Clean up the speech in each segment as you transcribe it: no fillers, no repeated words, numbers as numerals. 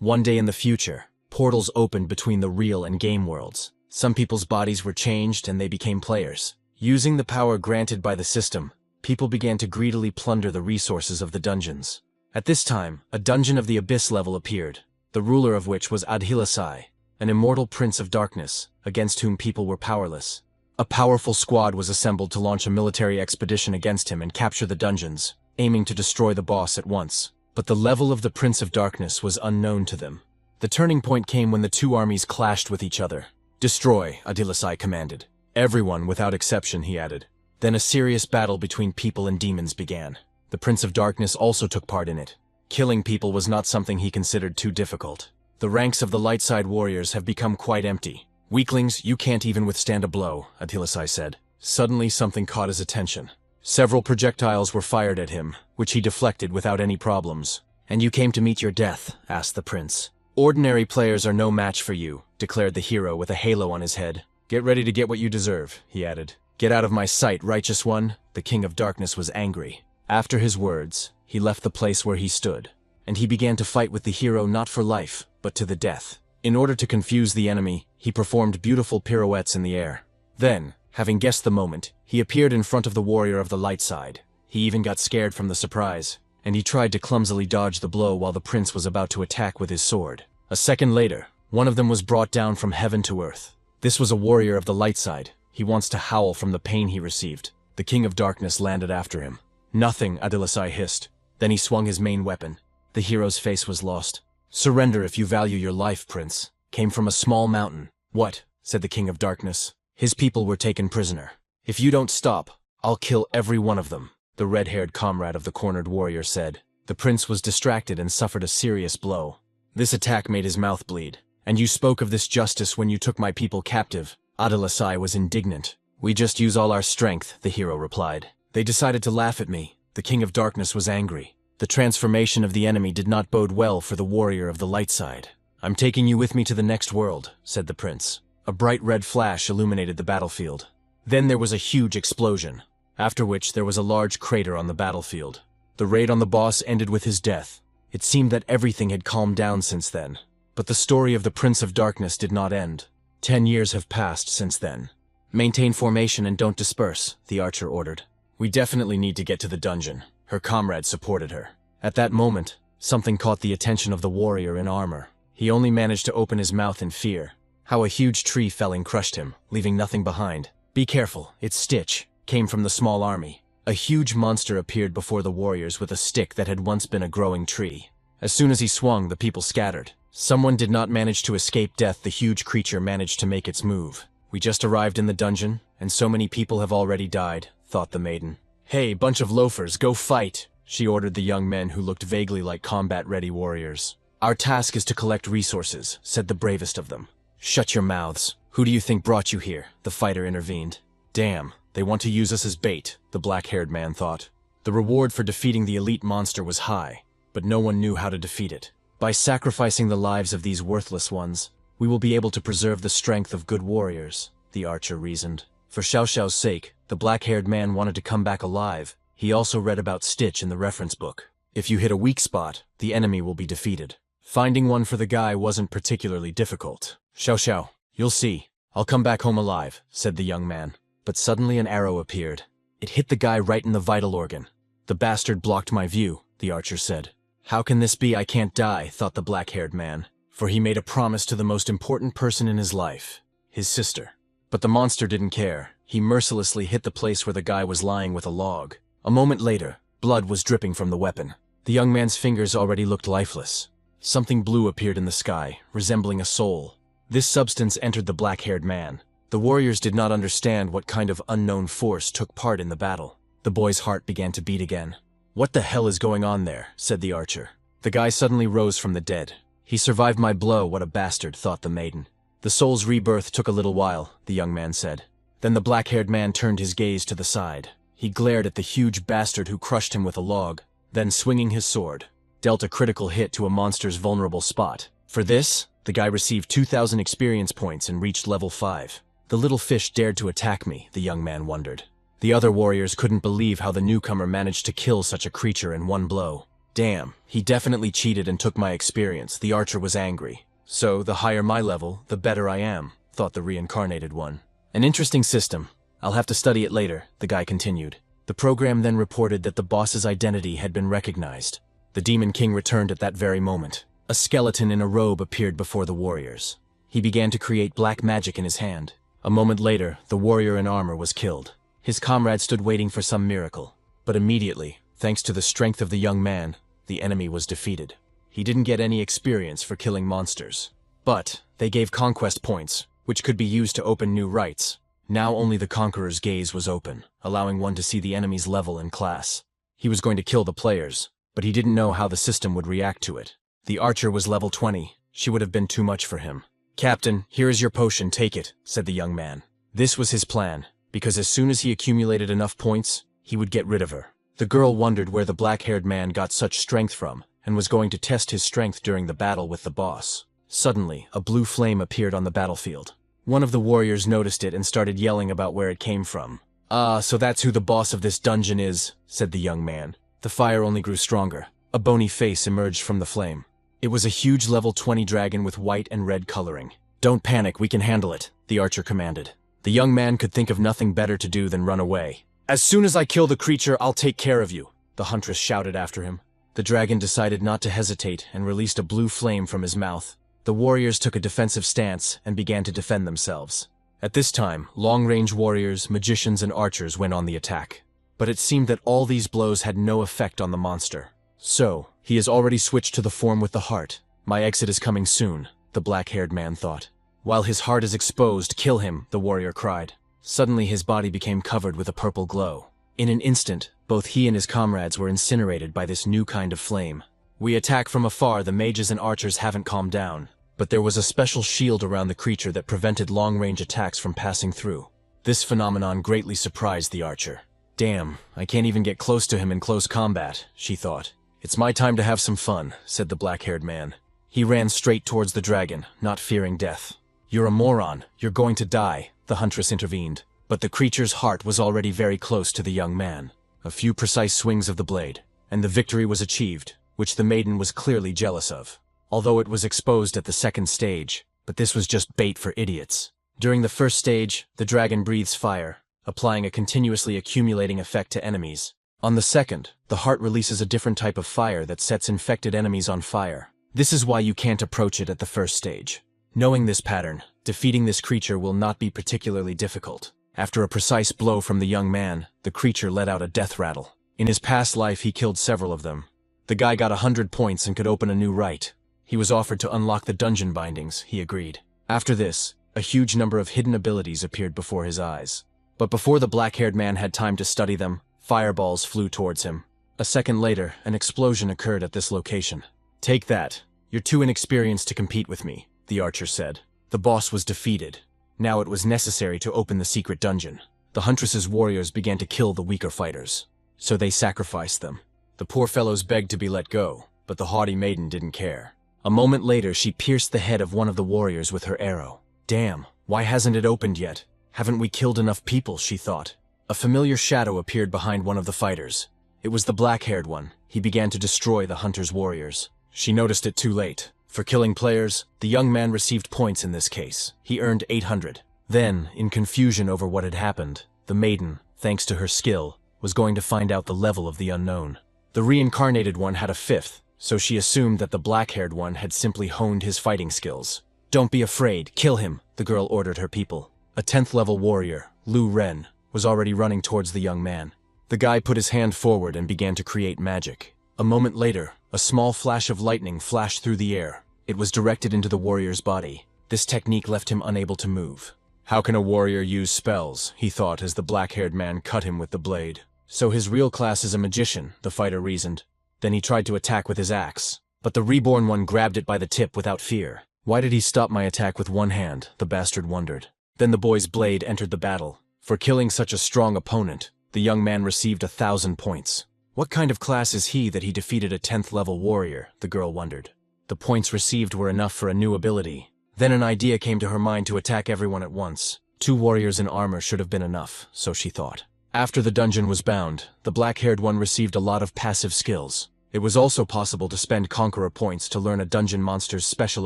One day in the future, portals opened between the real and game worlds. Some people's bodies were changed and they became players. Using the power granted by the system, people began to greedily plunder the resources of the dungeons. At this time, a dungeon of the abyss level appeared, the ruler of which was Adhilasai, an immortal prince of darkness, against whom people were powerless. A powerful squad was assembled to launch a military expedition against him and capture the dungeons, aiming to destroy the boss at once. But the level of the Prince of Darkness was unknown to them. The turning point came when the two armies clashed with each other. "Destroy," Adhilasai commanded. "Everyone without exception," he added. Then a serious battle between people and demons began. The Prince of Darkness also took part in it. Killing people was not something he considered too difficult. "The ranks of the light side warriors have become quite empty. Weaklings, you can't even withstand a blow," Adhilasai said. Suddenly something caught his attention. Several projectiles were fired at him, which he deflected without any problems. "And you came to meet your death?" asked the prince. "Ordinary players are no match for you," declared the hero with a halo on his head. "Get ready to get what you deserve," he added. "Get out of my sight, righteous one." The King of Darkness was angry. After his words, he left the place where he stood, and he began to fight with the hero not for life, but to the death. In order to confuse the enemy, he performed beautiful pirouettes in the air. Then, having guessed the moment, he appeared in front of the warrior of the light side. He even got scared from the surprise, and he tried to clumsily dodge the blow while the prince was about to attack with his sword. A second later, one of them was brought down from heaven to earth. This was a warrior of the light side. He wants to howl from the pain he received. The King of Darkness landed after him. "Nothing," Adhilasai hissed. Then he swung his main weapon. The hero's face was lost. "Surrender if you value your life, prince," came from a small mountain. "What?" said the King of Darkness. "His people were taken prisoner. If you don't stop, I'll kill every one of them," the red-haired comrade of the cornered warrior said. The prince was distracted and suffered a serious blow. This attack made his mouth bleed. "And you spoke of this justice when you took my people captive." Adhilasai was indignant. "We just use all our strength," the hero replied. "They decided to laugh at me." The King of Darkness was angry. The transformation of the enemy did not bode well for the warrior of the light side. "I'm taking you with me to the next world," said the prince. A bright red flash illuminated the battlefield. Then there was a huge explosion, after which there was a large crater on the battlefield. The raid on the boss ended with his death. It seemed that everything had calmed down since then. But the story of the Prince of Darkness did not end. 10 years have passed since then. "Maintain formation and don't disperse," the archer ordered. "We definitely need to get to the dungeon." Her comrade supported her. At that moment, something caught the attention of the warrior in armor. He only managed to open his mouth in fear. How a huge tree fell and crushed him, leaving nothing behind. "Be careful, it's Stitch," came from the small army. A huge monster appeared before the warriors with a stick that had once been a growing tree. As soon as he swung, the people scattered. Someone did not manage to escape death. The huge creature managed to make its move. "We just arrived in the dungeon, and so many people have already died," thought the maiden. "Hey, bunch of loafers, go fight," she ordered the young men who looked vaguely like combat-ready warriors. "Our task is to collect resources," said the bravest of them. "Shut your mouths. Who do you think brought you here?" the fighter intervened. "Damn, they want to use us as bait," the black-haired man thought. The reward for defeating the elite monster was high, but no one knew how to defeat it. "By sacrificing the lives of these worthless ones, we will be able to preserve the strength of good warriors," the archer reasoned. For Xiao Xiao's sake, the black-haired man wanted to come back alive. He also read about Stitch in the reference book. If you hit a weak spot, the enemy will be defeated. Finding one for the guy wasn't particularly difficult. "Xiao Xiao, you'll see. I'll come back home alive," said the young man. But suddenly an arrow appeared. It hit the guy right in the vital organ. "The bastard blocked my view," the archer said. "How can this be? I can't die," thought the black-haired man, for he made a promise to the most important person in his life, his sister. But the monster didn't care. He mercilessly hit the place where the guy was lying with a log. A moment later, blood was dripping from the weapon. The young man's fingers already looked lifeless. Something blue appeared in the sky, resembling a soul. This substance entered the black-haired man. The warriors did not understand what kind of unknown force took part in the battle. The boy's heart began to beat again. "What the hell is going on there?" said the archer. The guy suddenly rose from the dead. "He survived my blow, what a bastard," thought the maiden. "The soul's rebirth took a little while," the young man said. Then the black-haired man turned his gaze to the side. He glared at the huge bastard who crushed him with a log, then swinging his sword, dealt a critical hit to a monster's vulnerable spot. For this, the guy received 2,000 experience points and reached level 5. The little fish dared to attack me, the young man wondered. The other warriors couldn't believe how the newcomer managed to kill such a creature in one blow. Damn, he definitely cheated and took my experience. The archer was angry. So, the higher my level, the better I am, thought the reincarnated one. An interesting system. I'll have to study it later, the guy continued. The program then reported that the boss's identity had been recognized. The Demon King returned at that very moment. A skeleton in a robe appeared before the warriors. He began to create black magic in his hand. A moment later, the warrior in armor was killed. His comrade stood waiting for some miracle. But immediately, thanks to the strength of the young man, the enemy was defeated. He didn't get any experience for killing monsters. But they gave conquest points, which could be used to open new rights. Now only the conqueror's gaze was open, allowing one to see the enemy's level and class. He was going to kill the players, but he didn't know how the system would react to it. The archer was level 20. She would have been too much for him. "Captain, here is your potion, take it," said the young man. This was his plan, because as soon as he accumulated enough points, he would get rid of her. The girl wondered where the black-haired man got such strength from, and was going to test his strength during the battle with the boss. Suddenly, a blue flame appeared on the battlefield. One of the warriors noticed it and started yelling about where it came from. "Ah, so that's who the boss of this dungeon is," said the young man. The fire only grew stronger. A bony face emerged from the flame. It was a huge level 20 dragon with white and red coloring. "Don't panic, we can handle it," the archer commanded. The young man could think of nothing better to do than run away. "As soon as I kill the creature, I'll take care of you," the huntress shouted after him. The dragon decided not to hesitate and released a blue flame from his mouth. The warriors took a defensive stance and began to defend themselves. At this time, long-range warriors, magicians, and archers went on the attack. But it seemed that all these blows had no effect on the monster. "So, he has already switched to the form with the heart. My exit is coming soon," the black-haired man thought. "While his heart is exposed, kill him," the warrior cried. Suddenly his body became covered with a purple glow. In an instant, both he and his comrades were incinerated by this new kind of flame. "We attack from afar, the mages and archers haven't calmed down." But there was a special shield around the creature that prevented long-range attacks from passing through. This phenomenon greatly surprised the archer. "Damn, I can't even get close to him in close combat," she thought. "It's my time to have some fun," said the black-haired man. He ran straight towards the dragon, not fearing death. "You're a moron. You're going to die," the huntress intervened. But the creature's heart was already very close to the young man. A few precise swings of the blade, and the victory was achieved, which the maiden was clearly jealous of. Although it was exposed at the second stage, but this was just bait for idiots. During the first stage, the dragon breathes fire, applying a continuously accumulating effect to enemies. On the second, the heart releases a different type of fire that sets infected enemies on fire. This is why you can't approach it at the first stage. Knowing this pattern, defeating this creature will not be particularly difficult. After a precise blow from the young man, the creature let out a death rattle. In his past life, he killed several of them. The guy got 100 points and could open a new right. He was offered to unlock the dungeon bindings, he agreed. After this, a huge number of hidden abilities appeared before his eyes. But before the black-haired man had time to study them, fireballs flew towards him. A second later, an explosion occurred at this location. "Take that. You're too inexperienced to compete with me," the archer said. The boss was defeated. Now it was necessary to open the secret dungeon. The huntress's warriors began to kill the weaker fighters. So they sacrificed them. The poor fellows begged to be let go, but the haughty maiden didn't care. A moment later, she pierced the head of one of the warriors with her arrow. "Damn, why hasn't it opened yet? Haven't we killed enough people?" she thought. A familiar shadow appeared behind one of the fighters. It was the black-haired one. He began to destroy the hunter's warriors. She noticed it too late. For killing players, the young man received points in this case. He earned 800. Then, in confusion over what had happened, the maiden, thanks to her skill, was going to find out the level of the unknown. The reincarnated one had a 5th, so she assumed that the black-haired one had simply honed his fighting skills. "Don't be afraid, kill him," the girl ordered her people. A 10th-level warrior, Lu Ren, was already running towards the young man. The guy put his hand forward and began to create magic. A moment later, a small flash of lightning flashed through the air. It was directed into the warrior's body. This technique left him unable to move. "How can a warrior use spells?" he thought as the black-haired man cut him with the blade. "So his real class is a magician," the fighter reasoned. Then he tried to attack with his axe. But the reborn one grabbed it by the tip without fear. "Why did he stop my attack with one hand?" the bastard wondered. Then the boy's blade entered the battle. For killing such a strong opponent, the young man received 1,000 points. What kind of class is he that he defeated a 10th-level warrior, the girl wondered. The points received were enough for a new ability. Then an idea came to her mind to attack everyone at once. 2 warriors in armor should have been enough, so she thought. After the dungeon was bound, the black-haired one received a lot of passive skills. It was also possible to spend Conqueror points to learn a dungeon monster's special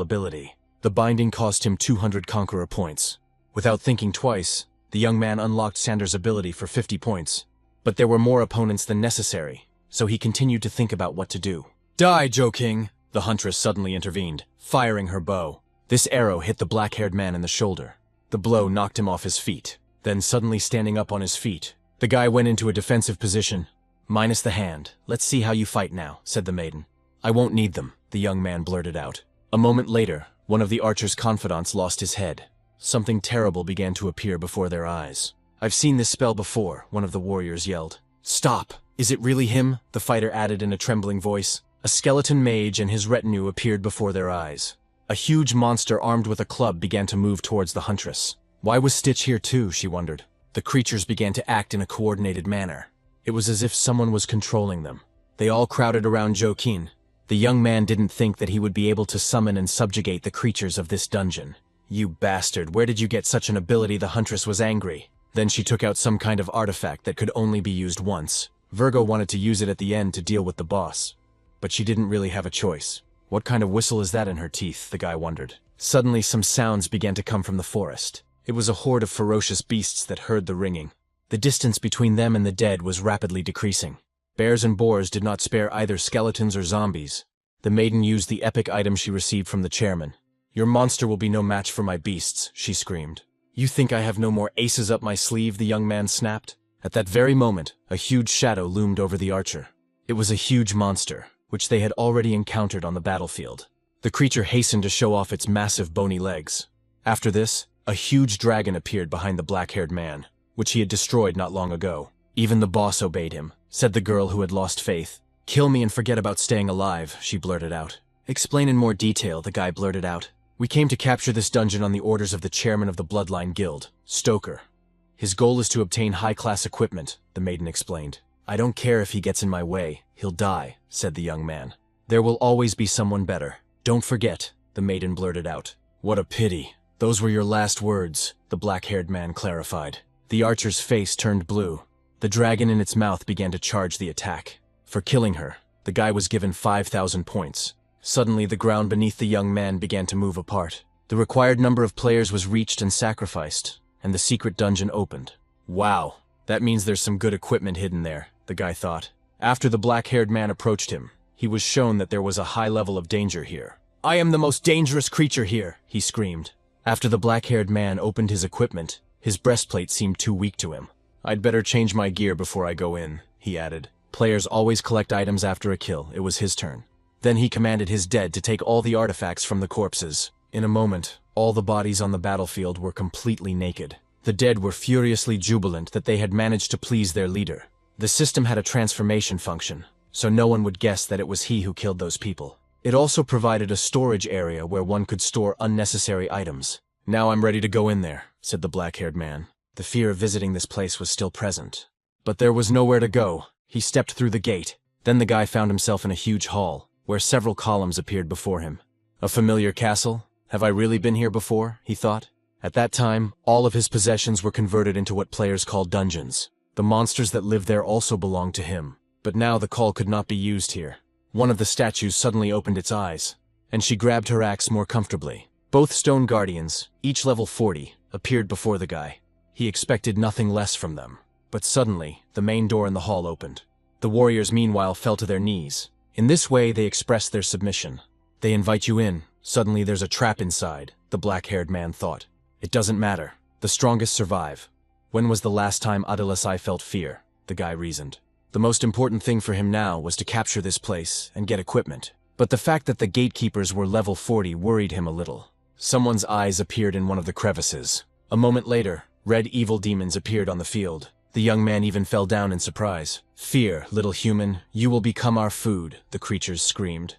ability. The binding cost him 200 Conqueror points. Without thinking twice, the young man unlocked Sandor's ability for 50 points. But there were more opponents than necessary, so he continued to think about what to do. "Die, Joe King!" The huntress suddenly intervened, firing her bow. This arrow hit the black-haired man in the shoulder. The blow knocked him off his feet. Then suddenly standing up on his feet, the guy went into a defensive position. "Minus the hand. Let's see how you fight now," said the maiden. "I won't need them," the young man blurted out. A moment later, one of the archer's confidants lost his head. Something terrible began to appear before their eyes. "I've seen this spell before," one of the warriors yelled. "Stop! Is it really him?" the fighter added in a trembling voice. A skeleton mage and his retinue appeared before their eyes. A huge monster armed with a club began to move towards the huntress. Why was Stitch here too, she wondered. The creatures began to act in a coordinated manner. It was as if someone was controlling them. They all crowded around Joaquin. The young man didn't think that he would be able to summon and subjugate the creatures of this dungeon. "You bastard, where did you get such an ability?" The huntress was angry. Then she took out some kind of artifact that could only be used once. Virgo wanted to use it at the end to deal with the boss. But she didn't really have a choice. What kind of whistle is that in her teeth, the guy wondered. Suddenly some sounds began to come from the forest. It was a horde of ferocious beasts that heard the ringing. The distance between them and the dead was rapidly decreasing. Bears and boars did not spare either skeletons or zombies. The maiden used the epic item she received from the chairman. "Your monster will be no match for my beasts," she screamed. "You think I have no more aces up my sleeve?" the young man snapped. At that very moment, a huge shadow loomed over the archer. It was a huge monster, which they had already encountered on the battlefield. The creature hastened to show off its massive bony legs. After this, a huge dragon appeared behind the black-haired man, which he had destroyed not long ago. "Even the boss obeyed him," said the girl who had lost faith. "Kill me and forget about staying alive," she blurted out. "Explain in more detail," the guy blurted out. "We came to capture this dungeon on the orders of the chairman of the Bloodline Guild, Stoker. His goal is to obtain high-class equipment," the maiden explained. "I don't care if he gets in my way, he'll die," said the young man. "There will always be someone better. Don't forget," the maiden blurted out. "What a pity. Those were your last words," the black-haired man clarified. The archer's face turned blue. The dragon in its mouth began to charge the attack. For killing her, the guy was given 5,000 points. Suddenly, the ground beneath the young man began to move apart. The required number of players was reached and sacrificed, and the secret dungeon opened. "Wow, that means there's some good equipment hidden there," the guy thought. After the black-haired man approached him, he was shown that there was a high level of danger here. "I am the most dangerous creature here," he screamed. After the black-haired man opened his equipment, his breastplate seemed too weak to him. "I'd better change my gear before I go in," he added. Players always collect items after a kill. It was his turn. Then he commanded his dead to take all the artifacts from the corpses. In a moment, all the bodies on the battlefield were completely naked. The dead were furiously jubilant that they had managed to please their leader. The system had a transformation function, so no one would guess that it was he who killed those people. It also provided a storage area where one could store unnecessary items. "Now I'm ready to go in there," said the black-haired man. The fear of visiting this place was still present. But there was nowhere to go. He stepped through the gate. Then the guy found himself in a huge hall, where several columns appeared before him. "A familiar castle? Have I really been here before?" he thought. At that time, all of his possessions were converted into what players call dungeons. The monsters that lived there also belonged to him. But now the call could not be used here. One of the statues suddenly opened its eyes, and she grabbed her axe more comfortably. Both stone guardians, each level 40, appeared before the guy. He expected nothing less from them. But suddenly, the main door in the hall opened. The warriors meanwhile fell to their knees. In this way, they expressed their submission. "They invite you in. Suddenly there's a trap inside," the black-haired man thought. "It doesn't matter. The strongest survive." When was the last time Adilasai felt fear? The guy reasoned. The most important thing for him now was to capture this place and get equipment. But the fact that the gatekeepers were level 40 worried him a little. Someone's eyes appeared in one of the crevices. A moment later, red evil demons appeared on the field. The young man even fell down in surprise. "Fear, little human, you will become our food," the creatures screamed.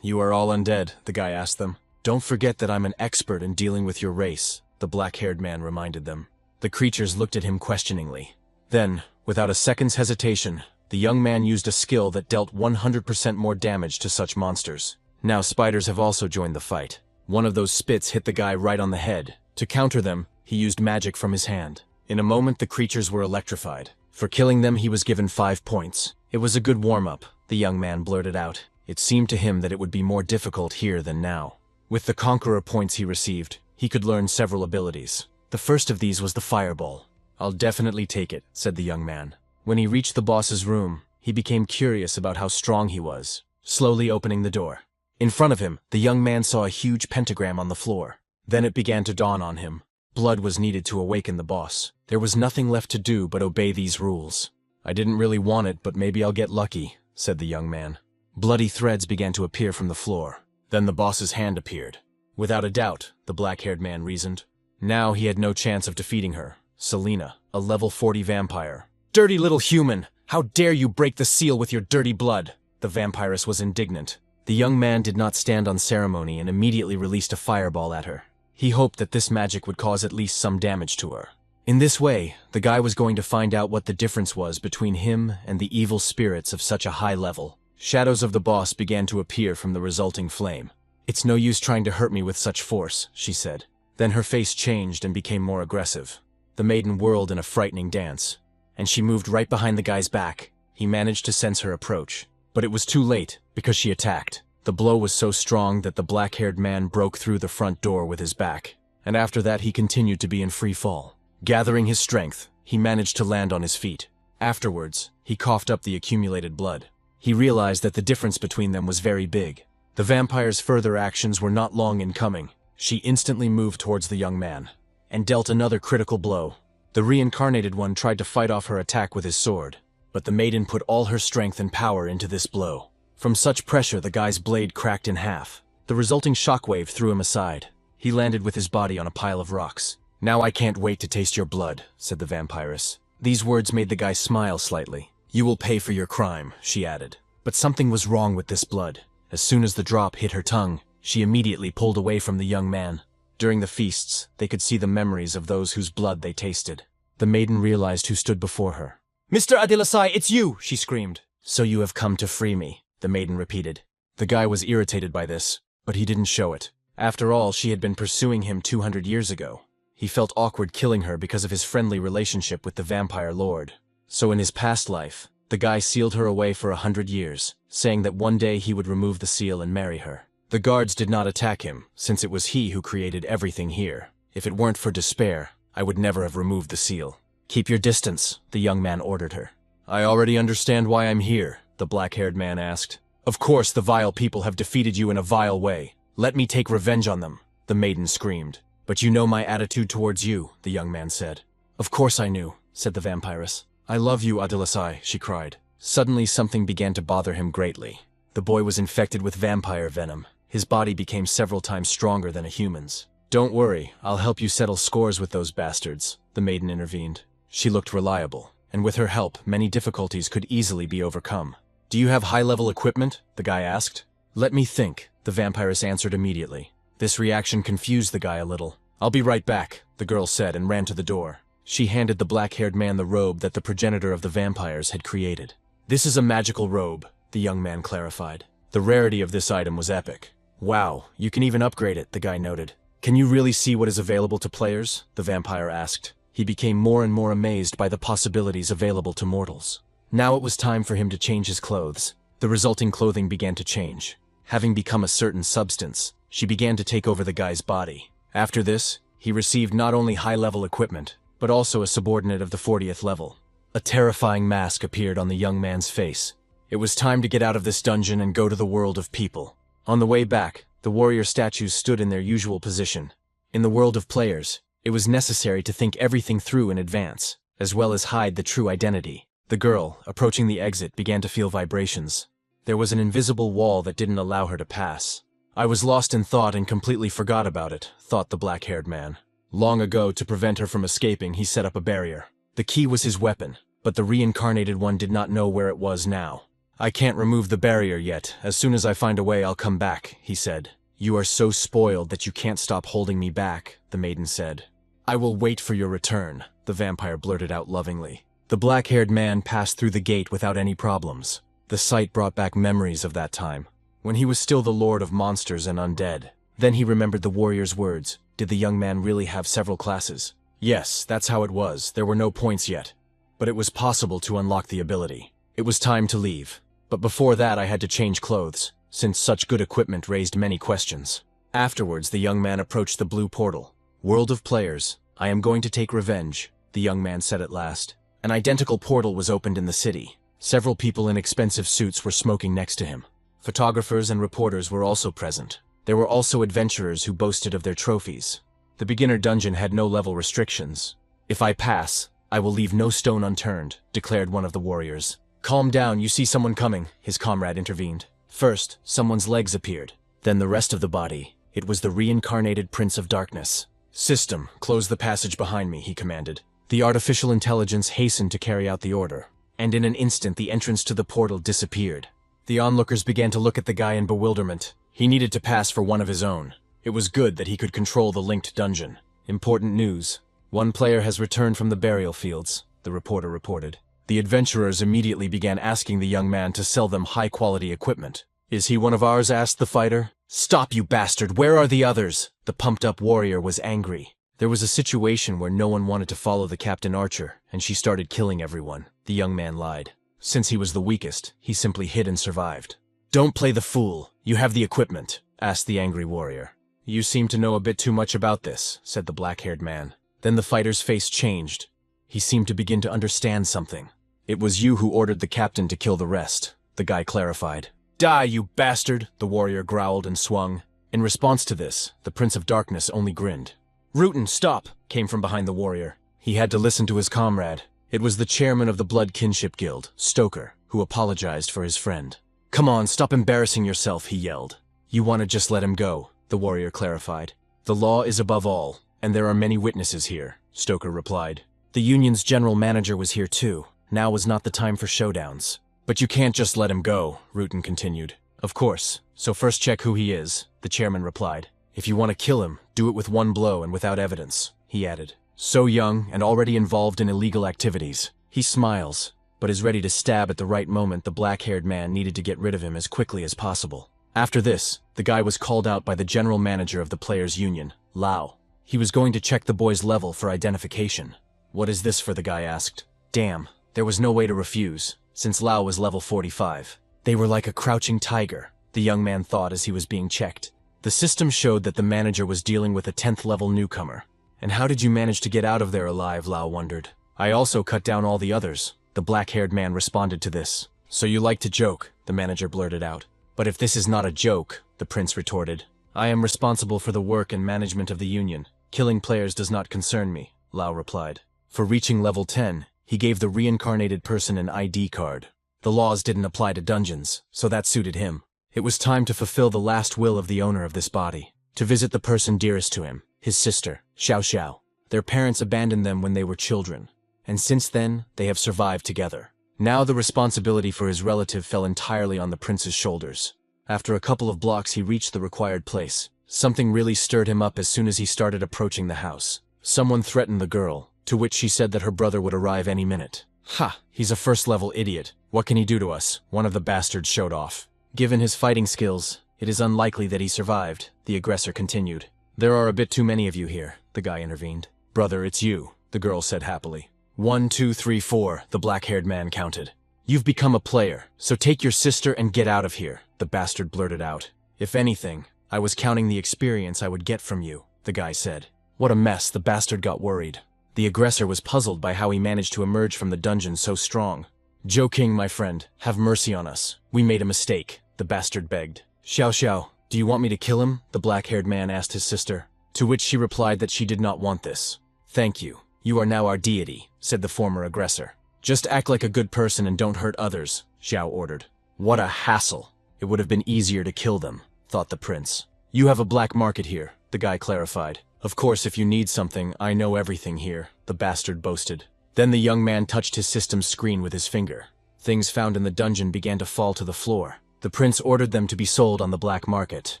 You are all undead," the guy asked them. "Don't forget that I'm an expert in dealing with your race," the black-haired man reminded them. The creatures looked at him questioningly. Then, without a second's hesitation, the young man used a skill that dealt 100% more damage to such monsters. Now spiders have also joined the fight. One of those spits hit the guy right on the head. To counter them, he used magic from his hand. In a moment, the creatures were electrified. For killing them, he was given 5 points. It was a good warm-up, the young man blurted out. It seemed to him that it would be more difficult here than now. With the Conqueror points he received, he could learn several abilities. The first of these was the Fireball. "I'll definitely take it," said the young man. When he reached the boss's room, he became curious about how strong he was, slowly opening the door. In front of him, the young man saw a huge pentagram on the floor. Then it began to dawn on him. Blood was needed to awaken the boss. There was nothing left to do but obey these rules. "I didn't really want it, but maybe I'll get lucky," said the young man. Bloody threads began to appear from the floor. Then the boss's hand appeared. Without a doubt, the black-haired man reasoned. Now he had no chance of defeating her. Selena, a level 40 vampire. "Dirty little human! How dare you break the seal with your dirty blood!" The vampiress was indignant. The young man did not stand on ceremony and immediately released a fireball at her. He hoped that this magic would cause at least some damage to her. In this way, the guy was going to find out what the difference was between him and the evil spirits of such a high level. Shadows of the boss began to appear from the resulting flame. "It's no use trying to hurt me with such force," she said. Then her face changed and became more aggressive. The maiden whirled in a frightening dance, and she moved right behind the guy's back. He managed to sense her approach, but it was too late because she attacked. The blow was so strong that the black-haired man broke through the front door with his back, and after that he continued to be in free fall. Gathering his strength, he managed to land on his feet. Afterwards, he coughed up the accumulated blood. He realized that the difference between them was very big. The vampire's further actions were not long in coming. She instantly moved towards the young man and dealt another critical blow. The reincarnated one tried to fight off her attack with his sword, but the maiden put all her strength and power into this blow. From such pressure, the guy's blade cracked in half. The resulting shockwave threw him aside. He landed with his body on a pile of rocks. "Now I can't wait to taste your blood," said the vampiress. These words made the guy smile slightly. "You will pay for your crime," she added. But something was wrong with this blood. As soon as the drop hit her tongue, she immediately pulled away from the young man. During the feasts, they could see the memories of those whose blood they tasted. The maiden realized who stood before her. "Mr. Adilasai, it's you!" she screamed. "So you have come to free me," the maiden repeated. The guy was irritated by this, but he didn't show it. After all, she had been pursuing him 200 years ago. He felt awkward killing her because of his friendly relationship with the vampire lord. So in his past life, the guy sealed her away for 100 years, saying that one day he would remove the seal and marry her. The guards did not attack him, since it was he who created everything here. "If it weren't for despair, I would never have removed the seal." "Keep your distance," the young man ordered her. "I already understand why I'm here," the black-haired man asked. "Of course the vile people have defeated you in a vile way. Let me take revenge on them," the maiden screamed. "But you know my attitude towards you," the young man said. "Of course I knew," said the vampiress. "I love you, Adilasai," she cried. Suddenly something began to bother him greatly. The boy was infected with vampire venom. His body became several times stronger than a human's. "Don't worry, I'll help you settle scores with those bastards," the maiden intervened. She looked reliable, and with her help, many difficulties could easily be overcome. "Do you have high-level equipment?" the guy asked. "Let me think," the vampiress answered immediately. This reaction confused the guy a little. "I'll be right back," the girl said and ran to the door. She handed the black-haired man the robe that the progenitor of the vampires had created. "This is a magical robe," the young man clarified. The rarity of this item was epic. "Wow, you can even upgrade it," the guy noted. "Can you really see what is available to players?" the vampire asked. He became more and more amazed by the possibilities available to mortals. Now it was time for him to change his clothes. The resulting clothing began to change. Having become a certain substance, she began to take over the guy's body. After this, he received not only high-level equipment, but also a subordinate of the 40th level. A terrifying mask appeared on the young man's face. It was time to get out of this dungeon and go to the world of people. On the way back, the warrior statues stood in their usual position. In the world of players, it was necessary to think everything through in advance, as well as hide the true identity. The girl, approaching the exit, began to feel vibrations. There was an invisible wall that didn't allow her to pass. "I was lost in thought and completely forgot about it," thought the black-haired man. Long ago, to prevent her from escaping, he set up a barrier. The key was his weapon, but the reincarnated one did not know where it was now. "I can't remove the barrier yet. As soon as I find a way, I'll come back," he said. "You are so spoiled that you can't stop holding me back," the maiden said. "I will wait for your return," the vampire blurted out lovingly. The black-haired man passed through the gate without any problems. The sight brought back memories of that time, when he was still the lord of monsters and undead. Then he remembered the warrior's words. Did the young man really have several classes? Yes, that's how it was. There were no points yet. But it was possible to unlock the ability. It was time to leave. But before that I had to change clothes, since such good equipment raised many questions. Afterwards, the young man approached the blue portal. World of players, I am going to take revenge, the young man said at last. An identical portal was opened in the city. Several people in expensive suits were smoking next to him. Photographers and reporters were also present. There were also adventurers who boasted of their trophies. The beginner dungeon had no level restrictions. If I pass, I will leave no stone unturned, declared one of the warriors. Calm down, you see someone coming, his comrade intervened. First, someone's legs appeared. Then the rest of the body. It was the reincarnated Prince of Darkness. System, close the passage behind me, he commanded. The artificial intelligence hastened to carry out the order. And in an instant the entrance to the portal disappeared. The onlookers began to look at the guy in bewilderment. He needed to pass for one of his own. It was good that he could control the linked dungeon. Important news. One player has returned from the burial fields, the reporter reported. The adventurers immediately began asking the young man to sell them high-quality equipment. Is he one of ours? Asked the fighter. Stop, you bastard! Where are the others? The pumped-up warrior was angry. There was a situation where no one wanted to follow the Captain Archer, and she started killing everyone. The young man lied. Since he was the weakest, he simply hid and survived. Don't play the fool. You have the equipment, asked the angry warrior. You seem to know a bit too much about this, said the black-haired man. Then the fighter's face changed. He seemed to begin to understand something. It was you who ordered the captain to kill the rest, the guy clarified. Die, you bastard, the warrior growled and swung. In response to this, the Prince of Darkness only grinned. Rutan, stop, came from behind the warrior. He had to listen to his comrade. It was the chairman of the Blood Kinship Guild, Stoker, who apologized for his friend. Come on, stop embarrassing yourself, he yelled. You want to just let him go, the warrior clarified. The law is above all, and there are many witnesses here, Stoker replied. The union's general manager was here too. Now was not the time for showdowns. But you can't just let him go, Rutan continued. Of course, so first check who he is, the chairman replied. If you want to kill him, do it with one blow and without evidence, he added. So young and already involved in illegal activities. He smiles, but is ready to stab at the right moment. The black-haired man needed to get rid of him as quickly as possible. After this, the guy was called out by the general manager of the players' union, Lao. He was going to check the boy's level for identification. What is this for? The guy asked. Damn. There was no way to refuse, since Lao was level 45. They were like a crouching tiger, the young man thought as he was being checked. The system showed that the manager was dealing with a 10th level newcomer. And how did you manage to get out of there alive? Lao wondered. I also cut down all the others, the black-haired man responded to this. So you like to joke, the manager blurted out. But if this is not a joke, the prince retorted. I am responsible for the work and management of the union. Killing players does not concern me, Lao replied. For reaching level 10, he gave the reincarnated person an ID card. The laws didn't apply to dungeons, so that suited him. It was time to fulfill the last will of the owner of this body, to visit the person dearest to him, his sister, Xiao Xiao. Their parents abandoned them when they were children, and since then, they have survived together. Now the responsibility for his relative fell entirely on the prince's shoulders. After a couple of blocks, he reached the required place. Something really stirred him up as soon as he started approaching the house. Someone threatened the girl, to which she said that her brother would arrive any minute. Ha! He's a first-level idiot. What can he do to us? One of the bastards showed off. Given his fighting skills, it is unlikely that he survived, the aggressor continued. There are a bit too many of you here, the guy intervened. Brother, it's you, the girl said happily. 1, 2, 3, 4, the black-haired man counted. You've become a player, so take your sister and get out of here, the bastard blurted out. If anything, I was counting the experience I would get from you, the guy said. What a mess, the bastard got worried. The aggressor was puzzled by how he managed to emerge from the dungeon so strong. Joking, my friend, have mercy on us. We made a mistake, the bastard begged. Xiao Xiao, do you want me to kill him? The black-haired man asked his sister, to which she replied that she did not want this. Thank you. You are now our deity, said the former aggressor. Just act like a good person and don't hurt others, Xiao ordered. What a hassle. It would have been easier to kill them, thought the prince. You have a black market here, the guy clarified. Of course, if you need something, I know everything here, the bastard boasted. Then the young man touched his system's screen with his finger. Things found in the dungeon began to fall to the floor. The prince ordered them to be sold on the black market.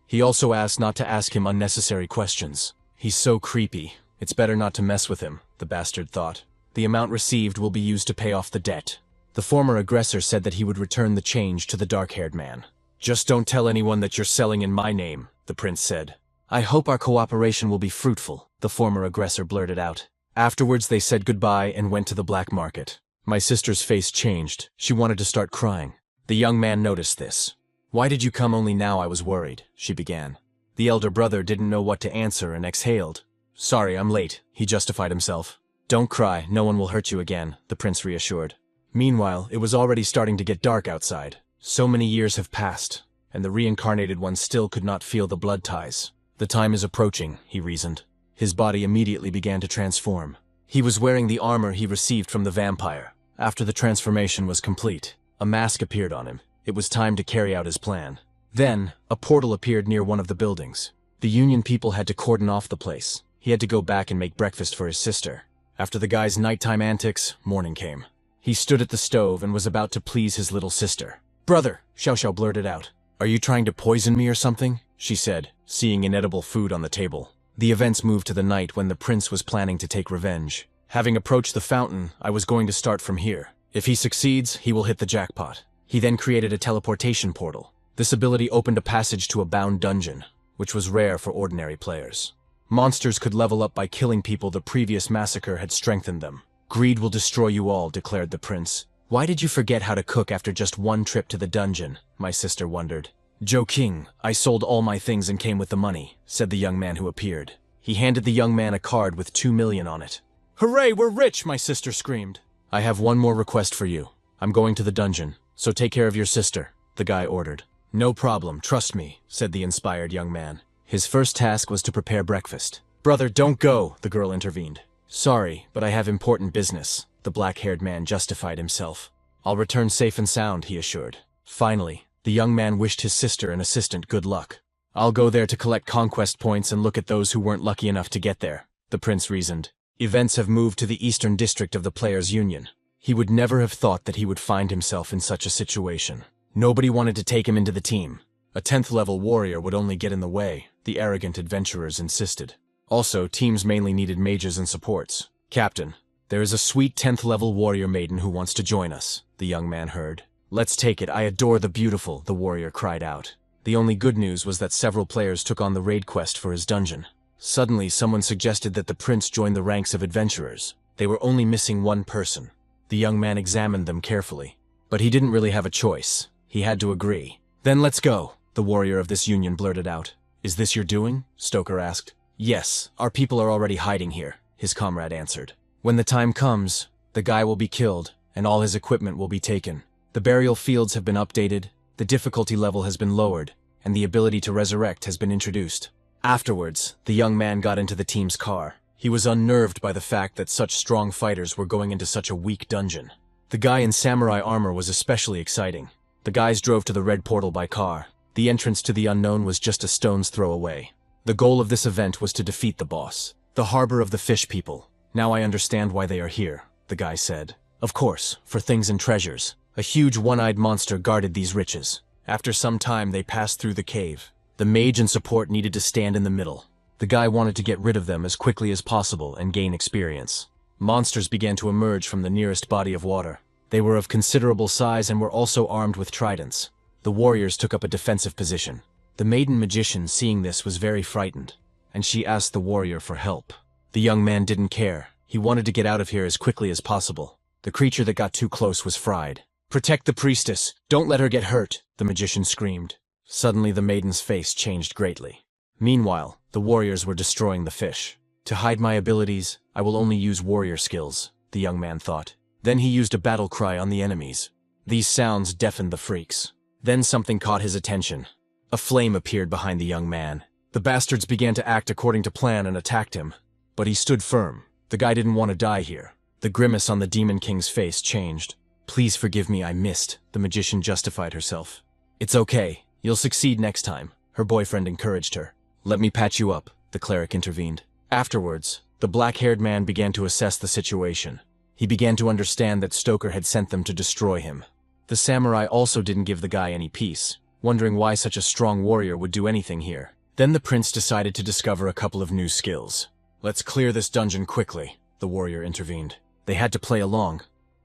He also asked not to ask him unnecessary questions. He's so creepy. It's better not to mess with him, the bastard thought. The amount received will be used to pay off the debt. The former aggressor said that he would return the change to the dark-haired man. Just don't tell anyone that you're selling in my name, the prince said. I hope our cooperation will be fruitful, the former aggressor blurted out. Afterwards they said goodbye and went to the black market. My sister's face changed. She wanted to start crying. The young man noticed this. "Why did you come only now? I was worried," she began. The elder brother didn't know what to answer and exhaled. "Sorry, I'm late," he justified himself. "Don't cry, no one will hurt you again," the prince reassured. Meanwhile, it was already starting to get dark outside. So many years have passed, and the reincarnated one still could not feel the blood ties. "The time is approaching," he reasoned. His body immediately began to transform. He was wearing the armor he received from the vampire. After the transformation was complete, a mask appeared on him. It was time to carry out his plan. Then, a portal appeared near one of the buildings. The Union people had to cordon off the place. He had to go back and make breakfast for his sister. After the guy's nighttime antics, morning came. He stood at the stove and was about to please his little sister. "Brother," Xiao Xiao blurted out. "Are you trying to poison me or something?" she said, seeing inedible food on the table. The events moved to the night when the prince was planning to take revenge. "Having approached the fountain, I was going to start from here. If he succeeds, he will hit the jackpot." He then created a teleportation portal. This ability opened a passage to a bound dungeon, which was rare for ordinary players. Monsters could level up by killing people. The previous massacre had strengthened them. "Greed will destroy you all," declared the prince. "Why did you forget how to cook after just one trip to the dungeon?" my sister wondered. "Joe King, I sold all my things and came with the money," said the young man who appeared. He handed the young man a card with 2 million on it. "Hooray, we're rich!" my sister screamed. "I have one more request for you. I'm going to the dungeon, so take care of your sister," the guy ordered. "No problem, trust me," said the inspired young man. His first task was to prepare breakfast. "Brother, don't go," the girl intervened. "Sorry, but I have important business," the black-haired man justified himself. "I'll return safe and sound," he assured. Finally, the young man wished his sister and assistant good luck. "I'll go there to collect conquest points and look at those who weren't lucky enough to get there," the prince reasoned. Events have moved to the eastern district of the Players' Union. He would never have thought that he would find himself in such a situation. Nobody wanted to take him into the team. A 10th level warrior would only get in the way, the arrogant adventurers insisted. Also, teams mainly needed mages and supports. "Captain, there is a sweet 10th level warrior maiden who wants to join us," the young man heard. "Let's take it, I adore the beautiful," the warrior cried out. The only good news was that several players took on the raid quest for his dungeon. Suddenly, someone suggested that the prince join the ranks of adventurers. They were only missing one person. The young man examined them carefully. But he didn't really have a choice. He had to agree. "Then let's go," the warrior of this union blurted out. "Is this your doing?" Stoker asked. "Yes, our people are already hiding here," his comrade answered. "When the time comes, the guy will be killed, and all his equipment will be taken. The burial fields have been updated, the difficulty level has been lowered, and the ability to resurrect has been introduced." Afterwards, the young man got into the team's car. He was unnerved by the fact that such strong fighters were going into such a weak dungeon. The guy in samurai armor was especially exciting. The guys drove to the red portal by car. The entrance to the unknown was just a stone's throw away. The goal of this event was to defeat the boss, the harbor of the fish people. "Now I understand why they are here," the guy said. "Of course, for things and treasures. A huge one-eyed monster guarded these riches. After some time, they passed through the cave. The mage and support needed to stand in the middle. The guy wanted to get rid of them as quickly as possible and gain experience. Monsters began to emerge from the nearest body of water. They were of considerable size and were also armed with tridents. The warriors took up a defensive position. The maiden magician, seeing this, was very frightened, and she asked the warrior for help. The young man didn't care. He wanted to get out of here as quickly as possible. The creature that got too close was fried. "Protect the priestess! Don't let her get hurt!" the magician screamed. Suddenly the maiden's face changed greatly. Meanwhile, the warriors were destroying the fish. "To hide my abilities, I will only use warrior skills," the young man thought. Then he used a battle cry on the enemies. These sounds deafened the freaks. Then something caught his attention. A flame appeared behind the young man. The bastards began to act according to plan and attacked him. But he stood firm. The guy didn't want to die here. The grimace on the Demon King's face changed. "Please forgive me, I missed," the magician justified herself. "It's okay. You'll succeed next time," her boyfriend encouraged her. "Let me patch you up," the cleric intervened. Afterwards, the black-haired man began to assess the situation. He began to understand that Stoker had sent them to destroy him. The samurai also didn't give the guy any peace, wondering why such a strong warrior would do anything here. Then the prince decided to discover a couple of new skills. "Let's clear this dungeon quickly," the warrior intervened. They had to play along,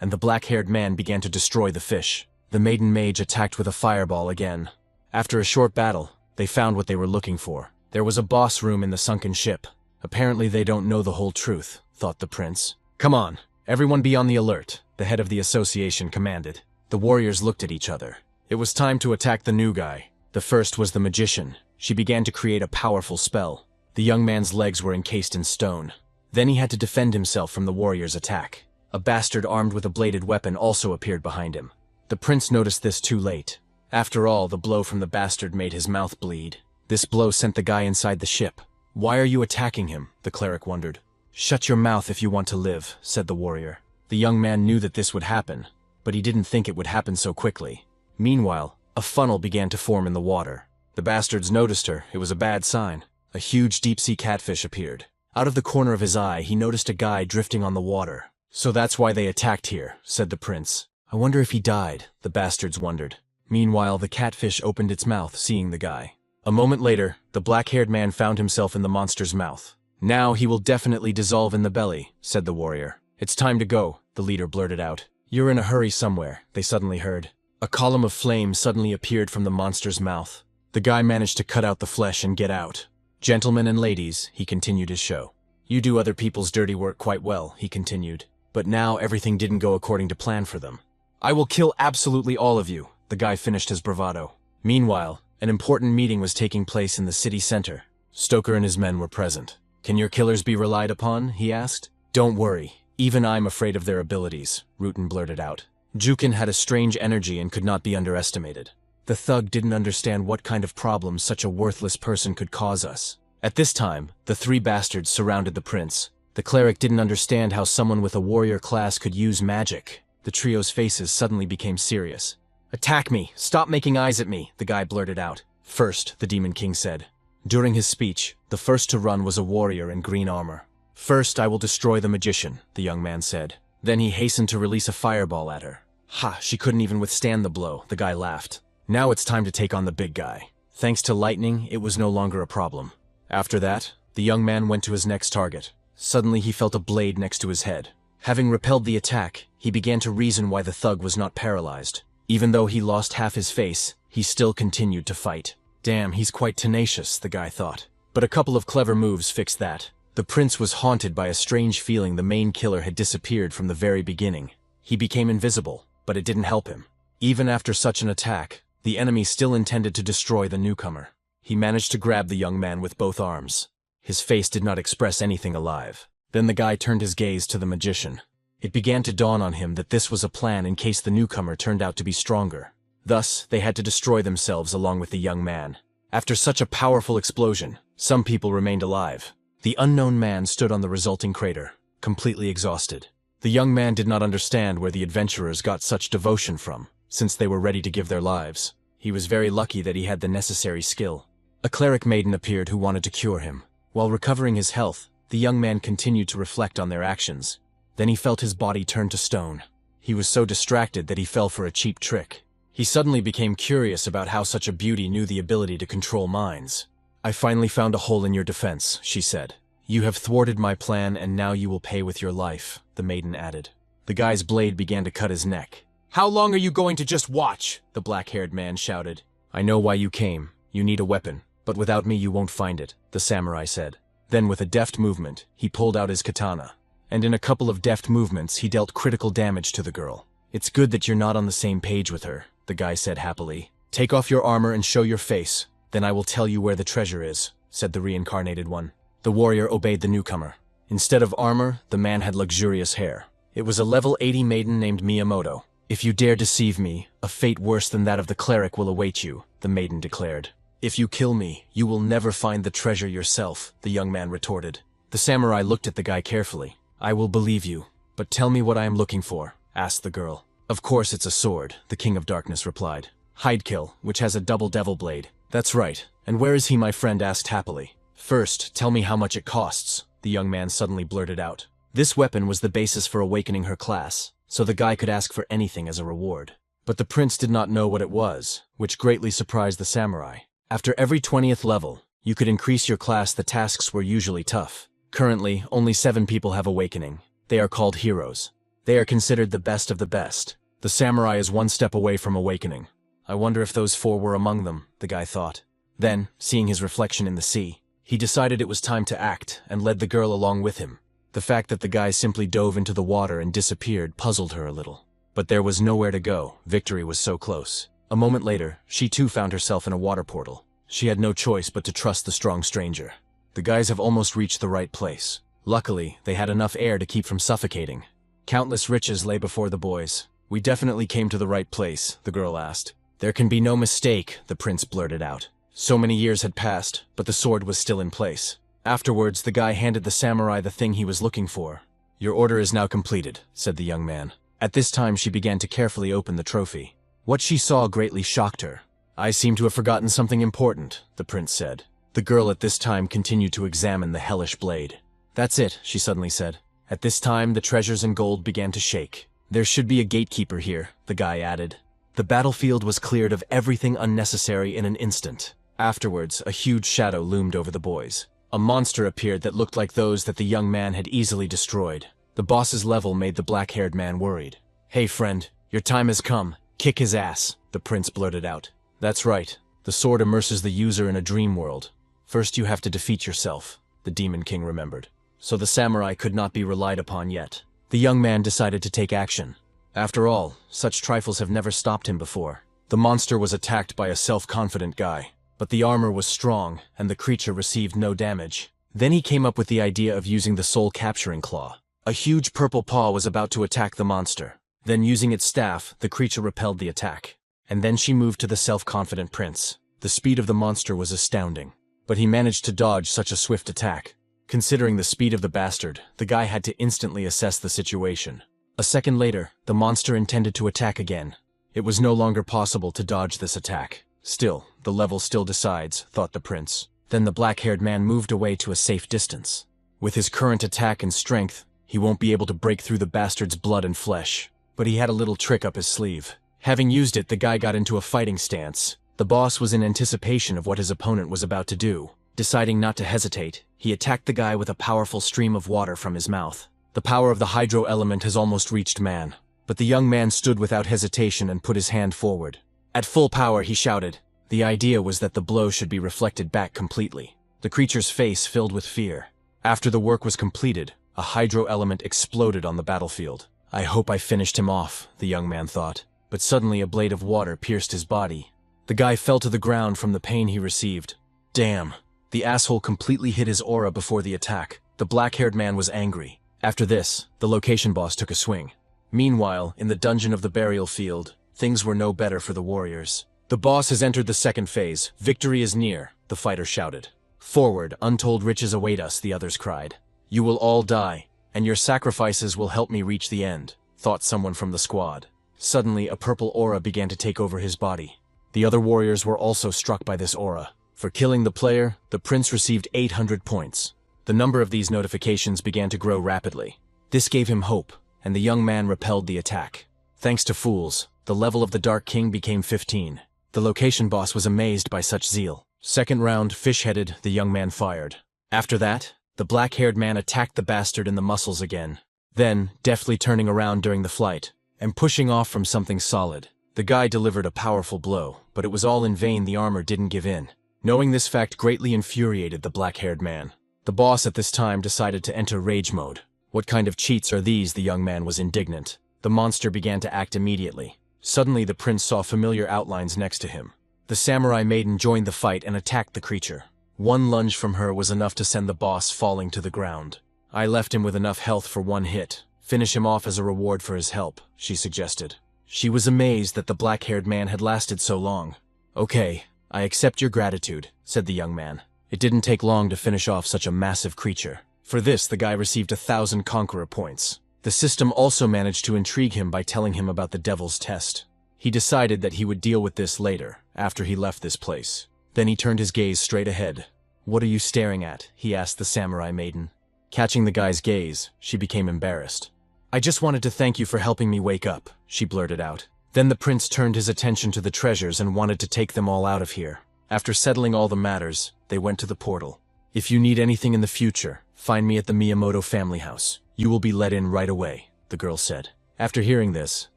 and the black-haired man began to destroy the fish. The maiden mage attacked with a fireball again. After a short battle, they found what they were looking for. There was a boss room in the sunken ship. "Apparently they don't know the whole truth," thought the prince. "Come on, everyone be on the alert," the head of the association commanded. The warriors looked at each other. It was time to attack the new guy. The first was the magician. She began to create a powerful spell. The young man's legs were encased in stone. Then he had to defend himself from the warrior's attack. A bastard armed with a bladed weapon also appeared behind him. The prince noticed this too late. After all, the blow from the bastard made his mouth bleed. This blow sent the guy inside the ship. "Why are you attacking him?" the cleric wondered. "Shut your mouth if you want to live," said the warrior. The young man knew that this would happen, but he didn't think it would happen so quickly. Meanwhile, a funnel began to form in the water. The bastards noticed her. It was a bad sign. A huge deep-sea catfish appeared. Out of the corner of his eye, he noticed a guy drifting on the water. "So that's why they attacked here," said the prince. "I wonder if he died," the bastards wondered. Meanwhile, the catfish opened its mouth, seeing the guy. A moment later, the black-haired man found himself in the monster's mouth. "Now he will definitely dissolve in the belly," said the warrior. "It's time to go," the leader blurted out. "You're in a hurry somewhere," they suddenly heard. A column of flame suddenly appeared from the monster's mouth. The guy managed to cut out the flesh and get out. "Gentlemen and ladies," he continued his show. "You do other people's dirty work quite well," he continued. "But now everything didn't go according to plan for them. I will kill absolutely all of you," the guy finished his bravado. Meanwhile, an important meeting was taking place in the city center. Stoker and his men were present. "Can your killers be relied upon?" he asked. "Don't worry. Even I'm afraid of their abilities," Rutan blurted out. Jukin had a strange energy and could not be underestimated. The thug didn't understand what kind of problems such a worthless person could cause us. At this time, the three bastards surrounded the prince. The cleric didn't understand how someone with a warrior class could use magic. The trio's faces suddenly became serious. "Attack me! Stop making eyes at me!" the guy blurted out. "First," the Demon King said. During his speech, the first to run was a warrior in green armor. "First, I will destroy the magician," the young man said. Then he hastened to release a fireball at her. "Ha, she couldn't even withstand the blow," the guy laughed. "Now it's time to take on the big guy." Thanks to lightning, it was no longer a problem. After that, the young man went to his next target. Suddenly he felt a blade next to his head. Having repelled the attack, he began to reason why the thug was not paralyzed. Even though he lost half his face, he still continued to fight. "Damn, he's quite tenacious," the guy thought. But a couple of clever moves fixed that. The prince was haunted by a strange feeling the main killer had disappeared from the very beginning. He became invisible, but it didn't help him. Even after such an attack, the enemy still intended to destroy the newcomer. He managed to grab the young man with both arms. His face did not express anything alive. Then the guy turned his gaze to the magician. It began to dawn on him that this was a plan in case the newcomer turned out to be stronger. Thus, they had to destroy themselves along with the young man. After such a powerful explosion, some people remained alive. The unknown man stood on the resulting crater, completely exhausted. The young man did not understand where the adventurers got such devotion from, since they were ready to give their lives. He was very lucky that he had the necessary skill. A cleric maiden appeared who wanted to cure him. While recovering his health, the young man continued to reflect on their actions. Then he felt his body turn to stone. He was so distracted that he fell for a cheap trick. He suddenly became curious about how such a beauty knew the ability to control minds. "I finally found a hole in your defense," she said. "You have thwarted my plan and now you will pay with your life," the maiden added. The guy's blade began to cut his neck. "How long are you going to just watch?" the black-haired man shouted. "I know why you came. You need a weapon, but without me you won't find it," the samurai said. Then with a deft movement, he pulled out his katana. And in a couple of deft movements, he dealt critical damage to the girl. "It's good that you're not on the same page with her," the guy said happily. "Take off your armor and show your face. Then I will tell you where the treasure is," said the reincarnated one. The warrior obeyed the newcomer. Instead of armor, the man had luxurious hair. It was a level 80 maiden named Miyamoto. "If you dare deceive me, a fate worse than that of the cleric will await you," the maiden declared. "If you kill me, you will never find the treasure yourself," the young man retorted. The samurai looked at the guy carefully. "I will believe you, but tell me what I am looking for," asked the girl. "Of course it's a sword," the King of Darkness replied. "Hidekill, which has a double devil blade." "That's right. And where is he?" my friend asked happily. "First, tell me how much it costs," the young man suddenly blurted out. This weapon was the basis for awakening her class, so the guy could ask for anything as a reward. But the prince did not know what it was, which greatly surprised the samurai. After every 20th level, you could increase your class. The tasks were usually tough. Currently, only 7 people have awakening. They are called heroes. They are considered the best of the best. The samurai is 1 step away from awakening. "I wonder if those 4 were among them," the guy thought. Then, seeing his reflection in the sea, he decided it was time to act and led the girl along with him. The fact that the guy simply dove into the water and disappeared puzzled her a little. But there was nowhere to go. Victory was so close. A moment later, she too found herself in a water portal. She had no choice but to trust the strong stranger. The guys have almost reached the right place. Luckily, they had enough air to keep from suffocating. Countless riches lay before the boys. We definitely came to the right place, the girl asked. There can be no mistake, the prince blurted out. So many years had passed, but the sword was still in place. Afterwards, the guy handed the samurai the thing he was looking for. Your order is now completed, said the young man. At this time, she began to carefully open the trophy. What she saw greatly shocked her. I seem to have forgotten something important, the prince said. The girl at this time continued to examine the hellish blade. That's it, she suddenly said. At this time, the treasures and gold began to shake. There should be a gatekeeper here, the guy added. The battlefield was cleared of everything unnecessary in an instant. Afterwards, a huge shadow loomed over the boys. A monster appeared that looked like those that the young man had easily destroyed. The boss's level made the black-haired man worried. Hey friend, your time has come. Kick his ass, the prince blurted out. That's right. The sword immerses the user in a dream world. First you have to defeat yourself, the Demon King remembered. So the samurai could not be relied upon yet. The young man decided to take action. After all, such trifles have never stopped him before. The monster was attacked by a self-confident guy, but the armor was strong and the creature received no damage. Then he came up with the idea of using the soul-capturing claw. A huge purple paw was about to attack the monster. Then using its staff, the creature repelled the attack. And then she moved to the self-confident prince. The speed of the monster was astounding, but he managed to dodge such a swift attack. Considering the speed of the bastard, the guy had to instantly assess the situation. A second later, the monster intended to attack again. It was no longer possible to dodge this attack. Still, the level still decides, thought the prince. Then the black-haired man moved away to a safe distance. With his current attack and strength, he won't be able to break through the bastard's blood and flesh. But he had a little trick up his sleeve. Having used it, the guy got into a fighting stance. The boss was in anticipation of what his opponent was about to do. Deciding not to hesitate, he attacked the guy with a powerful stream of water from his mouth. The power of the hydro element has almost reached man. But the young man stood without hesitation and put his hand forward. At full power, he shouted. The idea was that the blow should be reflected back completely. The creature's face filled with fear. After the work was completed, a hydro element exploded on the battlefield. I hope I finished him off, the young man thought. But suddenly a blade of water pierced his body. The guy fell to the ground from the pain he received. Damn. The asshole completely hid his aura before the attack. The black-haired man was angry. After this, the location boss took a swing. Meanwhile, in the dungeon of the burial field, things were no better for the warriors. The boss has entered the second phase. Victory is near, the fighter shouted. Forward, untold riches await us, the others cried. You will all die, and your sacrifices will help me reach the end, thought someone from the squad. Suddenly, a purple aura began to take over his body. The other warriors were also struck by this aura. For killing the player, the prince received 800 points. The number of these notifications began to grow rapidly. This gave him hope, and the young man repelled the attack. Thanks to fools, the level of the Dark King became 15. The location boss was amazed by such zeal. Second round, fish-headed, the young man fired. After that, the black-haired man attacked the bastard in the muscles again. Then, deftly turning around during the flight, and pushing off from something solid, the guy delivered a powerful blow, but it was all in vain. The armor didn't give in. Knowing this fact greatly infuriated the black-haired man. The boss at this time decided to enter rage mode. What kind of cheats are these? The young man was indignant. The monster began to act immediately. Suddenly the prince saw familiar outlines next to him. The samurai maiden joined the fight and attacked the creature. One lunge from her was enough to send the boss falling to the ground. I left him with enough health for one hit. Finish him off as a reward for his help, she suggested. She was amazed that the black-haired man had lasted so long. Okay, I accept your gratitude, said the young man. It didn't take long to finish off such a massive creature. For this, the guy received 1,000 conqueror points. The system also managed to intrigue him by telling him about the devil's test. He decided that he would deal with this later, after he left this place. Then he turned his gaze straight ahead. What are you staring at? He asked the samurai maiden. Catching the guy's gaze, she became embarrassed. I just wanted to thank you for helping me wake up, she blurted out. Then the prince turned his attention to the treasures and wanted to take them all out of here. After settling all the matters, they went to the portal. If you need anything in the future, find me at the Miyamoto family house. You will be let in right away, the girl said. After hearing this,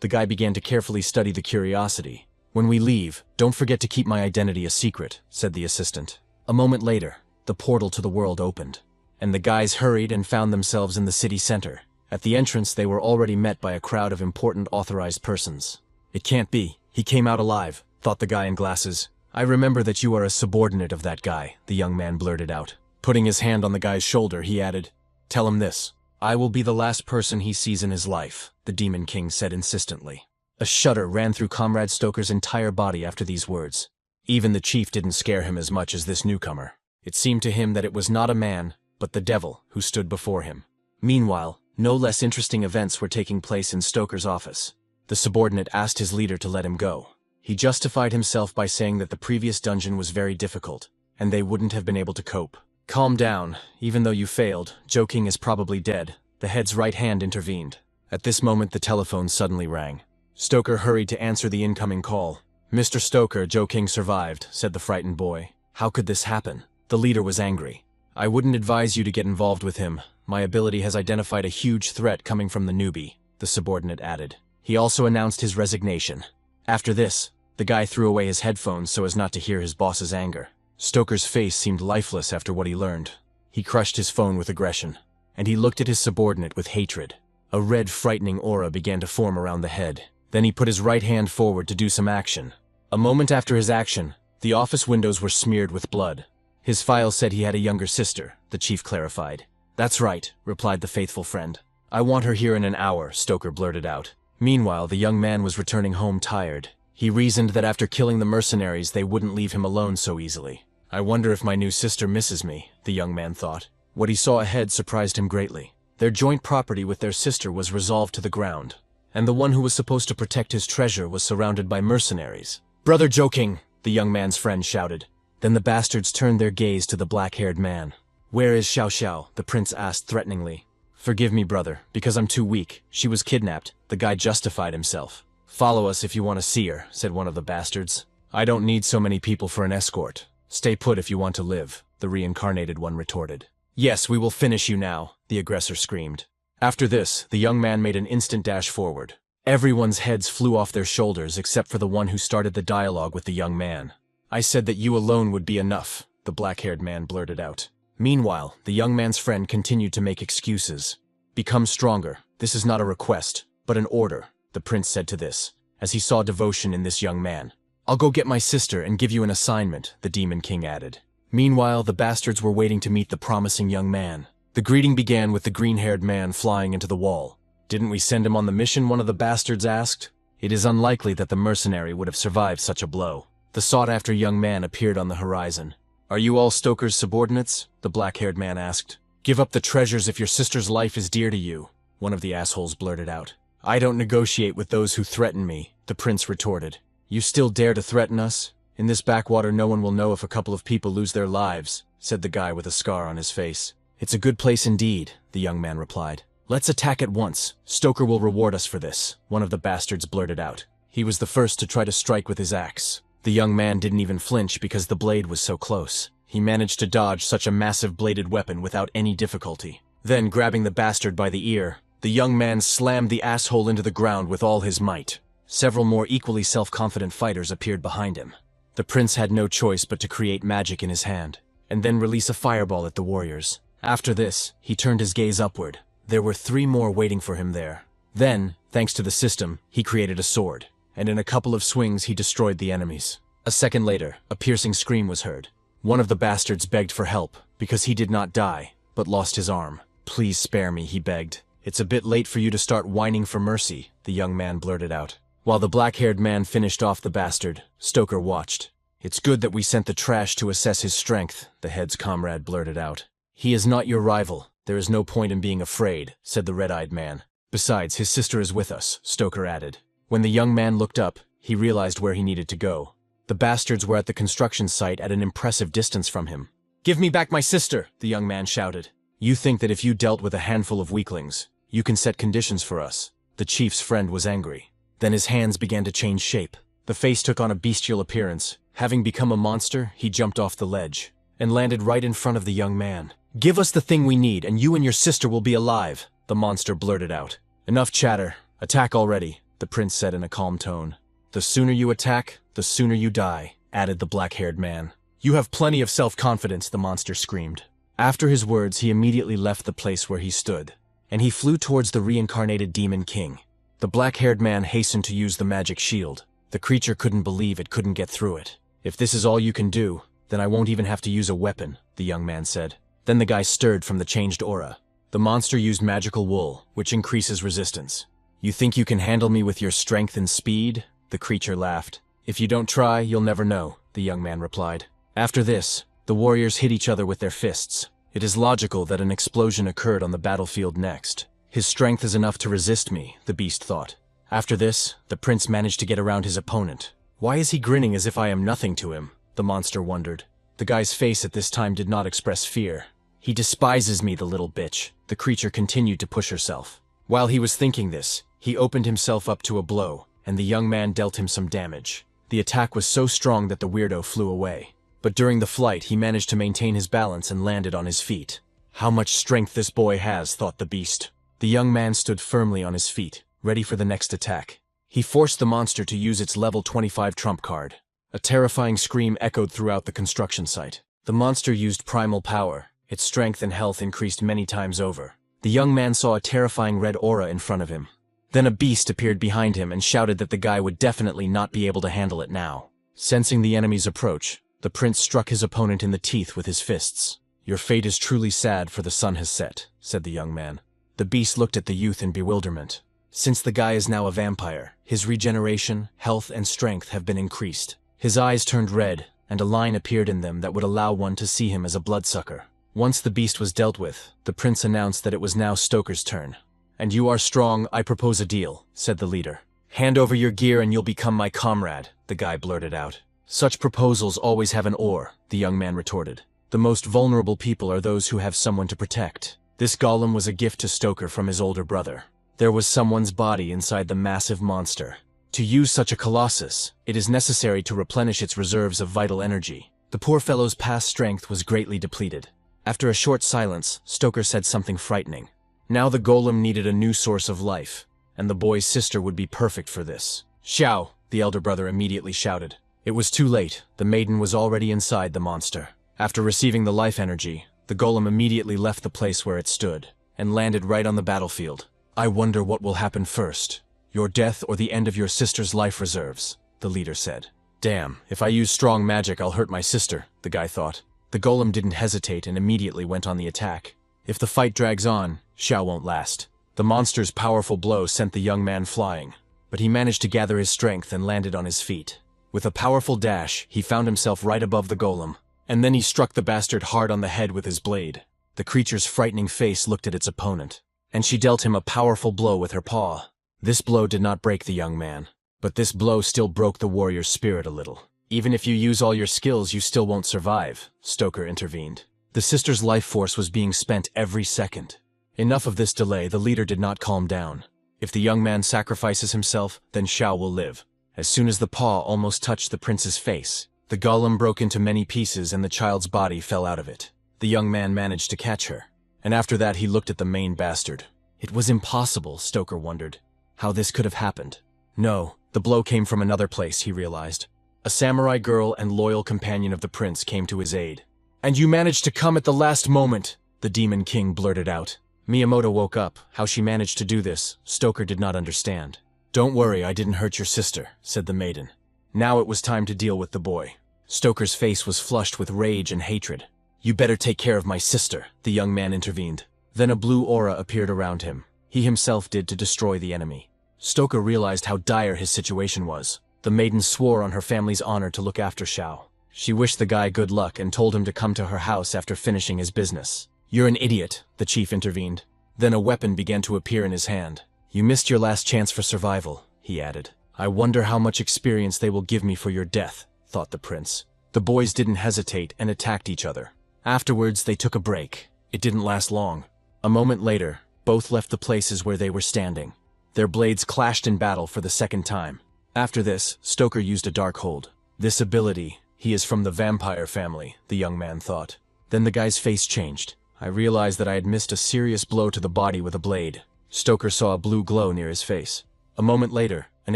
the guy began to carefully study the curiosity. When we leave, don't forget to keep my identity a secret, said the assistant. A moment later, the portal to the world opened, and the guys hurried and found themselves in the city center. At the entrance, they were already met by a crowd of important authorized persons. It can't be. He came out alive, thought the guy in glasses. I remember that you are a subordinate of that guy, the young man blurted out. Putting his hand on the guy's shoulder, he added, "Tell him this. I will be the last person he sees in his life," the Demon King said insistently. A shudder ran through Comrade Stoker's entire body after these words. Even the chief didn't scare him as much as this newcomer. It seemed to him that it was not a man, but the devil who stood before him. Meanwhile, no less interesting events were taking place in Stoker's office. The subordinate asked his leader to let him go. He justified himself by saying that the previous dungeon was very difficult, and they wouldn't have been able to cope. "Calm down. Even though you failed, Joe King is probably dead," the head's right hand intervened. At this moment the telephone suddenly rang. Stoker hurried to answer the incoming call. "Mr. Stoker, Joe King survived," said the frightened boy. "How could this happen?" The leader was angry. "I wouldn't advise you to get involved with him. My ability has identified a huge threat coming from the newbie," the subordinate added. He also announced his resignation. After this, the guy threw away his headphones so as not to hear his boss's anger. Stoker's face seemed lifeless after what he learned. He crushed his phone with aggression, and he looked at his subordinate with hatred. A red, frightening aura began to form around the head. Then he put his right hand forward to do some action. A moment after his action, the office windows were smeared with blood. His file said he had a younger sister, the chief clarified. "That's right," replied the faithful friend. "I want her here in an hour," Stoker blurted out. Meanwhile, the young man was returning home tired. He reasoned that after killing the mercenaries, they wouldn't leave him alone so easily. "I wonder if my new sister misses me," the young man thought. What he saw ahead surprised him greatly. Their joint property with their sister was resolved to the ground, and the one who was supposed to protect his treasure was surrounded by mercenaries. "Brother Joe King," the young man's friend shouted. Then the bastards turned their gaze to the black-haired man. "Where is Xiao Xiao?" the prince asked threateningly. "Forgive me, brother, because I'm too weak. She was kidnapped," the guy justified himself. "Follow us if you want to see her," said one of the bastards. "I don't need so many people for an escort. Stay put if you want to live," the reincarnated one retorted. "Yes, we will finish you now," the aggressor screamed. After this, the young man made an instant dash forward. Everyone's heads flew off their shoulders except for the one who started the dialogue with the young man. "I said that you alone would be enough," the black-haired man blurted out. Meanwhile, the young man's friend continued to make excuses. "Become stronger. This is not a request, but an order," the prince said to this, as he saw devotion in this young man. "I'll go get my sister and give you an assignment," the Demon King added. Meanwhile, the bastards were waiting to meet the promising young man. The greeting began with the green-haired man flying into the wall. "Didn't we send him on the mission?" one of the bastards asked. It is unlikely that the mercenary would have survived such a blow. The sought-after young man appeared on the horizon. "Are you all Stoker's subordinates?" the black-haired man asked. "Give up the treasures if your sister's life is dear to you," one of the assholes blurted out. "I don't negotiate with those who threaten me," the prince retorted. "You still dare to threaten us? In this backwater no one will know if a couple of people lose their lives," said the guy with a scar on his face. "It's a good place indeed," the young man replied. "Let's attack at once. Stoker will reward us for this," one of the bastards blurted out. He was the first to try to strike with his axe. The young man didn't even flinch because the blade was so close. He managed to dodge such a massive bladed weapon without any difficulty. Then, grabbing the bastard by the ear, the young man slammed the asshole into the ground with all his might. Several more equally self-confident fighters appeared behind him. The prince had no choice but to create magic in his hand, and then release a fireball at the warriors. After this, he turned his gaze upward. There were 3 more waiting for him there. Then, thanks to the system, he created a sword, and in a couple of swings he destroyed the enemies. A second later, a piercing scream was heard. One of the bastards begged for help, because he did not die, but lost his arm. "Please spare me," he begged. "It's a bit late for you to start whining for mercy," the young man blurted out. While the black-haired man finished off the bastard, Stoker watched. "It's good that we sent the trash to assess his strength," the head's comrade blurted out. "He is not your rival. There is no point in being afraid," said the red-eyed man. "Besides, his sister is with us," Stoker added. When the young man looked up, he realized where he needed to go. The bastards were at the construction site at an impressive distance from him. "Give me back my sister!" the young man shouted. "You think that if you dealt with a handful of weaklings, you can set conditions for us?" The chief's friend was angry. Then his hands began to change shape. The face took on a bestial appearance. Having become a monster, he jumped off the ledge and landed right in front of the young man. "Give us the thing we need, and you and your sister will be alive," the monster blurted out. "Enough chatter. Attack already," the prince said in a calm tone. "The sooner you attack, the sooner you die," added the black-haired man. "You have plenty of self-confidence," the monster screamed. After his words, he immediately left the place where he stood, and he flew towards the reincarnated Demon King. The black-haired man hastened to use the magic shield. The creature couldn't believe it couldn't get through it. "If this is all you can do, then I won't even have to use a weapon," the young man said. Then the guy stirred from the changed aura. The monster used magical wool, which increases resistance. "You think you can handle me with your strength and speed?" The creature laughed. "If you don't try, you'll never know," the young man replied. After this, the warriors hit each other with their fists. It is logical that an explosion occurred on the battlefield next. His strength is enough to resist me, the beast thought. After this, the prince managed to get around his opponent. "Why is he grinning as if I am nothing to him?" the monster wondered. The guy's face at this time did not express fear. "He despises me, the little bitch." The creature continued to push herself. While he was thinking this, he opened himself up to a blow, and the young man dealt him some damage. The attack was so strong that the weirdo flew away. But during the flight, he managed to maintain his balance and landed on his feet. "How much strength this boy has," thought the beast. The young man stood firmly on his feet, ready for the next attack. He forced the monster to use its level 25 trump card. A terrifying scream echoed throughout the construction site. The monster used primal power. Its strength and health increased many times over. The young man saw a terrifying red aura in front of him. Then a beast appeared behind him and shouted that the guy would definitely not be able to handle it now. Sensing the enemy's approach, the prince struck his opponent in the teeth with his fists. "Your fate is truly sad, for the sun has set," said the young man. The beast looked at the youth in bewilderment. Since the guy is now a vampire, his regeneration, health, and strength have been increased. His eyes turned red, and a line appeared in them that would allow one to see him as a bloodsucker. Once the beast was dealt with, the prince announced that it was now Stoker's turn. "And you are strong, I propose a deal," said the leader. "Hand over your gear and you'll become my comrade," the guy blurted out. "Such proposals always have an or," the young man retorted. "The most vulnerable people are those who have someone to protect." This golem was a gift to Stoker from his older brother. There was someone's body inside the massive monster. To use such a colossus, it is necessary to replenish its reserves of vital energy. The poor fellow's past strength was greatly depleted. After a short silence, Stoker said something frightening. Now the golem needed a new source of life, and the boy's sister would be perfect for this. "Xiao!" the elder brother immediately shouted. It was too late. The maiden was already inside the monster. After receiving the life energy, the golem immediately left the place where it stood, and landed right on the battlefield. "I wonder what will happen first. Your death or the end of your sister's life reserves," the leader said. "Damn, if I use strong magic I'll hurt my sister," the guy thought. The golem didn't hesitate and immediately went on the attack. If the fight drags on, Xiao won't last. The monster's powerful blow sent the young man flying, but he managed to gather his strength and landed on his feet. With a powerful dash, he found himself right above the golem, and then he struck the bastard hard on the head with his blade. The creature's frightening face looked at its opponent, and she dealt him a powerful blow with her paw. This blow did not break the young man, but this blow still broke the warrior's spirit a little. "Even if you use all your skills, you still won't survive," Stoker intervened. The sister's life force was being spent every second. Enough of this delay, the leader did not calm down. If the young man sacrifices himself, then Xiao will live. As soon as the paw almost touched the prince's face, the golem broke into many pieces and the child's body fell out of it. The young man managed to catch her, and after that he looked at the main bastard. It was impossible, Stoker wondered, how this could have happened. No, the blow came from another place, he realized. A samurai girl and loyal companion of the prince came to his aid. "And you managed to come at the last moment," the Demon King blurted out. Miyamoto woke up. How she managed to do this, Stoker did not understand. "Don't worry, I didn't hurt your sister," said the maiden. Now it was time to deal with the boy. Stoker's face was flushed with rage and hatred. "You better take care of my sister," the young man intervened. Then a blue aura appeared around him. He himself did to destroy the enemy. Stoker realized how dire his situation was. The maiden swore on her family's honor to look after Xiao. She wished the guy good luck and told him to come to her house after finishing his business. "You're an idiot," the chief intervened. Then a weapon began to appear in his hand. "You missed your last chance for survival," he added. "I wonder how much experience they will give me for your death," thought the prince. The boys didn't hesitate and attacked each other. Afterwards, they took a break. It didn't last long. A moment later, both left the places where they were standing. Their blades clashed in battle for the second time. After this, Stoker used a dark hold. This ability, he is from the vampire family, the young man thought. Then the guy's face changed. I realized that I had missed a serious blow to the body with a blade. Stoker saw a blue glow near his face. A moment later, an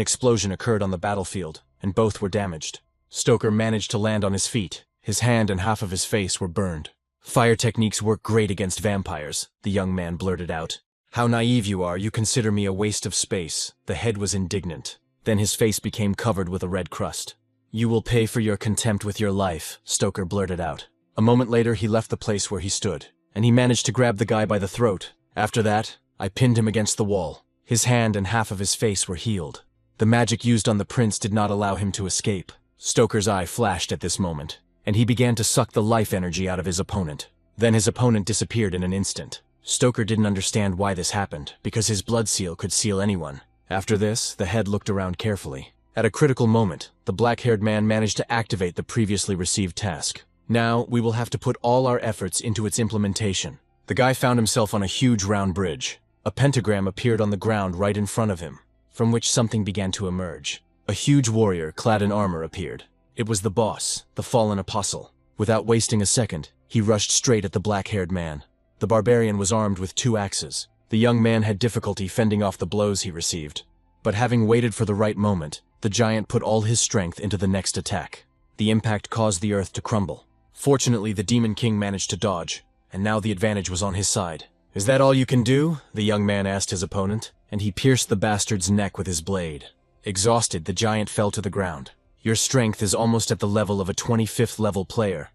explosion occurred on the battlefield, and both were damaged. Stoker managed to land on his feet. His hand and half of his face were burned. "Fire techniques work great against vampires," the young man blurted out. "How naive you are, you consider me a waste of space." The head was indignant. Then his face became covered with a red crust. "You will pay for your contempt with your life," Stoker blurted out. A moment later, he left the place where he stood, and he managed to grab the guy by the throat. "After that, I pinned him against the wall. His hand and half of his face were healed. The magic used on the prince did not allow him to escape." Stoker's eye flashed at this moment, and he began to suck the life energy out of his opponent. Then his opponent disappeared in an instant. Stoker didn't understand why this happened, because his blood seal could seal anyone. After this, the head looked around carefully. At a critical moment, the black-haired man managed to activate the previously received task. "Now, we will have to put all our efforts into its implementation." The guy found himself on a huge round bridge. A pentagram appeared on the ground right in front of him, from which something began to emerge. A huge warrior clad in armor appeared. It was the boss, the fallen apostle. Without wasting a second, he rushed straight at the black-haired man. The barbarian was armed with 2 axes. The young man had difficulty fending off the blows he received. But having waited for the right moment, the giant put all his strength into the next attack. The impact caused the earth to crumble. Fortunately, the Demon King managed to dodge, and now the advantage was on his side. "Is that all you can do?" the young man asked his opponent, and he pierced the bastard's neck with his blade. Exhausted, the giant fell to the ground. "Your strength is almost at the level of a 25th level player.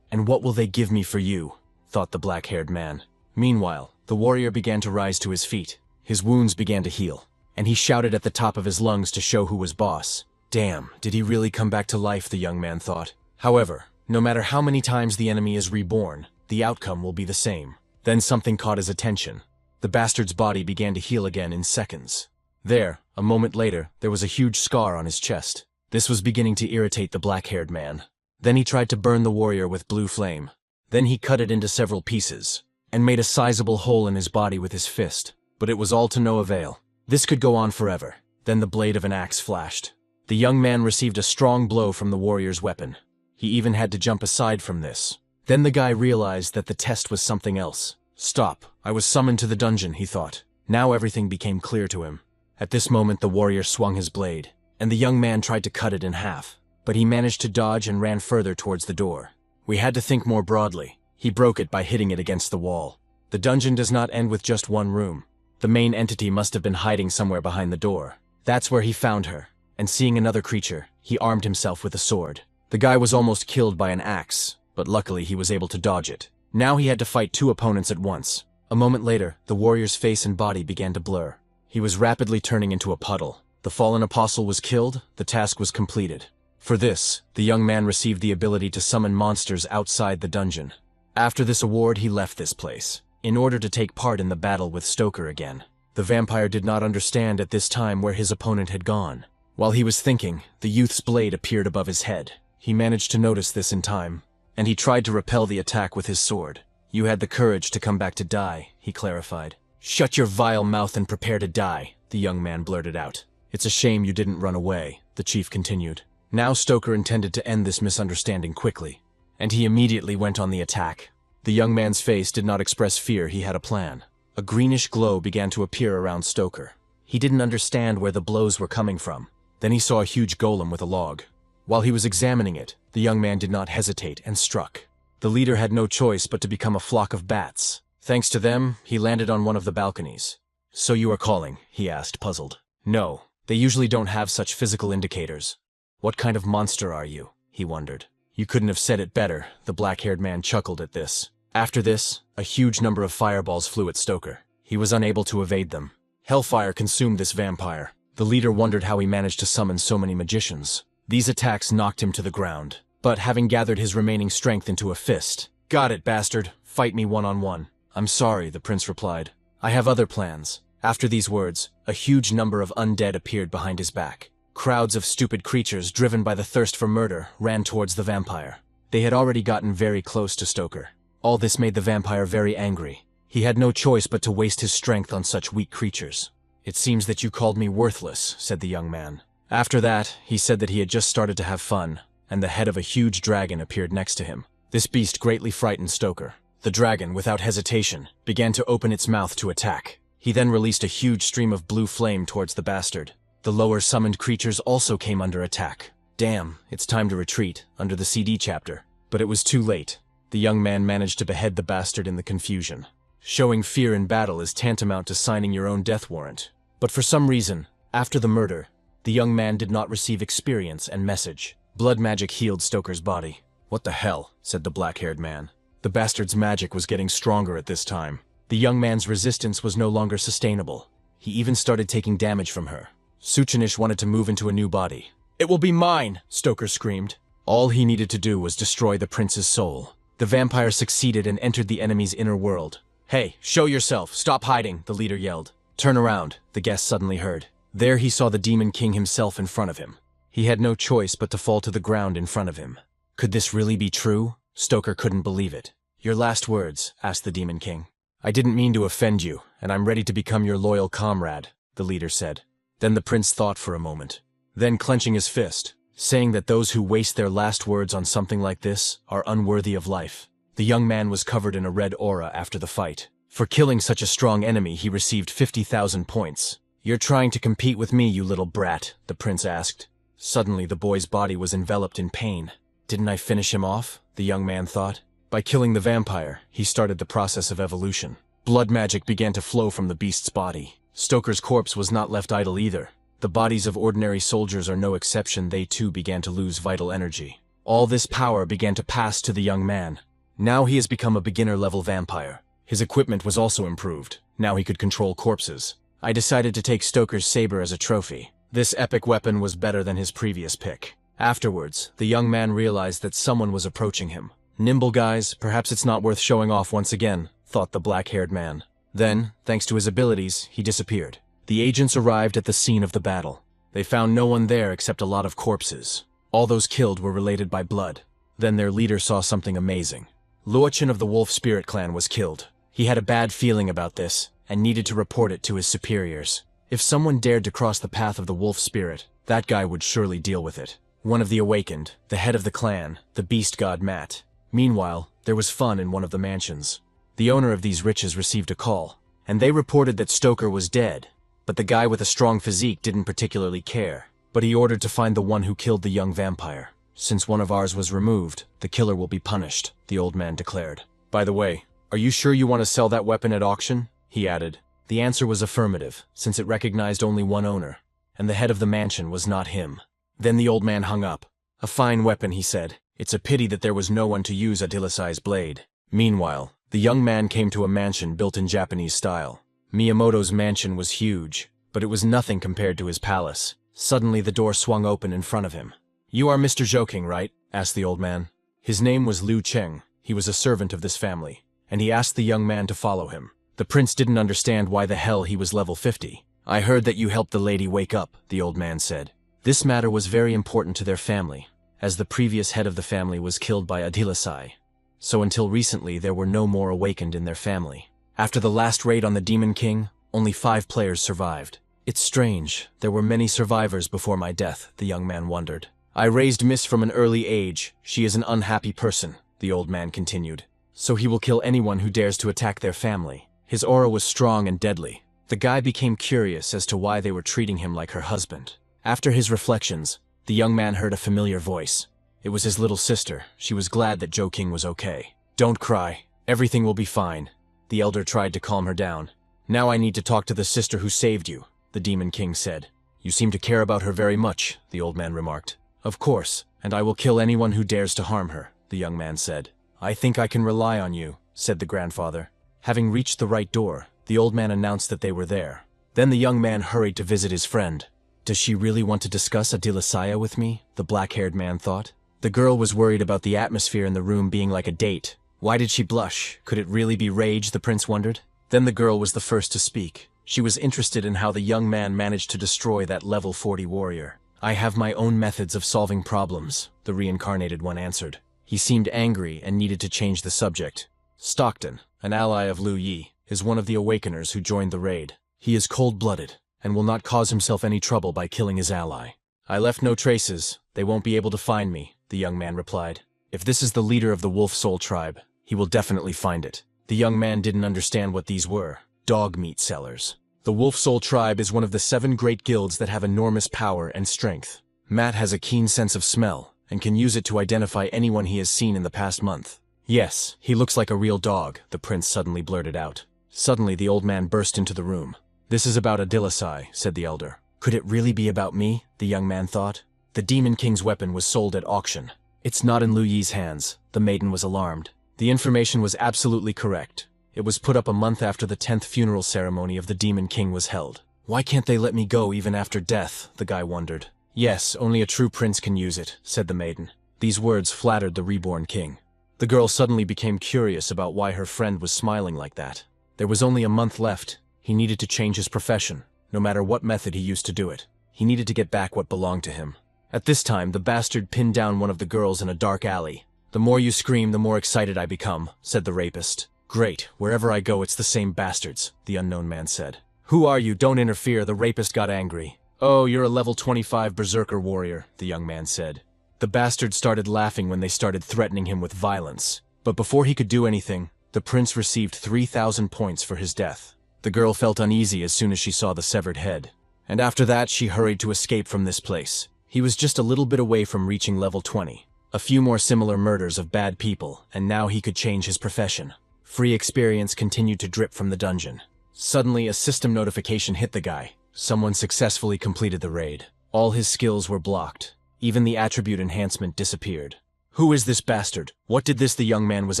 And what will they give me for you?" thought the black-haired man. Meanwhile, the warrior began to rise to his feet. His wounds began to heal, and he shouted at the top of his lungs to show who was boss. Damn, did he really come back to life, the young man thought. However, no matter how many times the enemy is reborn, the outcome will be the same. Then something caught his attention. The bastard's body began to heal again in seconds. There, a moment later, there was a huge scar on his chest. This was beginning to irritate the black-haired man. Then he tried to burn the warrior with blue flame. Then he cut it into several pieces, and made a sizable hole in his body with his fist. But it was all to no avail. This could go on forever. Then the blade of an axe flashed. The young man received a strong blow from the warrior's weapon. He even had to jump aside from this. Then the guy realized that the test was something else. Stop, I was summoned to the dungeon, he thought. Now everything became clear to him. At this moment the warrior swung his blade, and the young man tried to cut it in half. But he managed to dodge and ran further towards the door. We had to think more broadly. He broke it by hitting it against the wall. The dungeon does not end with just one room. The main entity must have been hiding somewhere behind the door. That's where he found her, and seeing another creature, he armed himself with a sword. The guy was almost killed by an axe, but luckily he was able to dodge it. Now he had to fight two opponents at once. A moment later, the warrior's face and body began to blur. He was rapidly turning into a puddle. The fallen apostle was killed, the task was completed. For this, the young man received the ability to summon monsters outside the dungeon. After this award, he left this place, in order to take part in the battle with Stoker again. The vampire did not understand at this time where his opponent had gone. While he was thinking, the youth's blade appeared above his head. He managed to notice this in time, and he tried to repel the attack with his sword. "You had the courage to come back to die," he clarified. "Shut your vile mouth and prepare to die," the young man blurted out. "It's a shame you didn't run away," the chief continued. Now Stoker intended to end this misunderstanding quickly, and he immediately went on the attack. The young man's face did not express fear. He had a plan. A greenish glow began to appear around Stoker. He didn't understand where the blows were coming from. Then he saw a huge golem with a log. While he was examining it, the young man did not hesitate and struck. The leader had no choice but to become a flock of bats. Thanks to them, he landed on one of the balconies. "So you are calling?" he asked, puzzled. "No, they usually don't have such physical indicators." "What kind of monster are you?" he wondered. "You couldn't have said it better," the black-haired man chuckled at this. After this, a huge number of fireballs flew at Stoker. He was unable to evade them. Hellfire consumed this vampire. The leader wondered how he managed to summon so many magicians. These attacks knocked him to the ground, but having gathered his remaining strength into a fist, "Got it, bastard. Fight me one-on-one." "I'm sorry," the prince replied. "I have other plans." After these words, a huge number of undead appeared behind his back. Crowds of stupid creatures, driven by the thirst for murder, ran towards the vampire. They had already gotten very close to Stoker. All this made the vampire very angry. He had no choice but to waste his strength on such weak creatures. "It seems that you called me worthless," said the young man. After that, he said that he had just started to have fun, and the head of a huge dragon appeared next to him. This beast greatly frightened Stoker. The dragon, without hesitation, began to open its mouth to attack. He then released a huge stream of blue flame towards the bastard. The lower summoned creatures also came under attack. Damn, it's time to retreat, under the CD chapter. But it was too late. The young man managed to behead the bastard in the confusion. Showing fear in battle is tantamount to signing your own death warrant. But for some reason, after the murder, The young man did not receive experience and message. Blood magic healed Stoker's body. "What the hell?" said the black-haired man. The bastard's magic was getting stronger at this time. The young man's resistance was no longer sustainable. He even started taking damage from her. Suchinish wanted to move into a new body. "It will be mine!" Stoker screamed. All he needed to do was destroy the prince's soul. The vampire succeeded and entered the enemy's inner world. "Hey, show yourself! Stop hiding!" the leader yelled. "Turn around," the guest suddenly heard. There he saw the Demon King himself in front of him. He had no choice but to fall to the ground in front of him. Could this really be true? Stoker couldn't believe it. "Your last words," asked the Demon King. "I didn't mean to offend you, and I'm ready to become your loyal comrade," the leader said. Then the prince thought for a moment. Then clenching his fist, saying that those who waste their last words on something like this are unworthy of life. The young man was covered in a red aura after the fight. For killing such a strong enemy, he received 50,000 points. "You're trying to compete with me, you little brat?" the prince asked. Suddenly the boy's body was enveloped in pain. "Didn't I finish him off?" the young man thought. By killing the vampire, he started the process of evolution. Blood magic began to flow from the beast's body. Stoker's corpse was not left idle either. The bodies of ordinary soldiers are no exception. They too began to lose vital energy. All this power began to pass to the young man. Now he has become a beginner-level vampire. His equipment was also improved. Now he could control corpses. I decided to take Stoker's saber as a trophy. This epic weapon was better than his previous pick. Afterwards, the young man realized that someone was approaching him. "Nimble guys, perhaps it's not worth showing off once again," thought the black-haired man. Then, thanks to his abilities, he disappeared. The agents arrived at the scene of the battle. They found no one there except a lot of corpses. All those killed were related by blood. Then their leader saw something amazing. Luochin of the Wolf Spirit clan was killed. He had a bad feeling about this, and needed to report it to his superiors. If someone dared to cross the path of the Wolf Spirit, that guy would surely deal with it. One of the awakened, the head of the clan, the beast god Matt. Meanwhile, there was fun in one of the mansions. The owner of these riches received a call, and they reported that Stoker was dead. But the guy with a strong physique didn't particularly care. But he ordered to find the one who killed the young vampire. "Since one of ours was removed, the killer will be punished," the old man declared. "By the way, are you sure you want to sell that weapon at auction?" he added. The answer was affirmative, since it recognized only one owner, and the head of the mansion was not him. Then the old man hung up. "A fine weapon," he said. "It's a pity that there was no one to use Adilisai's blade." Meanwhile, the young man came to a mansion built in Japanese style. Miyamoto's mansion was huge, but it was nothing compared to his palace. Suddenly the door swung open in front of him. "You are Mr. Joking, right?" asked the old man. His name was Liu Cheng. He was a servant of this family, and he asked the young man to follow him. The prince didn't understand why the hell he was level 50. "I heard that you helped the lady wake up," the old man said. This matter was very important to their family, as the previous head of the family was killed by Adilisai. So until recently there were no more awakened in their family. After the last raid on the Demon King, only 5 players survived. "It's strange, there were many survivors before my death," the young man wondered. "I raised Miss from an early age. She is an unhappy person," the old man continued. "So he will kill anyone who dares to attack their family." His aura was strong and deadly. The guy became curious as to why they were treating him like her husband. After his reflections, the young man heard a familiar voice. It was his little sister. She was glad that Joe King was okay. "Don't cry. Everything will be fine." The elder tried to calm her down. "Now I need to talk to the sister who saved you," the Demon King said. "You seem to care about her very much," the old man remarked. "Of course, and I will kill anyone who dares to harm her," the young man said. "I think I can rely on you," said the grandfather. Having reached the right door, the old man announced that they were there. Then the young man hurried to visit his friend. "Does she really want to discuss Adilisaya with me?" the black-haired man thought. The girl was worried about the atmosphere in the room being like a date. Why did she blush? Could it really be rage, the prince wondered? Then the girl was the first to speak. She was interested in how the young man managed to destroy that level 40 warrior. "I have my own methods of solving problems," the reincarnated one answered. He seemed angry and needed to change the subject. "Stockton, an ally of Liu Yi, is one of the awakeners who joined the raid. He is cold-blooded and will not cause himself any trouble by killing his ally. I left no traces. They won't be able to find me," the young man replied. "If this is the leader of the Wolf Soul tribe, he will definitely find it." The young man didn't understand what these were. Dog meat sellers. The Wolf Soul tribe is one of the 7 great guilds that have enormous power and strength. Matt has a keen sense of smell and can use it to identify anyone he has seen in the past month. "Yes, he looks like a real dog," the prince suddenly blurted out. Suddenly the old man burst into the room. "This is about Adilisai," said the elder. Could it really be about me? The young man thought. The Demon King's weapon was sold at auction. It's not in Lu Yi's hands. The maiden was alarmed. The information was absolutely correct. It was put up a month after the 10th funeral ceremony of the Demon King was held. Why can't they let me go even after death? The guy wondered. Yes, only a true prince can use it, said the maiden. These words flattered the reborn king. The girl suddenly became curious about why her friend was smiling like that. There was only a month left. He needed to change his profession, no matter what method he used to do it. He needed to get back what belonged to him. At this time, the bastard pinned down one of the girls in a dark alley. The more you scream, the more excited I become, said the rapist. Great, wherever I go it's the same bastards, the unknown man said. Who are you? Don't interfere, the rapist got angry. Oh, you're a level 25 berserker warrior, the young man said. The bastard started laughing when they started threatening him with violence. But before he could do anything, the prince received 3,000 points for his death. The girl felt uneasy as soon as she saw the severed head. And after that, she hurried to escape from this place. He was just a little bit away from reaching level 20. A few more similar murders of bad people, and now he could change his profession. Free experience continued to drip from the dungeon. Suddenly, a system notification hit the guy. Someone successfully completed the raid. All his skills were blocked. Even the attribute enhancement disappeared. Who is this bastard? What did this? The young man was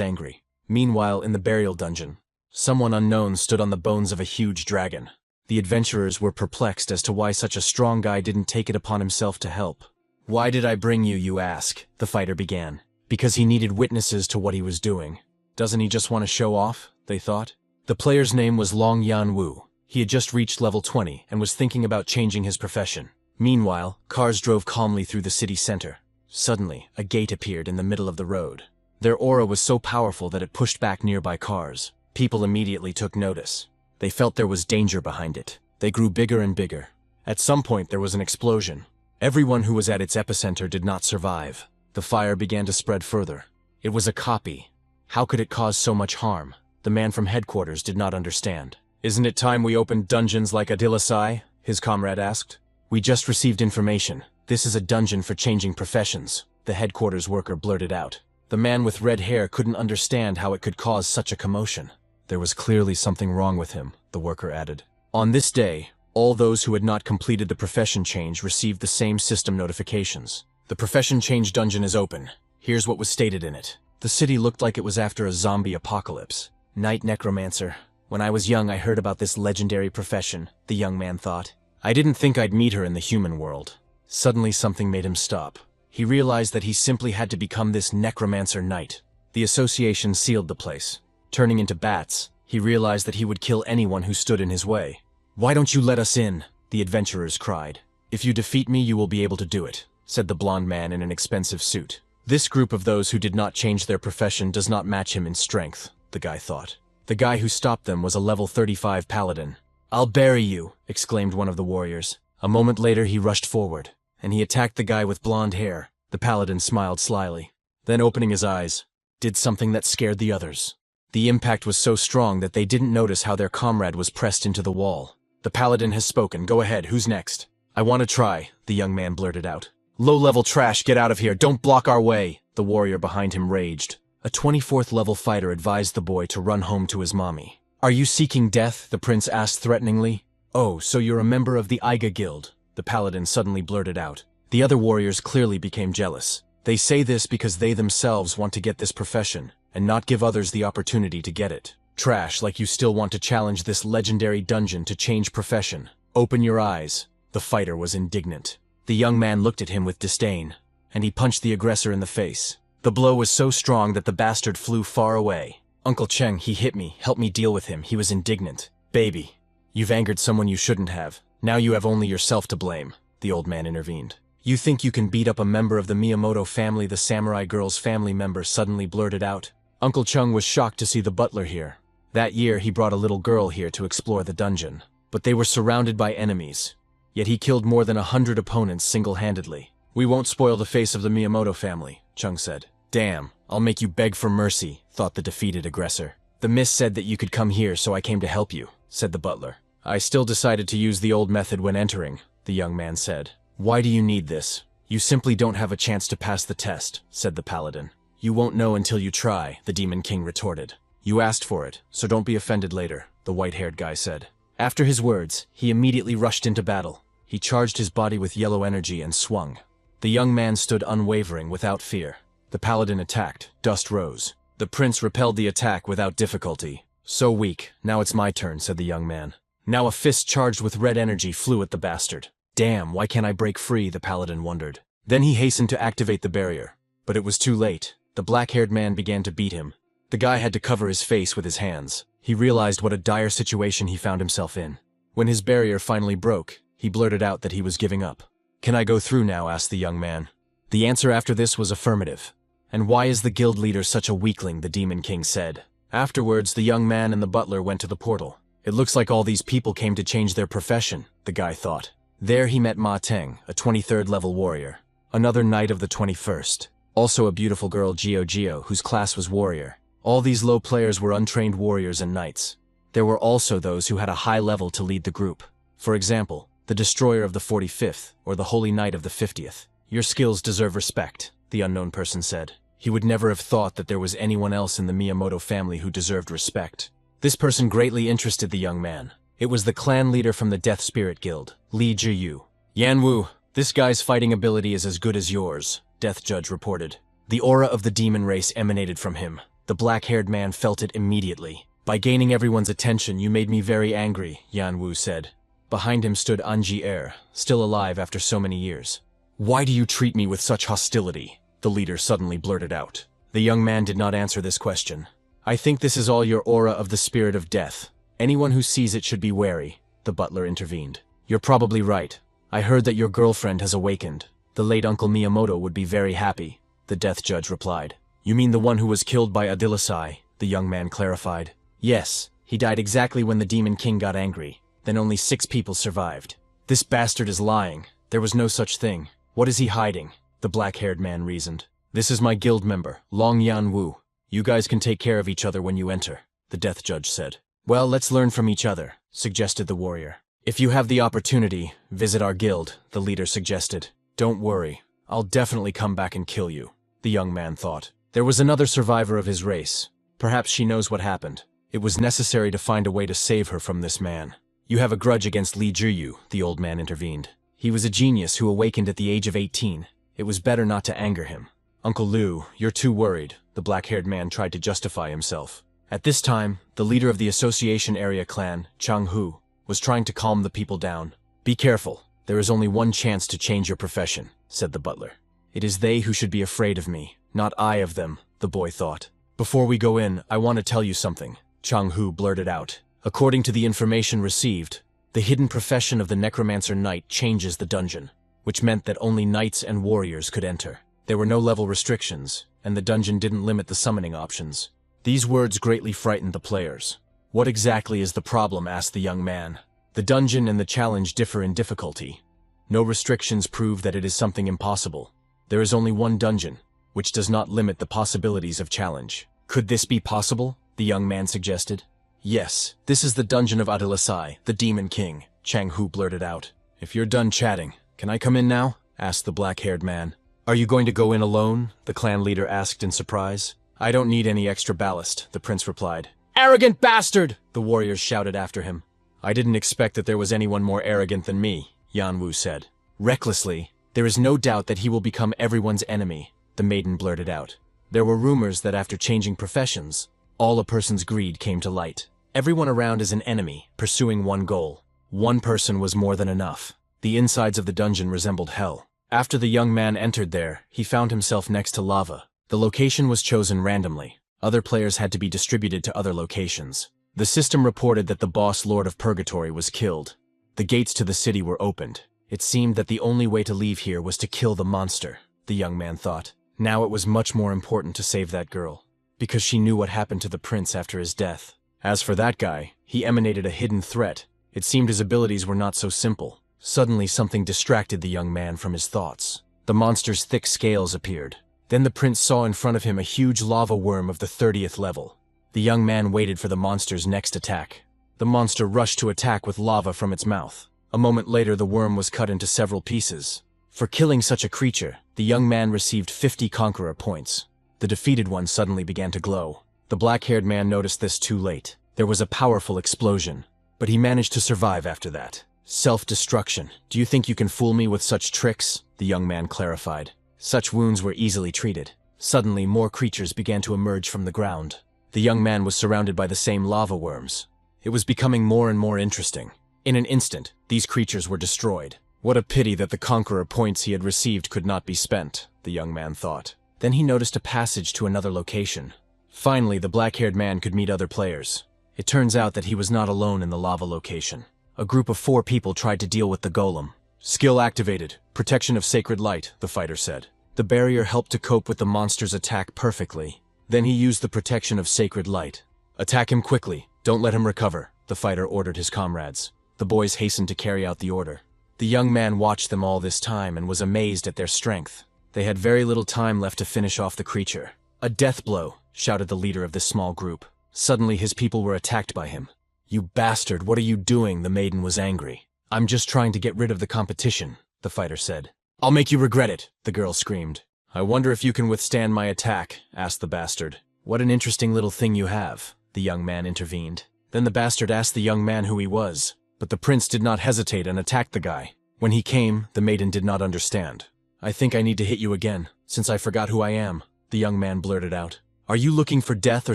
angry. Meanwhile, in the burial dungeon, someone unknown stood on the bones of a huge dragon. The adventurers were perplexed as to why such a strong guy didn't take it upon himself to help. Why did I bring you, you ask? The fighter began. Because he needed witnesses to what he was doing. Doesn't he just want to show off? They thought. The player's name was Long Yan Wu. He had just reached level 20 and was thinking about changing his profession. Meanwhile, cars drove calmly through the city center. Suddenly, a gate appeared in the middle of the road. Their aura was so powerful that it pushed back nearby cars. People immediately took notice. They felt there was danger behind it. They grew bigger and bigger. At some point, there was an explosion. Everyone who was at its epicenter did not survive. The fire began to spread further. It was a copy. How could it cause so much harm? The man from headquarters did not understand. Isn't it time we opened dungeons like Adilasai? His comrade asked. We just received information. This is a dungeon for changing professions, the headquarters worker blurted out. The man with red hair couldn't understand how it could cause such a commotion. There was clearly something wrong with him, the worker added. On this day, all those who had not completed the profession change received the same system notifications. The profession change dungeon is open. Here's what was stated in it. The city looked like it was after a zombie apocalypse. Night necromancer. When I was young, I heard about this legendary profession, the young man thought. I didn't think I'd meet her in the human world. Suddenly something made him stop. He realized that he simply had to become this necromancer knight. The association sealed the place. Turning into bats, he realized that he would kill anyone who stood in his way. Why don't you let us in? The adventurers cried. If you defeat me, you will be able to do it, said the blond man in an expensive suit. This group of those who did not change their profession does not match him in strength, the guy thought. The guy who stopped them was a level 35 paladin. I'll bury you, exclaimed one of the warriors. A moment later he rushed forward, and he attacked the guy with blonde hair. The paladin smiled slyly. Then opening his eyes, did something that scared the others. The impact was so strong that they didn't notice how their comrade was pressed into the wall. The paladin has spoken, go ahead, who's next? I want to try, the young man blurted out. Low-level trash, get out of here, don't block our way, the warrior behind him raged. A 24th level fighter advised the boy to run home to his mommy. Are you seeking death? The prince asked threateningly. Oh, so you're a member of the Iga Guild, the paladin suddenly blurted out. The other warriors clearly became jealous. They say this because they themselves want to get this profession, and not give others the opportunity to get it. Trash, like you still want to challenge this legendary dungeon to change profession. Open your eyes. The fighter was indignant. The young man looked at him with disdain, and he punched the aggressor in the face. The blow was so strong that the bastard flew far away. Uncle Cheng, he hit me. Help me deal with him. He was indignant. Baby, you've angered someone you shouldn't have. Now you have only yourself to blame, the old man intervened. You think you can beat up a member of the Miyamoto family? The samurai girl's family member suddenly blurted out. Uncle Chung was shocked to see the butler here. That year he brought a little girl here to explore the dungeon. But they were surrounded by enemies. Yet he killed more than 100 opponents single-handedly. We won't spoil the face of the Miyamoto family, Chung said. Damn, I'll make you beg for mercy, thought the defeated aggressor. The miss said that you could come here, so I came to help you, said the butler. I still decided to use the old method when entering, the young man said. Why do you need this? You simply don't have a chance to pass the test, said the paladin. You won't know until you try, the Demon King retorted. You asked for it, so don't be offended later, the white-haired guy said. After his words, he immediately rushed into battle. He charged his body with yellow energy and swung. The young man stood unwavering, without fear. The paladin attacked. Dust rose. The prince repelled the attack without difficulty. So weak. Now it's my turn, said the young man. Now a fist charged with red energy flew at the bastard. Damn, why can't I break free, the paladin wondered. Then he hastened to activate the barrier. But it was too late. The black-haired man began to beat him. The guy had to cover his face with his hands. He realized what a dire situation he found himself in. When his barrier finally broke, he blurted out that he was giving up. Can I go through now, asked the young man. The answer after this was affirmative. And why is the guild leader such a weakling, the Demon King said. Afterwards, the young man and the butler went to the portal. It looks like all these people came to change their profession, the guy thought. There he met Ma Teng, a 23rd level warrior. Another knight of the 21st. Also a beautiful girl, Gio, whose class was warrior. All these low players were untrained warriors and knights. There were also those who had a high level to lead the group. For example, the destroyer of the 45th, or the holy knight of the 50th. Your skills deserve respect, the unknown person said. He would never have thought that there was anyone else in the Miyamoto family who deserved respect. This person greatly interested the young man. It was the clan leader from the Death Spirit Guild, Li Jiyu. Yanwu, this guy's fighting ability is as good as yours, Death Judge reported. The aura of the demon race emanated from him. The black-haired man felt it immediately. By gaining everyone's attention, you made me very angry, Yanwu said. Behind him stood Anji, still alive after so many years. Why do you treat me with such hostility? The leader suddenly blurted out. The young man did not answer this question. I think this is all your aura of the spirit of death. Anyone who sees it should be wary, the butler intervened. You're probably right. I heard that your girlfriend has awakened. The late Uncle Miyamoto would be very happy, the Death Judge replied. You mean the one who was killed by Adilasai, the young man clarified. Yes, he died exactly when the Demon King got angry. Then only 6 people survived. This bastard is lying. There was no such thing. What is he hiding? The black-haired man reasoned. This is my guild member, Long Yanwu. You guys can take care of each other when you enter, the Death Judge said. Well, let's learn from each other, suggested the warrior. If you have the opportunity, visit our guild, the leader suggested. Don't worry, I'll definitely come back and kill you, the young man thought. There was another survivor of his race. Perhaps she knows what happened. It was necessary to find a way to save her from this man. You have a grudge against Li Jiyu, the old man intervened. He was a genius who awakened at the age of 18. It was better not to anger him. Uncle Liu, you're too worried, the black-haired man tried to justify himself. At this time, the leader of the Association Area clan, Chang Hu, was trying to calm the people down. Be careful. There is only one chance to change your profession, said the butler. It is they who should be afraid of me, not I of them, the boy thought. Before we go in, I want to tell you something, Chang Hu blurted out. According to the information received, the hidden profession of the Necromancer Knight changes the dungeon, which meant that only knights and warriors could enter. There were no level restrictions, and the dungeon didn't limit the summoning options. These words greatly frightened the players. What exactly is the problem? Asked the young man. The dungeon and the challenge differ in difficulty. No restrictions prove that it is something impossible. There is only one dungeon, which does not limit the possibilities of challenge. Could this be possible? The young man suggested. Yes, this is the dungeon of Adilasai, the Demon King, Chang Hu blurted out. If you're done chatting, can I come in now? Asked the black-haired man. Are you going to go in alone? The clan leader asked in surprise. I don't need any extra ballast, the prince replied. Arrogant bastard! The warriors shouted after him. I didn't expect that there was anyone more arrogant than me, Yanwu said. Recklessly, there is no doubt that he will become everyone's enemy, the maiden blurted out. There were rumors that after changing professions, all a person's greed came to light. Everyone around is an enemy, pursuing one goal. One person was more than enough. The insides of the dungeon resembled hell. After the young man entered there, he found himself next to lava. The location was chosen randomly. Other players had to be distributed to other locations. The system reported that the boss Lord of Purgatory was killed. The gates to the city were opened. It seemed that the only way to leave here was to kill the monster, the young man thought. Now it was much more important to save that girl, because she knew what happened to the prince after his death. As for that guy, he emanated a hidden threat. It seemed his abilities were not so simple. Suddenly something distracted the young man from his thoughts. The monster's thick scales appeared. Then the prince saw in front of him a huge lava worm of the 30th level. The young man waited for the monster's next attack. The monster rushed to attack with lava from its mouth. A moment later, the worm was cut into several pieces. For killing such a creature, the young man received 50 conqueror points. The defeated one suddenly began to glow. The black-haired man noticed this too late. There was a powerful explosion, but he managed to survive after that. Self-destruction. Do you think you can fool me with such tricks? The young man clarified. Such wounds were easily treated. Suddenly, more creatures began to emerge from the ground. The young man was surrounded by the same lava worms. It was becoming more and more interesting. In an instant, these creatures were destroyed. What a pity that the conqueror points he had received could not be spent, the young man thought. Then he noticed a passage to another location. Finally, the black-haired man could meet other players. It turns out that he was not alone in the lava location. A group of 4 people tried to deal with the golem. Skill activated. Protection of sacred light, the fighter said. The barrier helped to cope with the monster's attack perfectly. Then he used the protection of sacred light. Attack him quickly. Don't let him recover, the fighter ordered his comrades. The boys hastened to carry out the order. The young man watched them all this time and was amazed at their strength. They had very little time left to finish off the creature. A death blow, shouted the leader of this small group. Suddenly his people were attacked by him. You bastard, what are you doing? The maiden was angry. I'm just trying to get rid of the competition, the fighter said. I'll make you regret it, the girl screamed. I wonder if you can withstand my attack, asked the bastard. What an interesting little thing you have, the young man intervened. Then the bastard asked the young man who he was, but the prince did not hesitate and attacked the guy. When he came, the maiden did not understand. I think I need to hit you again, since I forgot who I am, the young man blurted out. Are you looking for death or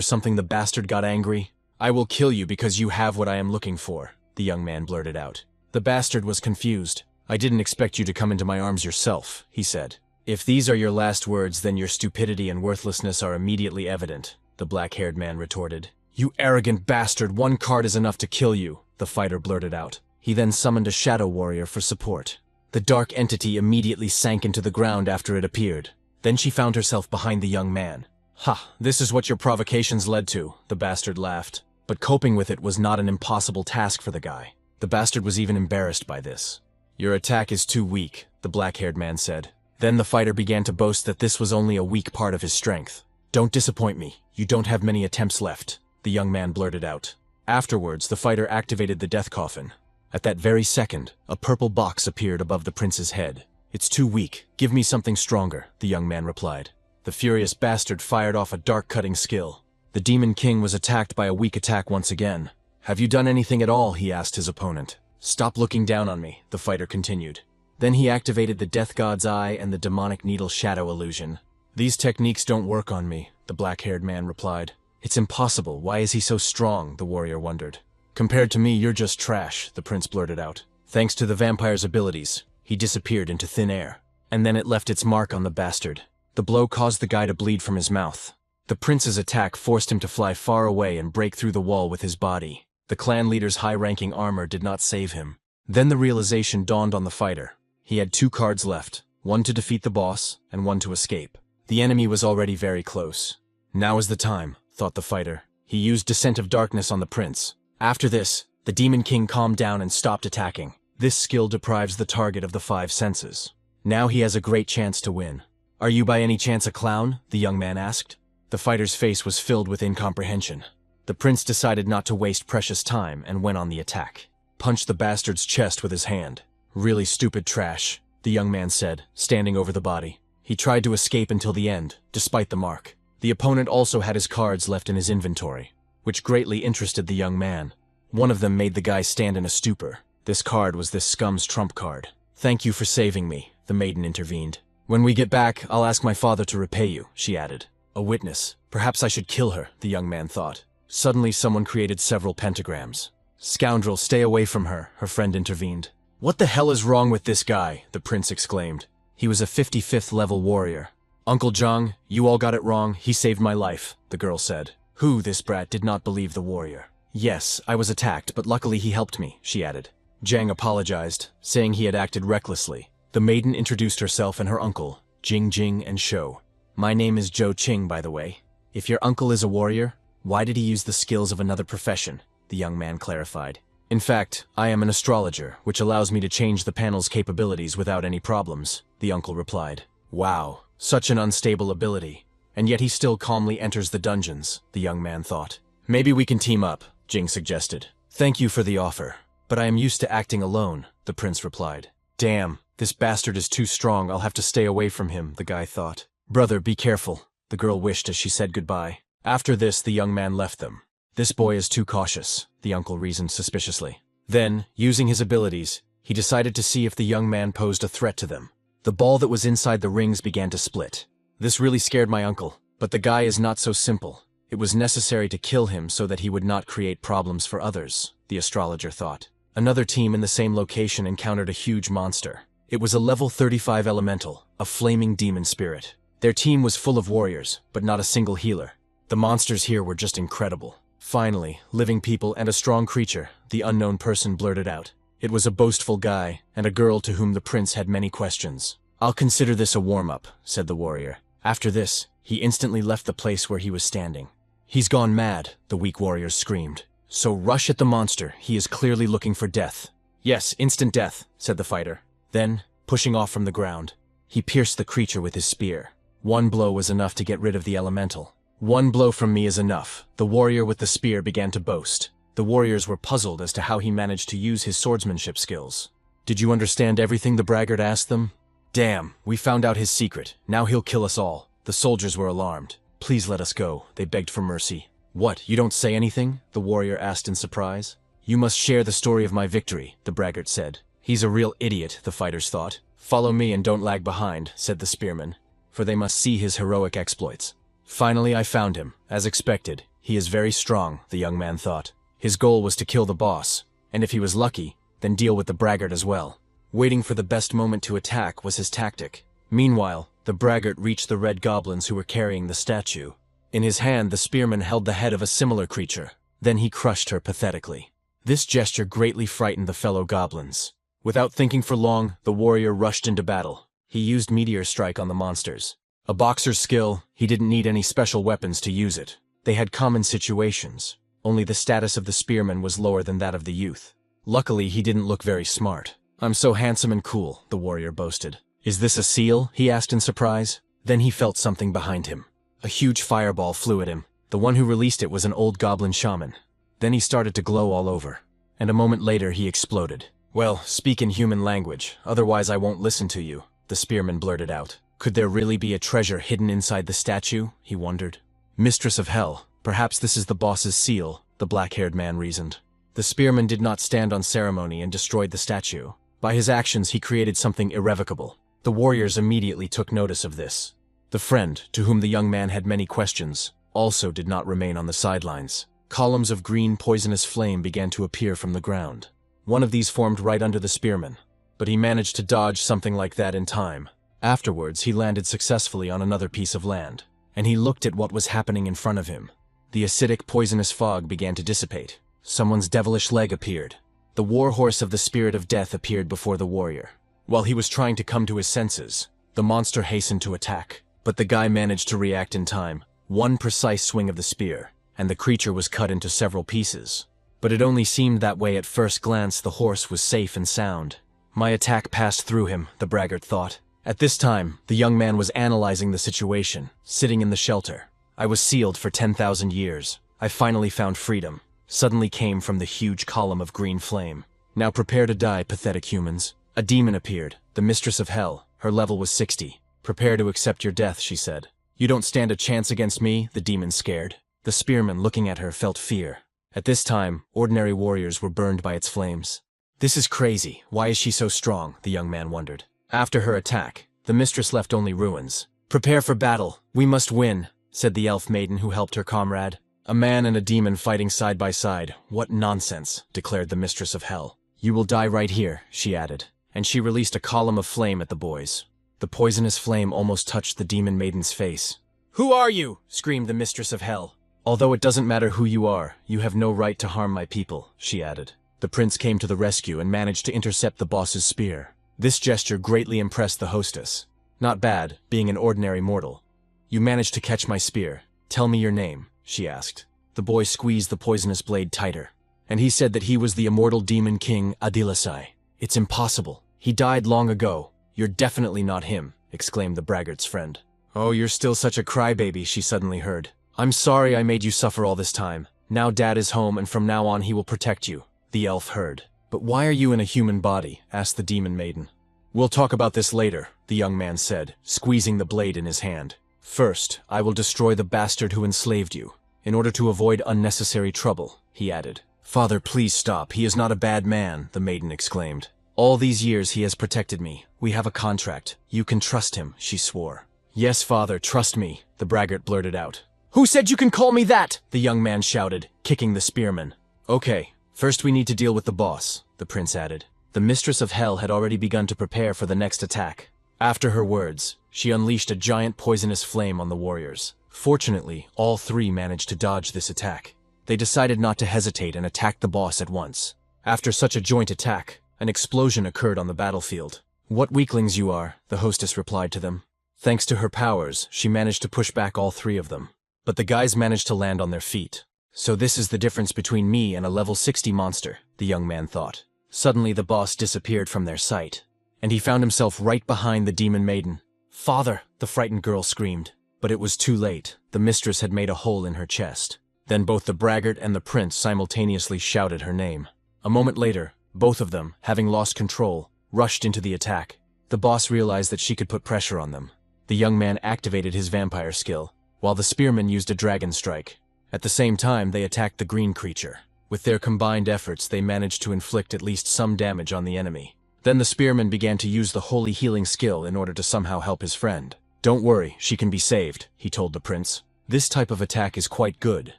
something? The bastard got angry. I will kill you because you have what I am looking for, the young man blurted out. The bastard was confused. I didn't expect you to come into my arms yourself, he said. If these are your last words, then your stupidity and worthlessness are immediately evident, the black-haired man retorted. You arrogant bastard, 1 card is enough to kill you, the fighter blurted out. He then summoned a shadow warrior for support. The dark entity immediately sank into the ground after it appeared. Then she found herself behind the young man. Ha, this is what your provocations led to, the bastard laughed. But coping with it was not an impossible task for the guy. The bastard was even embarrassed by this. Your attack is too weak, the black-haired man said. Then the fighter began to boast that this was only a weak part of his strength. Don't disappoint me, you don't have many attempts left, the young man blurted out. Afterwards, the fighter activated the death coffin. At that very second, a purple box appeared above the prince's head. It's too weak, give me something stronger, the young man replied. The furious bastard fired off a dark-cutting skill. The Demon King was attacked by a weak attack once again. Have you done anything at all? He asked his opponent. Stop looking down on me, the fighter continued. Then he activated the Death God's Eye and the Demonic Needle Shadow illusion. These techniques don't work on me, the black-haired man replied. It's impossible. Why is he so strong? The warrior wondered. Compared to me, you're just trash, the prince blurted out. Thanks to the vampire's abilities, he disappeared into thin air. And then it left its mark on the bastard. The blow caused the guy to bleed from his mouth. The prince's attack forced him to fly far away and break through the wall with his body. The clan leader's high-ranking armor did not save him. Then the realization dawned on the fighter. He had 2 cards left, 1 to defeat the boss and 1 to escape. The enemy was already very close. Now is the time, thought the fighter. He used Descent of Darkness on the prince. After this, the Demon King calmed down and stopped attacking. This skill deprives the target of the 5 senses. Now he has a great chance to win. Are you by any chance a clown? The young man asked. The fighter's face was filled with incomprehension. The prince decided not to waste precious time and went on the attack. Punched the bastard's chest with his hand. Really stupid trash, the young man said, standing over the body. He tried to escape until the end, despite the mark. The opponent also had his cards left in his inventory, which greatly interested the young man. One of them made the guy stand in a stupor. This card was this scum's trump card. Thank you for saving me, the maiden intervened. When we get back, I'll ask my father to repay you, she added. A witness. Perhaps I should kill her, the young man thought. Suddenly someone created several pentagrams. Scoundrel, stay away from her, her friend intervened. What the hell is wrong with this guy? The prince exclaimed. He was a 55th level warrior. Uncle Zhang, you all got it wrong. He saved my life, the girl said. Who? This brat did not believe the warrior. Yes, I was attacked, but luckily he helped me, she added. Zhang apologized, saying he had acted recklessly. The maiden introduced herself and her uncle, Jing Jing and Shou. My name is Zhou Qing, by the way. If your uncle is a warrior, why did he use the skills of another profession? The young man clarified. In fact, I am an astrologer, which allows me to change the panel's capabilities without any problems, the uncle replied. Wow, such an unstable ability. And yet he still calmly enters the dungeons, the young man thought. Maybe we can team up, Jing suggested. Thank you for the offer, but I am used to acting alone, the prince replied. Damn, this bastard is too strong. I'll have to stay away from him, the guy thought. Brother, be careful, the girl wished as she said goodbye. After this, the young man left them. This boy is too cautious, the uncle reasoned suspiciously. Then, using his abilities, he decided to see if the young man posed a threat to them. The ball that was inside the rings began to split. This really scared my uncle, but the guy is not so simple. It was necessary to kill him so that he would not create problems for others, the astrologer thought. Another team in the same location encountered a huge monster. It was a level 35 elemental, a flaming demon spirit. Their team was full of warriors, but not a single healer. The monsters here were just incredible. Finally, living people and a strong creature, the unknown person blurted out. It was a boastful guy, and a girl to whom the prince had many questions. "I'll consider this a warm-up," said the warrior. After this, he instantly left the place where he was standing. "He's gone mad," the weak warriors screamed. "So rush at the monster, he is clearly looking for death." "Yes, instant death," said the fighter. Then, pushing off from the ground, he pierced the creature with his spear. One blow was enough to get rid of the elemental. "One blow from me is enough," the warrior with the spear began to boast. The warriors were puzzled as to how he managed to use his swordsmanship skills. "Did you understand everything?" the braggart asked them. "Damn, we found out his secret. Now he'll kill us all." The soldiers were alarmed. "Please let us go," they begged for mercy. "What, you don't say anything?" the warrior asked in surprise. "You must share the story of my victory," the braggart said. "He's a real idiot," the fighters thought. "Follow me and don't lag behind," said the spearman, for they must see his heroic exploits. "Finally I found him, as expected. He is very strong," the young man thought. His goal was to kill the boss, and if he was lucky, then deal with the braggart as well. Waiting for the best moment to attack was his tactic. Meanwhile, the braggart reached the red goblins who were carrying the statue. In his hand, the spearman held the head of a similar creature. Then he crushed her pathetically. This gesture greatly frightened the fellow goblins. Without thinking for long, the warrior rushed into battle. He used Meteor Strike on the monsters. A boxer's skill, he didn't need any special weapons to use it. They had common situations. Only the status of the spearman was lower than that of the youth. Luckily, he didn't look very smart. "I'm so handsome and cool," the warrior boasted. "Is this a seal?" he asked in surprise. Then he felt something behind him. A huge fireball flew at him. The one who released it was an old goblin shaman. Then he started to glow all over. And a moment later he exploded. "Well, speak in human language, otherwise I won't listen to you," the spearman blurted out. Could there really be a treasure hidden inside the statue? He wondered. "Mistress of Hell, perhaps this is the boss's seal," the black-haired man reasoned. The spearman did not stand on ceremony and destroyed the statue. By his actions he created something irrevocable. The warriors immediately took notice of this. The friend, to whom the young man had many questions, also did not remain on the sidelines. Columns of green poisonous flame began to appear from the ground. One of these formed right under the spearman, but he managed to dodge something like that in time. Afterwards, he landed successfully on another piece of land, and he looked at what was happening in front of him. The acidic poisonous fog began to dissipate. Someone's devilish leg appeared. The war horse of the spirit of death appeared before the warrior. While he was trying to come to his senses, the monster hastened to attack, but the guy managed to react in time. One precise swing of the spear, and the creature was cut into several pieces. But it only seemed that way at first glance. The horse was safe and sound. My attack passed through him, the braggart thought. At this time, the young man was analyzing the situation, sitting in the shelter. "I was sealed for 10,000 years. I finally found freedom," suddenly came from the huge column of green flame. "Now prepare to die, pathetic humans." A demon appeared, the mistress of hell. Her level was 60. "Prepare to accept your death," she said. "You don't stand a chance against me," the demon scared. The spearman, looking at her, felt fear. At this time, ordinary warriors were burned by its flames. "This is crazy. Why is she so strong?" the young man wondered. After her attack, the mistress left only ruins. "Prepare for battle. We must win," said the elf maiden who helped her comrade. "A man and a demon fighting side by side. What nonsense," declared the mistress of hell. "You will die right here," she added, and she released a column of flame at the boys. The poisonous flame almost touched the demon maiden's face. "Who are you?" screamed the mistress of hell. "Although it doesn't matter who you are, you have no right to harm my people," she added. The prince came to the rescue and managed to intercept the boss's spear. This gesture greatly impressed the hostess. "Not bad, being an ordinary mortal. You managed to catch my spear. Tell me your name," she asked. The boy squeezed the poisonous blade tighter, and he said that he was the immortal demon king Adilasai. "It's impossible. He died long ago." "You're definitely not him," exclaimed the braggart's friend. "Oh, you're still such a crybaby," she suddenly heard. "I'm sorry I made you suffer all this time. Now Dad is home, and from now on he will protect you," the elf heard. "But why are you in a human body?" asked the demon maiden. "We'll talk about this later," the young man said, squeezing the blade in his hand. "First, I will destroy the bastard who enslaved you. In order to avoid unnecessary trouble," he added. "Father, please stop. He is not a bad man," the maiden exclaimed. "All these years he has protected me. We have a contract. You can trust him," she swore. "Yes, father, trust me," the braggart blurted out. "Who said you can call me that?" the young man shouted, kicking the spearman. "Okay, first we need to deal with the boss," the prince added. The mistress of hell had already begun to prepare for the next attack. After her words, she unleashed a giant poisonous flame on the warriors. Fortunately, all three managed to dodge this attack. They decided not to hesitate and attacked the boss at once. After such a joint attack, an explosion occurred on the battlefield. "What weaklings you are," the hostess replied to them. Thanks to her powers, she managed to push back all three of them. But the guys managed to land on their feet. "So this is the difference between me and a level 60 monster," the young man thought. Suddenly the boss disappeared from their sight, and he found himself right behind the demon maiden. "Father!" the frightened girl screamed. But it was too late. The mistress had made a hole in her chest. Then both the braggart and the prince simultaneously shouted her name. A moment later, both of them, having lost control, rushed into the attack. The boss realized that she could put pressure on them. The young man activated his vampire skill, while the spearman used a dragon strike. At the same time, they attacked the green creature. With their combined efforts, they managed to inflict at least some damage on the enemy. Then the spearman began to use the holy healing skill in order to somehow help his friend. "Don't worry, she can be saved," he told the prince. "This type of attack is quite good,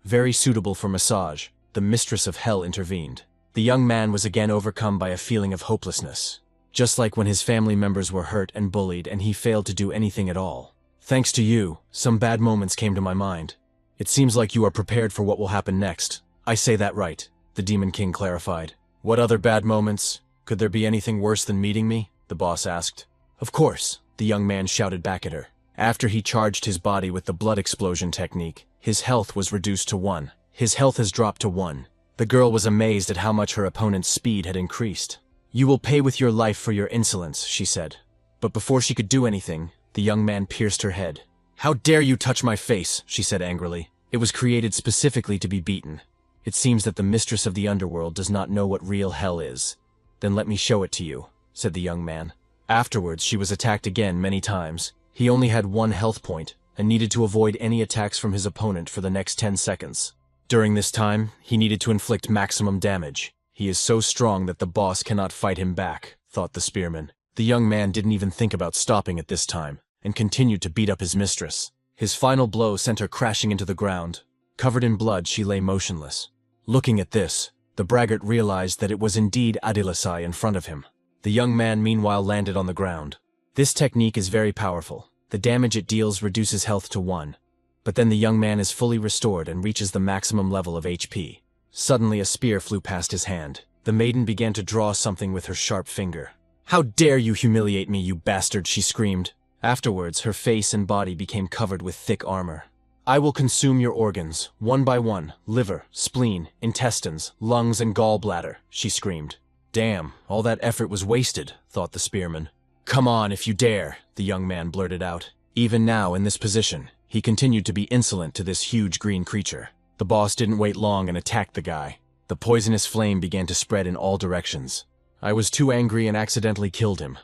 very suitable for massage." The mistress of hell intervened. The young man was again overcome by a feeling of hopelessness. Just like when his family members were hurt and bullied and he failed to do anything at all. "Thanks to you, some bad moments came to my mind. It seems like you are prepared for what will happen next." "I say that right," the Demon King clarified. "What other bad moments? Could there be anything worse than meeting me?" the boss asked. "Of course," the young man shouted back at her. After he charged his body with the blood explosion technique, his health was reduced to 1. "His health has dropped to 1. The girl was amazed at how much her opponent's speed had increased. "You will pay with your life for your insolence," she said. But before she could do anything, the young man pierced her head. "How dare you touch my face?" she said angrily. "It was created specifically to be beaten. It seems that the mistress of the underworld does not know what real hell is. Then let me show it to you," said the young man. Afterwards, she was attacked again many times. He only had 1 health point and needed to avoid any attacks from his opponent for the next 10 seconds. During this time, he needed to inflict maximum damage. "He is so strong that the boss cannot fight him back," thought the spearman. The young man didn't even think about stopping at this time, and continued to beat up his mistress. His final blow sent her crashing into the ground. Covered in blood, she lay motionless. Looking at this, the braggart realized that it was indeed Adilasai in front of him. The young man meanwhile landed on the ground. This technique is very powerful. The damage it deals reduces health to 1. But then the young man is fully restored and reaches the maximum level of HP. Suddenly a spear flew past his hand. The maiden began to draw something with her sharp finger. "How dare you humiliate me, you bastard!" she screamed. Afterwards, her face and body became covered with thick armor. "I will consume your organs, one by one, liver, spleen, intestines, lungs, and gallbladder," she screamed. "Damn, all that effort was wasted," thought the spearman. "Come on, if you dare," the young man blurted out. Even now, in this position, he continued to be insolent to this huge green creature. The boss didn't wait long and attacked the guy. The poisonous flame began to spread in all directions. "I was too angry and accidentally killed him.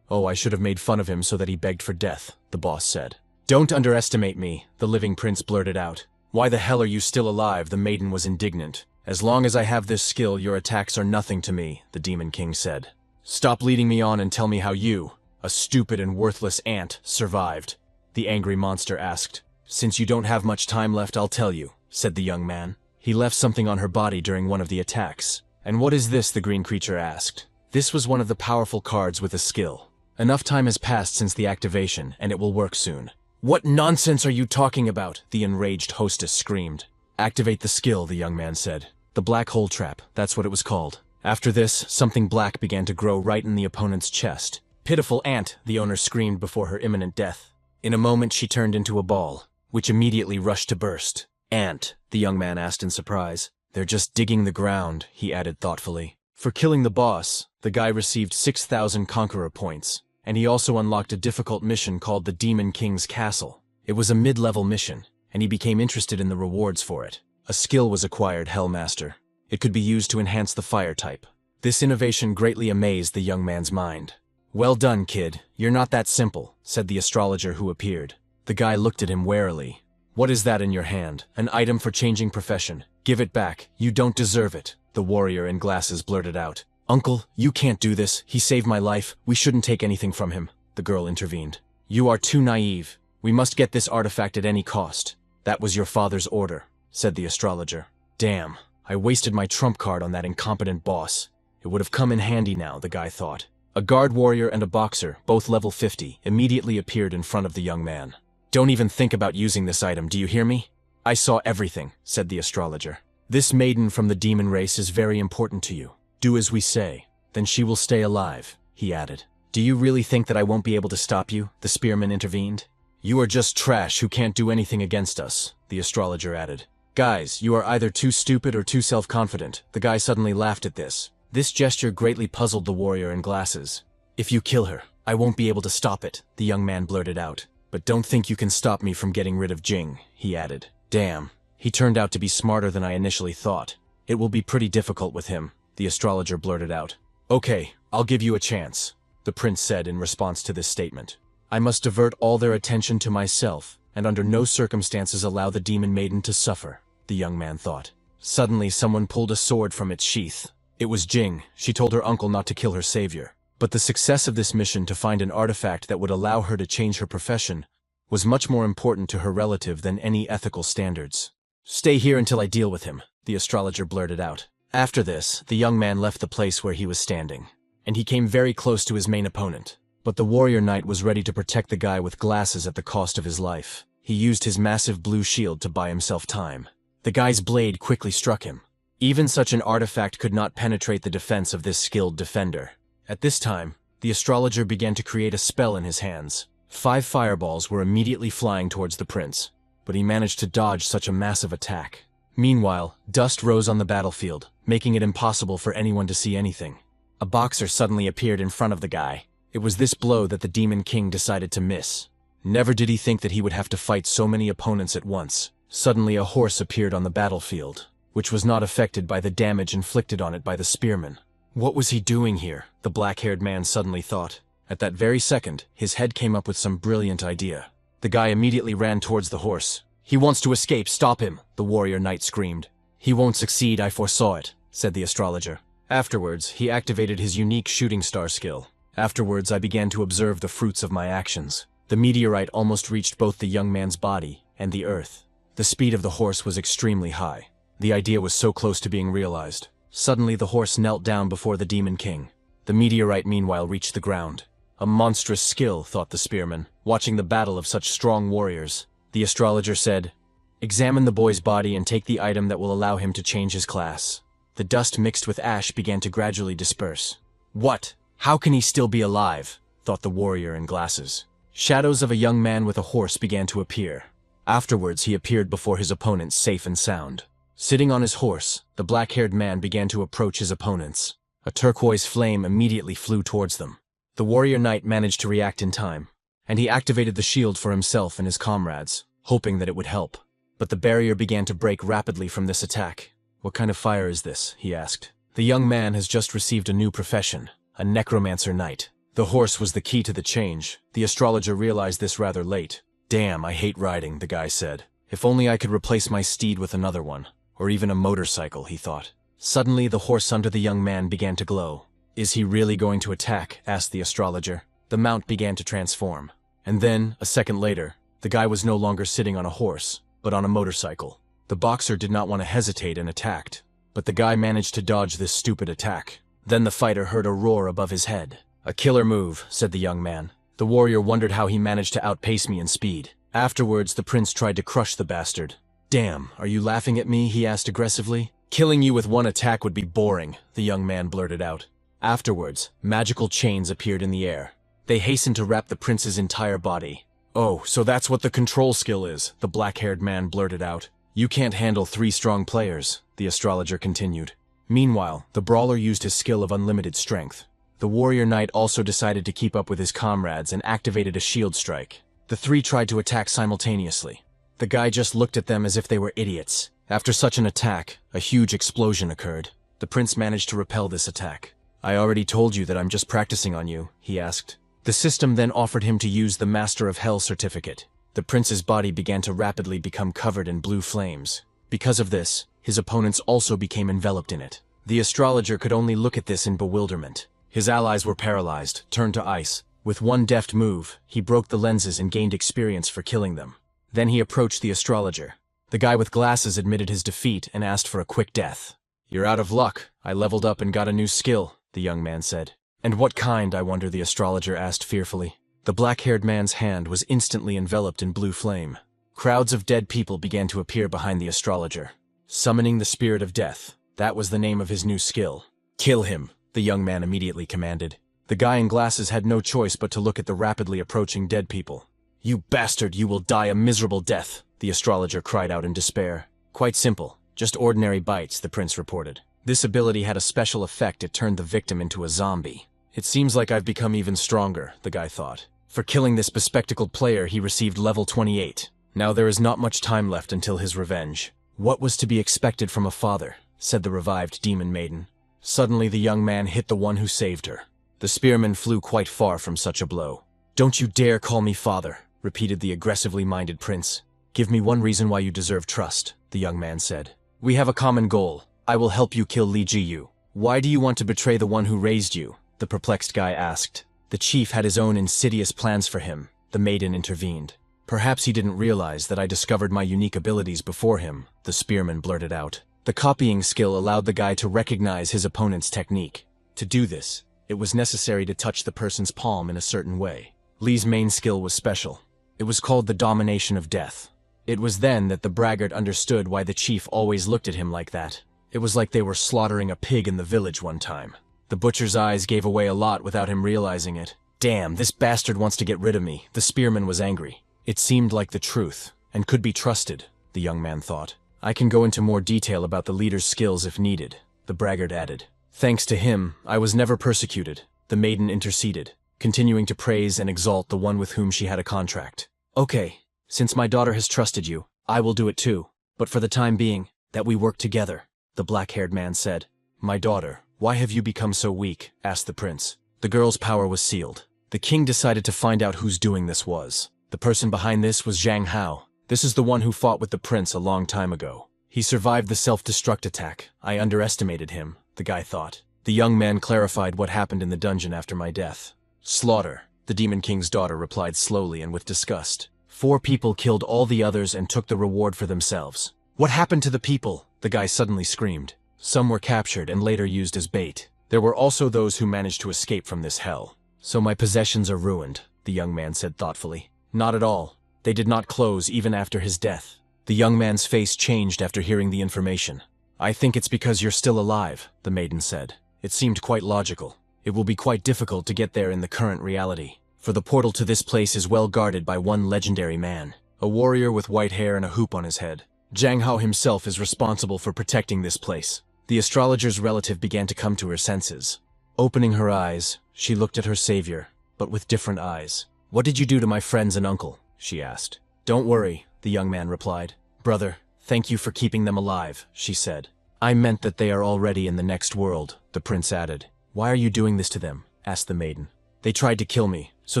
Oh, I should have made fun of him so that he begged for death," the boss said. "Don't underestimate me," the living prince blurted out. "Why the hell are you still alive?" the maiden was indignant. "As long as I have this skill, your attacks are nothing to me," the Demon King said. "Stop leading me on and tell me how you, a stupid and worthless ant, survived," the angry monster asked. "Since you don't have much time left, I'll tell you," said the young man. He left something on her body during one of the attacks. "And what is this?" the green creature asked. This was one of the powerful cards with a skill. "Enough time has passed since the activation, and it will work soon." "What nonsense are you talking about?" the enraged hostess screamed. "Activate the skill," the young man said. "The black hole trap, that's what it was called." After this, something black began to grow right in the opponent's chest. "Pitiful ant," the owner screamed before her imminent death. In a moment she turned into a ball, which immediately rushed to burst. "Ant?" the young man asked in surprise. "They're just digging the ground," he added thoughtfully. For killing the boss, the guy received 6,000 Conqueror points, and he also unlocked a difficult mission called the Demon King's Castle. It was a mid-level mission, and he became interested in the rewards for it. A skill was acquired, Hellmaster. It could be used to enhance the fire type. This innovation greatly amazed the young man's mind. "Well done, kid. You're not that simple," said the astrologer who appeared. The guy looked at him warily. What is that in your hand? An item for changing profession. Give it back. You don't deserve it, the warrior in glasses blurted out. Uncle, you can't do this. He saved my life. We shouldn't take anything from him, the girl intervened. You are too naive. We must get this artifact at any cost. That was your father's order, said the astrologer. Damn, I wasted my trump card on that incompetent boss. It would have come in handy now, the guy thought. A guard warrior and a boxer, both level 50, immediately appeared in front of the young man. Don't even think about using this item, do you hear me? I saw everything, said the astrologer. This maiden from the demon race is very important to you. Do as we say, then she will stay alive, he added. Do you really think that I won't be able to stop you? The spearman intervened. You are just trash who can't do anything against us, the astrologer added. Guys, you are either too stupid or too self-confident. The guy suddenly laughed at this. This gesture greatly puzzled the warrior in glasses. If you kill her, I won't be able to stop it, the young man blurted out. But don't think you can stop me from getting rid of Jing, he added. Damn, he turned out to be smarter than I initially thought. It will be pretty difficult with him, the astrologer blurted out. Okay, I'll give you a chance, the prince said in response to this statement. I must divert all their attention to myself, and under no circumstances allow the demon maiden to suffer, the young man thought. Suddenly someone pulled a sword from its sheath. It was Jing. She told her uncle not to kill her savior. But the success of this mission to find an artifact that would allow her to change her profession was much more important to her relative than any ethical standards. Stay here until I deal with him, the astrologer blurted out. After this, the young man left the place where he was standing, and he came very close to his main opponent. But the warrior knight was ready to protect the guy with glasses at the cost of his life. He used his massive blue shield to buy himself time. The guy's blade quickly struck him. Even such an artifact could not penetrate the defense of this skilled defender. At this time, the astrologer began to create a spell in his hands. 5 fireballs were immediately flying towards the prince, but he managed to dodge such a massive attack. Meanwhile, dust rose on the battlefield, making it impossible for anyone to see anything. A boxer suddenly appeared in front of the guy. It was this blow that the Demon King decided to miss. Never did he think that he would have to fight so many opponents at once. Suddenly a horse appeared on the battlefield, which was not affected by the damage inflicted on it by the spearman. What was he doing here? The black-haired man suddenly thought. At that very second, his head came up with some brilliant idea. The guy immediately ran towards the horse. He wants to escape, stop him, the warrior knight screamed. He won't succeed, I foresaw it, said the astrologer. Afterwards, he activated his unique shooting star skill. Afterwards, I began to observe the fruits of my actions. The meteorite almost reached both the young man's body and the earth. The speed of the horse was extremely high. The idea was so close to being realized. Suddenly the horse knelt down before the Demon King. The meteorite meanwhile reached the ground. A monstrous skill, thought the spearman, watching the battle of such strong warriors. The astrologer said, Examine the boy's body and take the item that will allow him to change his class. The dust mixed with ash began to gradually disperse. What? How can he still be alive? Thought the warrior in glasses. Shadows of a young man with a horse began to appear. Afterwards he appeared before his opponents safe and sound. Sitting on his horse, the black-haired man began to approach his opponents. A turquoise flame immediately flew towards them. The warrior knight managed to react in time, and he activated the shield for himself and his comrades, hoping that it would help. But the barrier began to break rapidly from this attack. What kind of fire is this? He asked. The young man has just received a new profession, a necromancer knight. The horse was the key to the change. The astrologer realized this rather late. Damn, I hate riding, the guy said. If only I could replace my steed with another one. Or even a motorcycle, he thought. Suddenly, the horse under the young man began to glow. Is he really going to attack? Asked the astrologer. The mount began to transform. And then, a second later, the guy was no longer sitting on a horse, but on a motorcycle. The boxer did not want to hesitate and attacked, but the guy managed to dodge this stupid attack. Then the fighter heard a roar above his head. A killer move, said the young man. The warrior wondered how he managed to outpace me in speed. Afterwards, the prince tried to crush the bastard. Damn, are you laughing at me? He asked aggressively. Killing you with one attack would be boring, the young man blurted out. Afterwards, magical chains appeared in the air. They hastened to wrap the prince's entire body. Oh, so that's what the control skill is, the black-haired man blurted out. You can't handle 3 strong players, the astrologer continued. Meanwhile, the brawler used his skill of unlimited strength. The warrior knight also decided to keep up with his comrades and activated a shield strike. The 3 tried to attack simultaneously. The guy just looked at them as if they were idiots. After such an attack, a huge explosion occurred. The prince managed to repel this attack. I already told you that I'm just practicing on you, he asked. The system then offered him to use the Master of Hell certificate. The prince's body began to rapidly become covered in blue flames. Because of this, his opponents also became enveloped in it. The astrologer could only look at this in bewilderment. His allies were paralyzed, turned to ice. With one deft move, he broke the lenses and gained experience for killing them. Then he approached the astrologer. The guy with glasses admitted his defeat and asked for a quick death. "You're out of luck. I leveled up and got a new skill," the young man said. "And what kind, I wonder?" the astrologer asked fearfully. The black-haired man's hand was instantly enveloped in blue flame. Crowds of dead people began to appear behind the astrologer. Summoning the spirit of death, that was the name of his new skill. "Kill him," the young man immediately commanded. The guy in glasses had no choice but to look at the rapidly approaching dead people. "You bastard, you will die a miserable death," the astrologer cried out in despair. "Quite simple, just ordinary bites," the prince reported. This ability had a special effect. It turned the victim into a zombie. "It seems like I've become even stronger," the guy thought. For killing this bespectacled player, he received level 28. Now there is not much time left until his revenge. "What was to be expected from a father?" said the revived demon maiden. Suddenly the young man hit the one who saved her. The spearman flew quite far from such a blow. "Don't you dare call me father," repeated the aggressively minded prince. "Give me one reason why you deserve trust," the young man said. "We have a common goal. I will help you kill Li Jiyu." "Why do you want to betray the one who raised you?" the perplexed guy asked. The chief had his own insidious plans for him, the maiden intervened. "Perhaps he didn't realize that I discovered my unique abilities before him," the spearman blurted out. The copying skill allowed the guy to recognize his opponent's technique. To do this, it was necessary to touch the person's palm in a certain way. Li's main skill was special. It was called the domination of death. It was then that the braggart understood why the chief always looked at him like that. It was like they were slaughtering a pig in the village one time. The butcher's eyes gave away a lot without him realizing it. "Damn, this bastard wants to get rid of me," the spearman was angry. It seemed like the truth, and could be trusted, the young man thought. "I can go into more detail about the leader's skills if needed," the braggart added. "Thanks to him, I was never persecuted," the maiden interceded, continuing to praise and exalt the one with whom she had a contract. "Okay, since my daughter has trusted you, I will do it too. But for the time being, that we work together," the black-haired man said. "My daughter, why have you become so weak?" asked the prince. The girl's power was sealed. The king decided to find out whose doing this was. The person behind this was Zhang Hao. This is the one who fought with the prince a long time ago. He survived the self-destruct attack. I underestimated him, the guy thought. The young man clarified what happened in the dungeon after my death. "Slaughter," the Demon King's daughter replied slowly and with disgust. 4 people killed all the others and took the reward for themselves. "What happened to the people?" the guy suddenly screamed. "Some were captured and later used as bait. There were also those who managed to escape from this hell. So my possessions are ruined," the young man said thoughtfully. "Not at all. They did not close even after his death." The young man's face changed after hearing the information. "I think it's because you're still alive," the maiden said. It seemed quite logical. "It will be quite difficult to get there in the current reality, for the portal to this place is well guarded by one legendary man, a warrior with white hair and a hoop on his head. Zhang Hao himself is responsible for protecting this place." The astrologer's relative began to come to her senses. Opening her eyes, she looked at her savior, but with different eyes. "What did you do to my friends and uncle?" she asked. "Don't worry," the young man replied. "Brother, thank you for keeping them alive," she said. "I meant that they are already in the next world," the prince added. "Why are you doing this to them?" asked the maiden. "They tried to kill me, so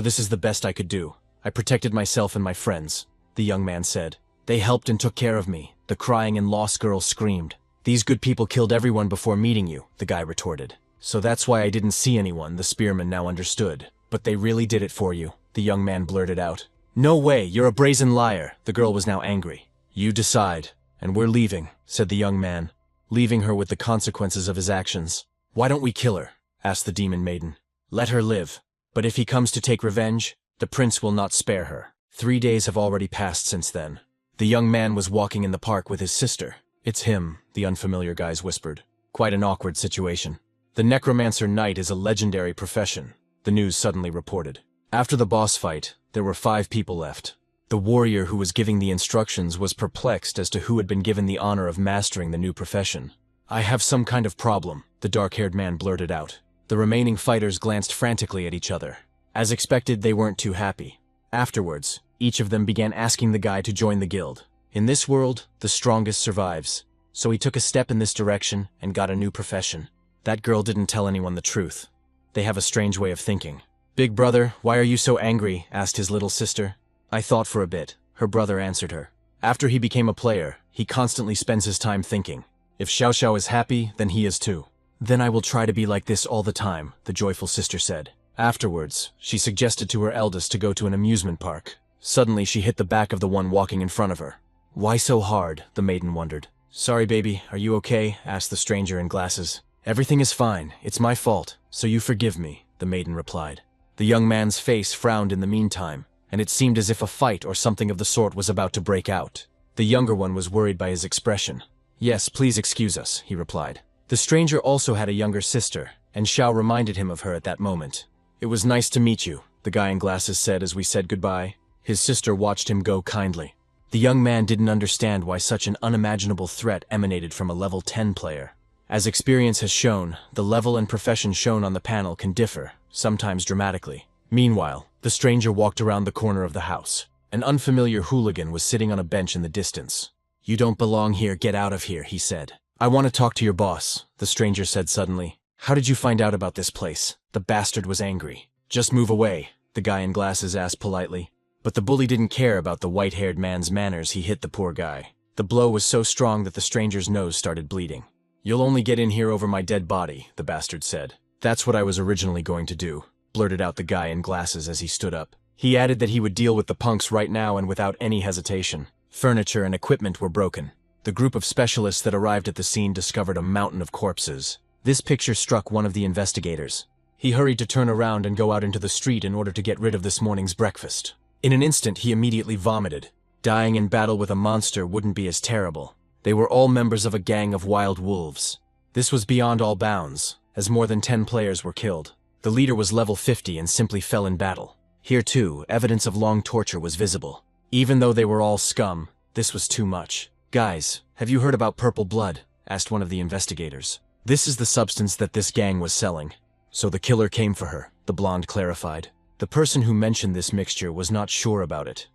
this is the best I could do. I protected myself and my friends," the young man said. "They helped and took care of me," the crying and lost girl screamed. "These good people killed everyone before meeting you," the guy retorted. "So that's why I didn't see anyone," the spearman now understood. "But they really did it for you," the young man blurted out. "No way, you're a brazen liar," the girl was now angry. "You decide, and we're leaving," said the young man, leaving her with the consequences of his actions. "Why don't we kill her?" asked the demon maiden. "Let her live. But if he comes to take revenge, the prince will not spare her." 3 days have already passed since then. The young man was walking in the park with his sister. "It's him," the unfamiliar guys whispered. "Quite an awkward situation." "The necromancer knight is a legendary profession," the news suddenly reported. After the boss fight, there were 5 people left. The warrior who was giving the instructions was perplexed as to who had been given the honor of mastering the new profession. "I have some kind of problem," the dark-haired man blurted out. The remaining fighters glanced frantically at each other. As expected, they weren't too happy. Afterwards, each of them began asking the guy to join the guild. In this world, the strongest survives. So he took a step in this direction and got a new profession. That girl didn't tell anyone the truth. They have a strange way of thinking. "Big brother, why are you so angry?" asked his little sister. "I thought for a bit," her brother answered her. After he became a player, he constantly spends his time thinking. If Xiao Xiao is happy, then he is too. Then I will try to be like this all the time, the joyful sister said. Afterwards, she suggested to her eldest to go to an amusement park. Suddenly, she hit the back of the one walking in front of her. Why so hard? The maiden wondered. Sorry, baby, are you okay? Asked the stranger in glasses. Everything is fine, it's my fault, so you forgive me, the maiden replied. The young man's face frowned in the meantime, and it seemed as if a fight or something of the sort was about to break out. The younger one was worried by his expression. Yes, please excuse us, he replied. The stranger also had a younger sister, and Xiao reminded him of her at that moment. It was nice to meet you, the guy in glasses said as we said goodbye. His sister watched him go kindly. The young man didn't understand why such an unimaginable threat emanated from a level 10 player. As experience has shown, the level and profession shown on the panel can differ, sometimes dramatically. Meanwhile, the stranger walked around the corner of the house. An unfamiliar hooligan was sitting on a bench in the distance. You don't belong here, get out of here, he said. I want to talk to your boss, the stranger said suddenly. How did you find out about this place? The bastard was angry. Just move away, the guy in glasses asked politely. But the bully didn't care about the white-haired man's manners. He hit the poor guy. The blow was so strong that the stranger's nose started bleeding. You'll only get in here over my dead body, the bastard said. That's what I was originally going to do, blurted out the guy in glasses as he stood up. He added that he would deal with the punks right now and without any hesitation. Furniture and equipment were broken. The group of specialists that arrived at the scene discovered a mountain of corpses. This picture struck one of the investigators. He hurried to turn around and go out into the street in order to get rid of this morning's breakfast. In an instant, he immediately vomited. Dying in battle with a monster wouldn't be as terrible. They were all members of a gang of wild wolves. This was beyond all bounds, as more than 10 players were killed. The leader was level 50 and simply fell in battle. Here too, evidence of long torture was visible. Even though they were all scum, this was too much. Guys, have you heard about purple blood? Asked one of the investigators. This is the substance that this gang was selling. So the killer came for her, the blonde clarified. The person who mentioned this mixture was not sure about it,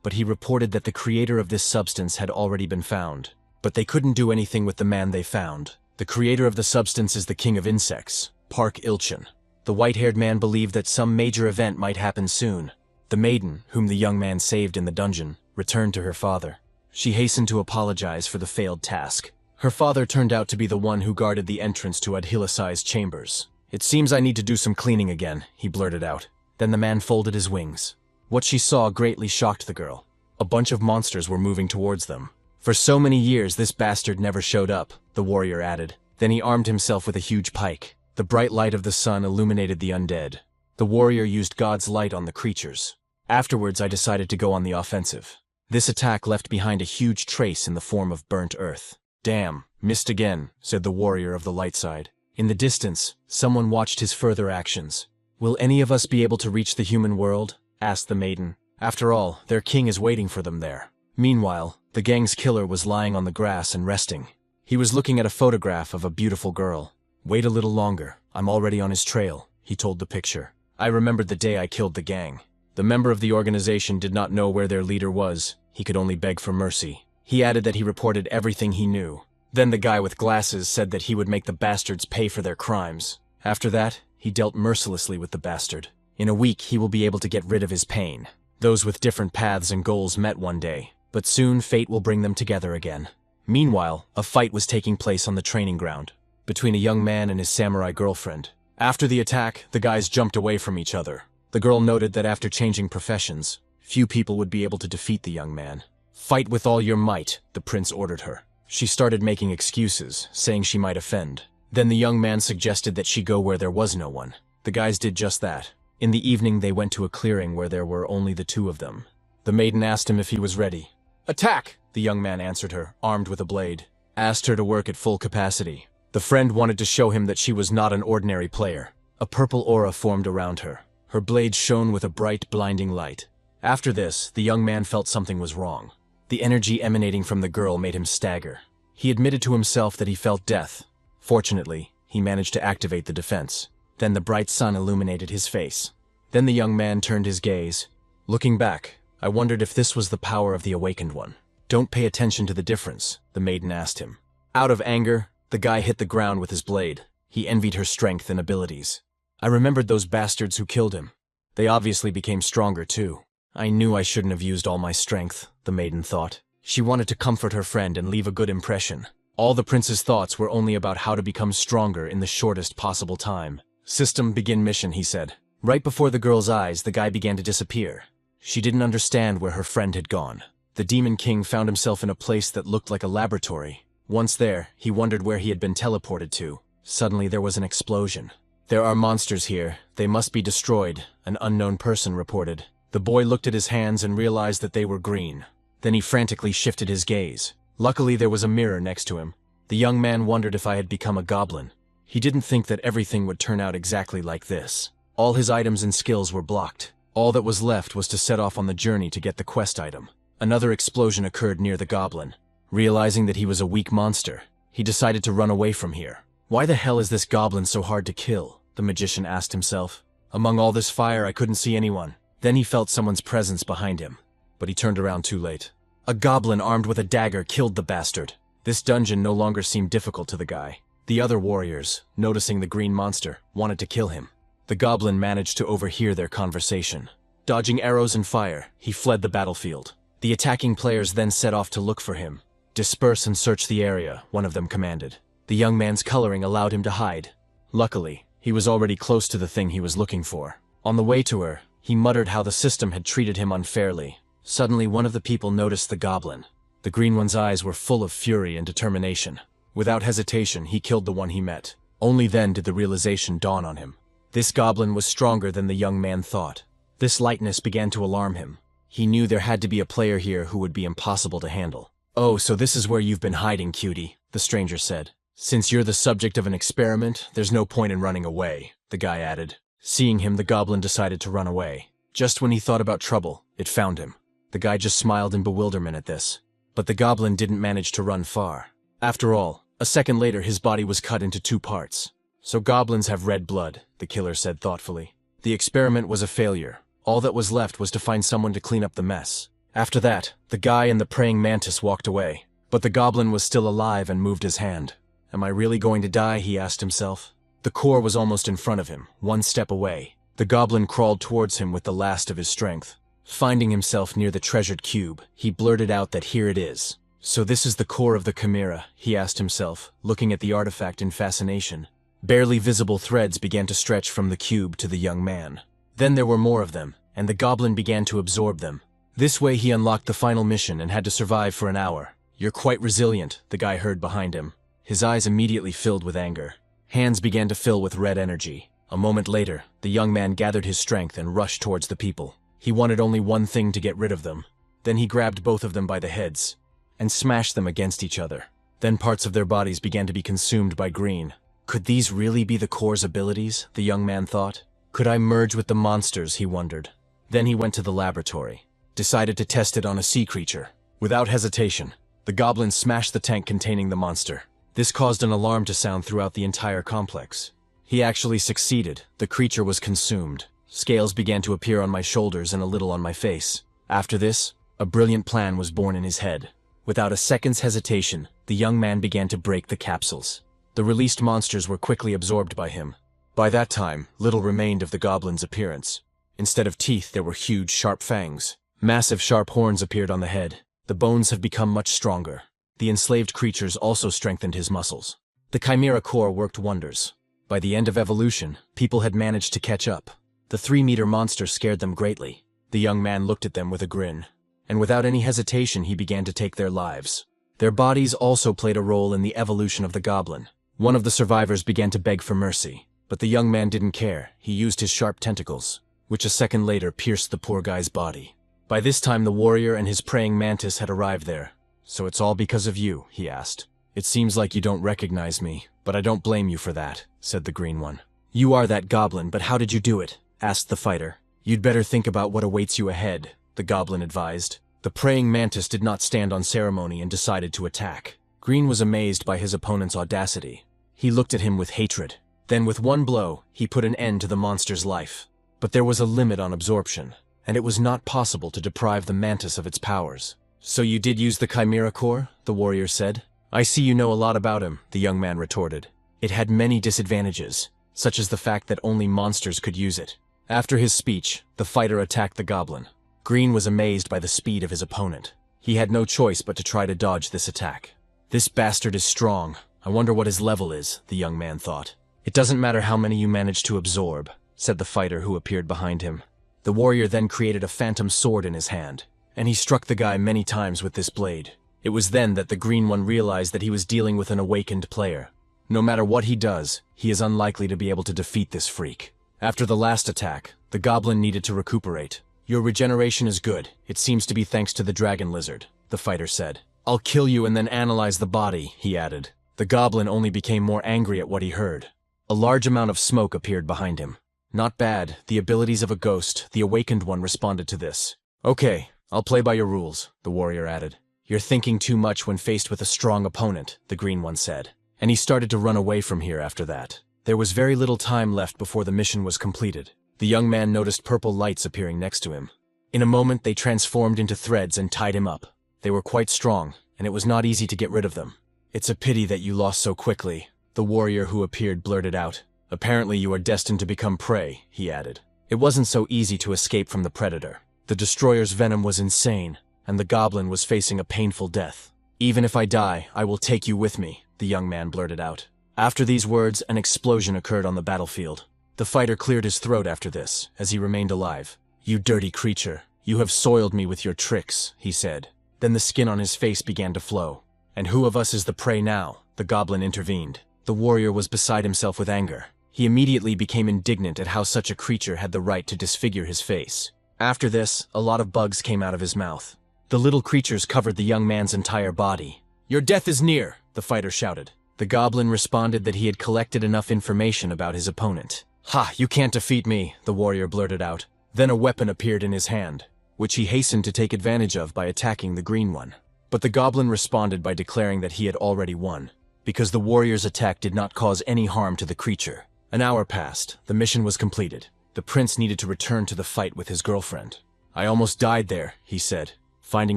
but he reported that the creator of this substance had already been found. But they couldn't do anything with the man they found. The creator of the substance is the king of insects, Park Ilchin. The white-haired man believed that some major event might happen soon. The maiden, whom the young man saved in the dungeon, returned to her father. She hastened to apologize for the failed task. Her father turned out to be the one who guarded the entrance to Adhilasai's chambers. It seems I need to do some cleaning again, he blurted out. Then the man folded his wings. What she saw greatly shocked the girl. A bunch of monsters were moving towards them. For so many years this bastard never showed up, the warrior added. Then he armed himself with a huge pike. The bright light of the sun illuminated the undead. The warrior used God's light on the creatures. Afterwards, I decided to go on the offensive. This attack left behind a huge trace in the form of burnt earth. Damn, missed again, said the warrior of the light side. In the distance, someone watched his further actions. Will any of us be able to reach the human world? Asked the maiden. After all, their king is waiting for them there. Meanwhile, the gang's killer was lying on the grass and resting. He was looking at a photograph of a beautiful girl. Wait a little longer, I'm already on his trail, he told the picture. I remembered the day I killed the gang. The member of the organization did not know where their leader was. He could only beg for mercy. He added that he reported everything he knew. Then the guy with glasses said that he would make the bastards pay for their crimes. After that, he dealt mercilessly with the bastard. In a week, he will be able to get rid of his pain. Those with different paths and goals met one day, but soon fate will bring them together again. Meanwhile, a fight was taking place on the training ground between a young man and his samurai girlfriend. After the attack, the guys jumped away from each other. The girl noted that after changing professions, few people would be able to defeat the young man. Fight with all your might, the prince ordered her. She started making excuses, saying she might offend. Then the young man suggested that she go where there was no one. The guys did just that. In the evening, they went to a clearing where there were only the two of them. The maiden asked him if he was ready. Attack! The young man answered her, armed with a blade. Asked her to work at full capacity. The friend wanted to show him that she was not an ordinary player. A purple aura formed around her. Her blade shone with a bright, blinding light. After this, the young man felt something was wrong. The energy emanating from the girl made him stagger. He admitted to himself that he felt death. Fortunately, he managed to activate the defense. Then the bright sun illuminated his face. Then the young man turned his gaze. Looking back, I wondered if this was the power of the awakened one. Don't pay attention to the difference, the maiden asked him. Out of anger, the guy hit the ground with his blade. He envied her strength and abilities. I remembered those bastards who killed him. They obviously became stronger too. I knew I shouldn't have used all my strength, the maiden thought. She wanted to comfort her friend and leave a good impression. All the prince's thoughts were only about how to become stronger in the shortest possible time. System begin mission, he said. Right before the girl's eyes, the guy began to disappear. She didn't understand where her friend had gone. The Demon King found himself in a place that looked like a laboratory. Once there, he wondered where he had been teleported to. Suddenly there was an explosion. There are monsters here. They must be destroyed, an unknown person reported. The boy looked at his hands and realized that they were green. Then he frantically shifted his gaze. Luckily there was a mirror next to him. The young man wondered if I had become a goblin. He didn't think that everything would turn out exactly like this. All his items and skills were blocked. All that was left was to set off on the journey to get the quest item. Another explosion occurred near the goblin. Realizing that he was a weak monster, he decided to run away from here. Why the hell is this goblin so hard to kill? The magician asked himself. Among all this fire, I couldn't see anyone. Then he felt someone's presence behind him, but he turned around too late. A goblin armed with a dagger killed the bastard. This dungeon no longer seemed difficult to the guy. The other warriors, noticing the green monster, wanted to kill him. The goblin managed to overhear their conversation. Dodging arrows and fire, he fled the battlefield. The attacking players then set off to look for him. Disperse and search the area, one of them commanded. The young man's coloring allowed him to hide. Luckily, he was already close to the thing he was looking for. On the way to her, he muttered how the system had treated him unfairly. Suddenly, one of the people noticed the goblin. The green one's eyes were full of fury and determination. Without hesitation, he killed the one he met. Only then did the realization dawn on him. This goblin was stronger than the young man thought. This lightness began to alarm him. He knew there had to be a player here who would be impossible to handle. "Oh, so this is where you've been hiding, cutie," the stranger said. "Since you're the subject of an experiment, there's no point in running away," the guy added. Seeing him, the goblin decided to run away. Just when he thought about trouble, it found him. The guy just smiled in bewilderment at this. But the goblin didn't manage to run far. After all, a second later his body was cut into 2 parts. "So goblins have red blood," the killer said thoughtfully. The experiment was a failure. All that was left was to find someone to clean up the mess. After that, the guy and the praying mantis walked away. But the goblin was still alive and moved his hand. "Am I really going to die?" he asked himself. The core was almost in front of him, 1 step away. The goblin crawled towards him with the last of his strength. Finding himself near the treasured cube, he blurted out that here it is. "So this is the core of the chimera," he asked himself, looking at the artifact in fascination. Barely visible threads began to stretch from the cube to the young man. Then there were more of them, and the goblin began to absorb them. This way he unlocked the final mission and had to survive for an hour. "You're quite resilient," the guy heard behind him. His eyes immediately filled with anger. Hands began to fill with red energy. A moment later, the young man gathered his strength and rushed towards the people. He wanted only one thing: to get rid of them. Then he grabbed both of them by the heads and smashed them against each other. Then parts of their bodies began to be consumed by green. Could these really be the core's abilities? The young man thought. Could I merge with the monsters? He wondered. Then he went to the laboratory, decided to test it on a sea creature. Without hesitation, the goblin smashed the tank containing the monster. This caused an alarm to sound throughout the entire complex. He actually succeeded. The creature was consumed. Scales began to appear on my shoulders and a little on my face. After this, a brilliant plan was born in his head. Without a second's hesitation, the young man began to break the capsules. The released monsters were quickly absorbed by him. By that time, little remained of the goblin's appearance. Instead of teeth, there were huge, sharp fangs. Massive, sharp horns appeared on the head. The bones have become much stronger. The enslaved creatures also strengthened his muscles. The chimera core worked wonders. By the end of evolution, people had managed to catch up. The 3-meter monster scared them greatly. The young man looked at them with a grin, and without any hesitation he began to take their lives. Their bodies also played a role in the evolution of the goblin. One of the survivors began to beg for mercy, but the young man didn't care. He used his sharp tentacles, which a second later pierced the poor guy's body. By this time the warrior and his praying mantis had arrived there. "So it's all because of you?" he asked. "It seems like you don't recognize me, but I don't blame you for that," said the green one. "You are that goblin, but how did you do it?" asked the fighter. "You'd better think about what awaits you ahead," the goblin advised. The praying mantis did not stand on ceremony and decided to attack. Green was amazed by his opponent's audacity. He looked at him with hatred. Then with one blow, he put an end to the monster's life. But there was a limit on absorption, and it was not possible to deprive the mantis of its powers. "So you did use the chimera core?" the warrior said. "I see you know a lot about him," the young man retorted. "It had many disadvantages, such as the fact that only monsters could use it." After his speech, the fighter attacked the goblin. Green was amazed by the speed of his opponent. He had no choice but to try to dodge this attack. This bastard is strong. I wonder what his level is, the young man thought. It doesn't matter how many you manage to absorb, said the fighter who appeared behind him. The warrior then created a phantom sword in his hand, and he struck the guy many times with this blade. It was then that the green one realized that he was dealing with an awakened player. No matter what he does, he is unlikely to be able to defeat this freak. After the last attack, the goblin needed to recuperate. Your regeneration is good. It seems to be thanks to the dragon lizard, the fighter said. I'll kill you and then analyze the body, he added. The goblin only became more angry at what he heard. A large amount of smoke appeared behind him. Not bad. The abilities of a ghost, the awakened one responded to this. Okay, I'll play by your rules, the warrior added. You're thinking too much when faced with a strong opponent, the green one said. And he started to run away from here after that. There was very little time left before the mission was completed. The young man noticed purple lights appearing next to him. In a moment, they transformed into threads and tied him up. They were quite strong, and it was not easy to get rid of them. It's a pity that you lost so quickly, the warrior who appeared blurted out. Apparently you are destined to become prey, he added. It wasn't so easy to escape from the predator. The destroyer's venom was insane, and the goblin was facing a painful death. Even if I die, I will take you with me, the young man blurted out. After these words, an explosion occurred on the battlefield. The fighter cleared his throat after this, as he remained alive. You dirty creature, you have soiled me with your tricks, he said. Then the skin on his face began to flow. And who of us is the prey now? The goblin intervened. The warrior was beside himself with anger. He immediately became indignant at how such a creature had the right to disfigure his face. After this, a lot of bugs came out of his mouth. The little creatures covered the young man's entire body. Your death is near, the fighter shouted. The goblin responded that he had collected enough information about his opponent. Ha, you can't defeat me, the warrior blurted out. Then a weapon appeared in his hand, which he hastened to take advantage of by attacking the green one. But the goblin responded by declaring that he had already won, because the warrior's attack did not cause any harm to the creature. An hour passed. The mission was completed. The prince needed to return to the fight with his girlfriend. I almost died there, he said, finding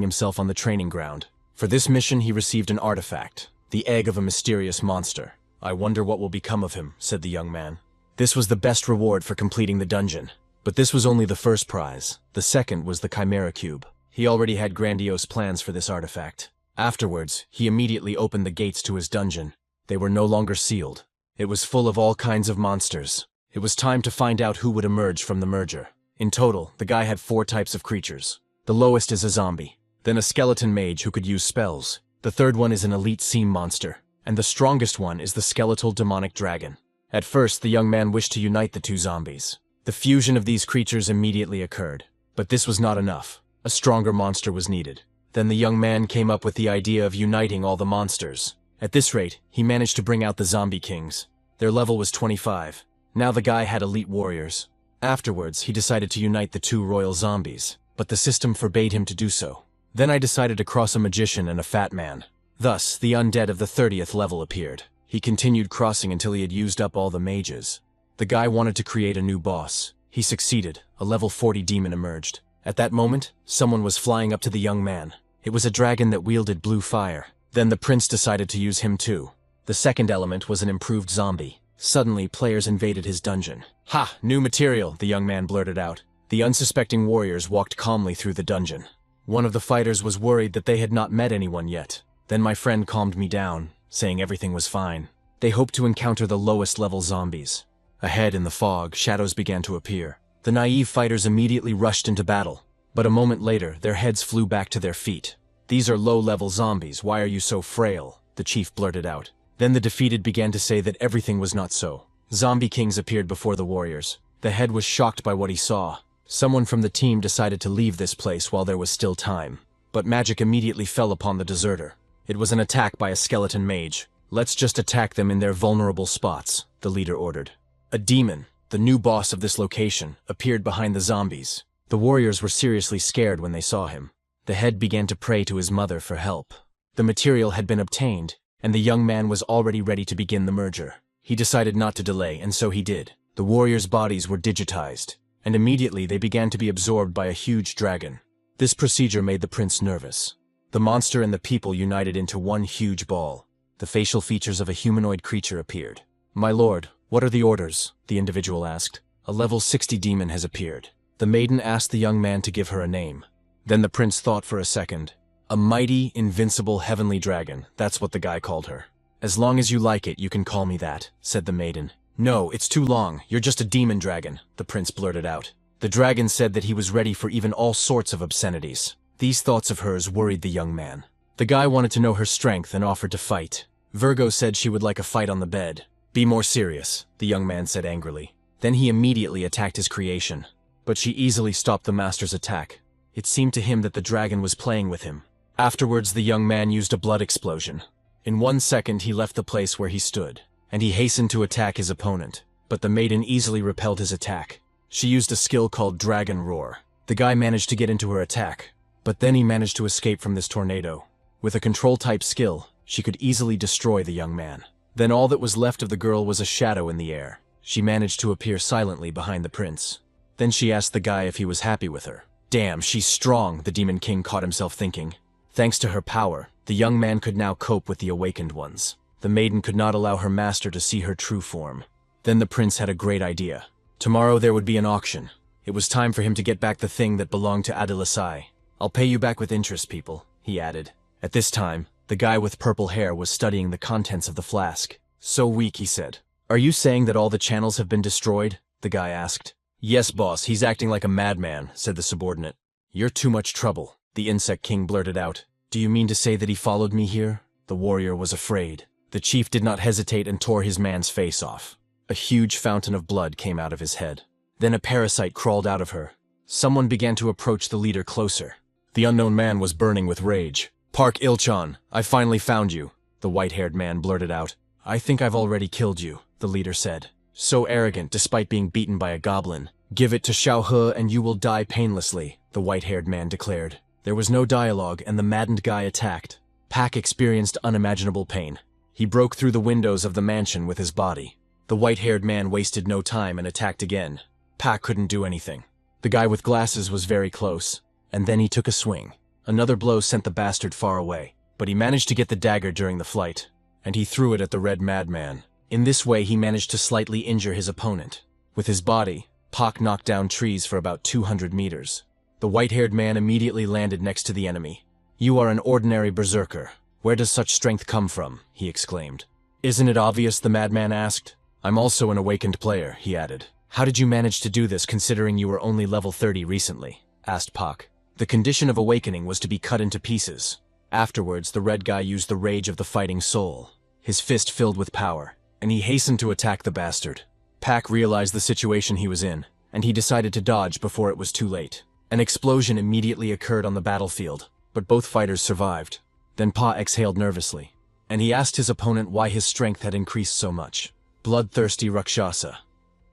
himself on the training ground. For this mission, he received an artifact, the egg of a mysterious monster. I wonder what will become of him, said the young man. This was the best reward for completing the dungeon. But this was only the first prize. The second was the Chimera Cube. He already had grandiose plans for this artifact. Afterwards, he immediately opened the gates to his dungeon. They were no longer sealed. It was full of all kinds of monsters. It was time to find out who would emerge from the merger. In total, the guy had 4 types of creatures. The lowest is a zombie, then a skeleton mage who could use spells. The third one is an elite seam monster, and the strongest one is the skeletal demonic dragon. At first, the young man wished to unite the 2 zombies. The fusion of these creatures immediately occurred, but this was not enough. A stronger monster was needed. Then the young man came up with the idea of uniting all the monsters. At this rate, he managed to bring out the zombie kings. Their level was 25. Now the guy had elite warriors. Afterwards, he decided to unite the 2 royal zombies, but the system forbade him to do so. Then I decided to cross a magician and a fat man. Thus, the undead of the 30th level appeared. He continued crossing until he had used up all the mages. The guy wanted to create a new boss. He succeeded. A level 40 demon emerged. At that moment, someone was flying up to the young man. It was a dragon that wielded blue fire. Then the prince decided to use him too. The second element was an improved zombie. Suddenly, players invaded his dungeon. Ha! New material, the young man blurted out. The unsuspecting warriors walked calmly through the dungeon. One of the fighters was worried that they had not met anyone yet. Then my friend calmed me down, saying everything was fine. They hoped to encounter the lowest level zombies. Ahead in the fog, shadows began to appear. The naive fighters immediately rushed into battle. But a moment later, their heads flew back to their feet. These are low-level zombies. Why are you so frail? The chief blurted out. Then the defeated began to say that everything was not so. Zombie kings appeared before the warriors. The head was shocked by what he saw. Someone from the team decided to leave this place while there was still time. But magic immediately fell upon the deserter. It was an attack by a skeleton mage. Let's just attack them in their vulnerable spots, the leader ordered. A demon, the new boss of this location, appeared behind the zombies. The warriors were seriously scared when they saw him. The head began to pray to his mother for help. The material had been obtained, and the young man was already ready to begin the merger. He decided not to delay, and so he did. The warriors' bodies were digitized, and immediately they began to be absorbed by a huge dragon. This procedure made the prince nervous. The monster and the people united into one huge ball. The facial features of a humanoid creature appeared. My lord, what are the orders? The individual asked. A level 60 demon has appeared. The maiden asked the young man to give her a name. Then the prince thought for a second. A mighty, invincible heavenly dragon, that's what the guy called her. As long as you like it, you can call me that, said the maiden. No, it's too long, you're just a demon dragon, the prince blurted out. The dragon said that he was ready for even all sorts of obscenities. These thoughts of hers worried the young man. The guy wanted to know her strength and offered to fight. Virgo said she would like a fight on the bed. Be more serious, the young man said angrily. Then he immediately attacked his creation. But she easily stopped the master's attack. It seemed to him that the dragon was playing with him. Afterwards, the young man used a blood explosion. In 1 second, he left the place where he stood, and he hastened to attack his opponent. But the maiden easily repelled his attack. She used a skill called Dragon Roar. The guy managed to get into her attack, but then he managed to escape from this tornado. With a control-type skill, she could easily destroy the young man. Then all that was left of the girl was a shadow in the air. She managed to appear silently behind the prince. Then she asked the guy if he was happy with her. Damn, she's strong, the Demon King caught himself thinking. Thanks to her power, the young man could now cope with the awakened ones. The maiden could not allow her master to see her true form. Then the prince had a great idea. Tomorrow there would be an auction. It was time for him to get back the thing that belonged to Adilasai. I'll pay you back with interest, people, he added. At this time, the guy with purple hair was studying the contents of the flask. So weak, he said. Are you saying that all the channels have been destroyed? The guy asked. Yes, boss, he's acting like a madman, said the subordinate. You're too much trouble, the insect king blurted out. Do you mean to say that he followed me here? The warrior was afraid. The chief did not hesitate and tore his man's face off. A huge fountain of blood came out of his head. Then a parasite crawled out of her. Someone began to approach the leader closer. The unknown man was burning with rage. Park Il-chan, I finally found you, the white-haired man blurted out. I think I've already killed you, the leader said. So arrogant despite being beaten by a goblin. Give it to Xiao He and you will die painlessly, the white-haired man declared. There was no dialogue and the maddened guy attacked. Pak experienced unimaginable pain. He broke through the windows of the mansion with his body. The white-haired man wasted no time and attacked again. Pak couldn't do anything. The guy with glasses was very close, and then he took a swing. Another blow sent the bastard far away, but he managed to get the dagger during the flight, and he threw it at the red madman. In this way, he managed to slightly injure his opponent. With his body, Pak knocked down trees for about 200 meters. The white-haired man immediately landed next to the enemy. You are an ordinary berserker. Where does such strength come from? He exclaimed. Isn't it obvious? The madman asked. I'm also an awakened player, he added. How did you manage to do this considering you were only level 30 recently? Asked Pak. The condition of awakening was to be cut into pieces. Afterwards, the red guy used the rage of the fighting soul. His fist filled with power, and he hastened to attack the bastard. Pak realized the situation he was in, and he decided to dodge before it was too late. An explosion immediately occurred on the battlefield, but both fighters survived. Then Pa exhaled nervously, and he asked his opponent why his strength had increased so much. Bloodthirsty Rakshasa.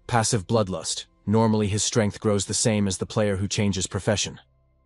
Passive bloodlust. Normally his strength grows the same as the player who changes profession.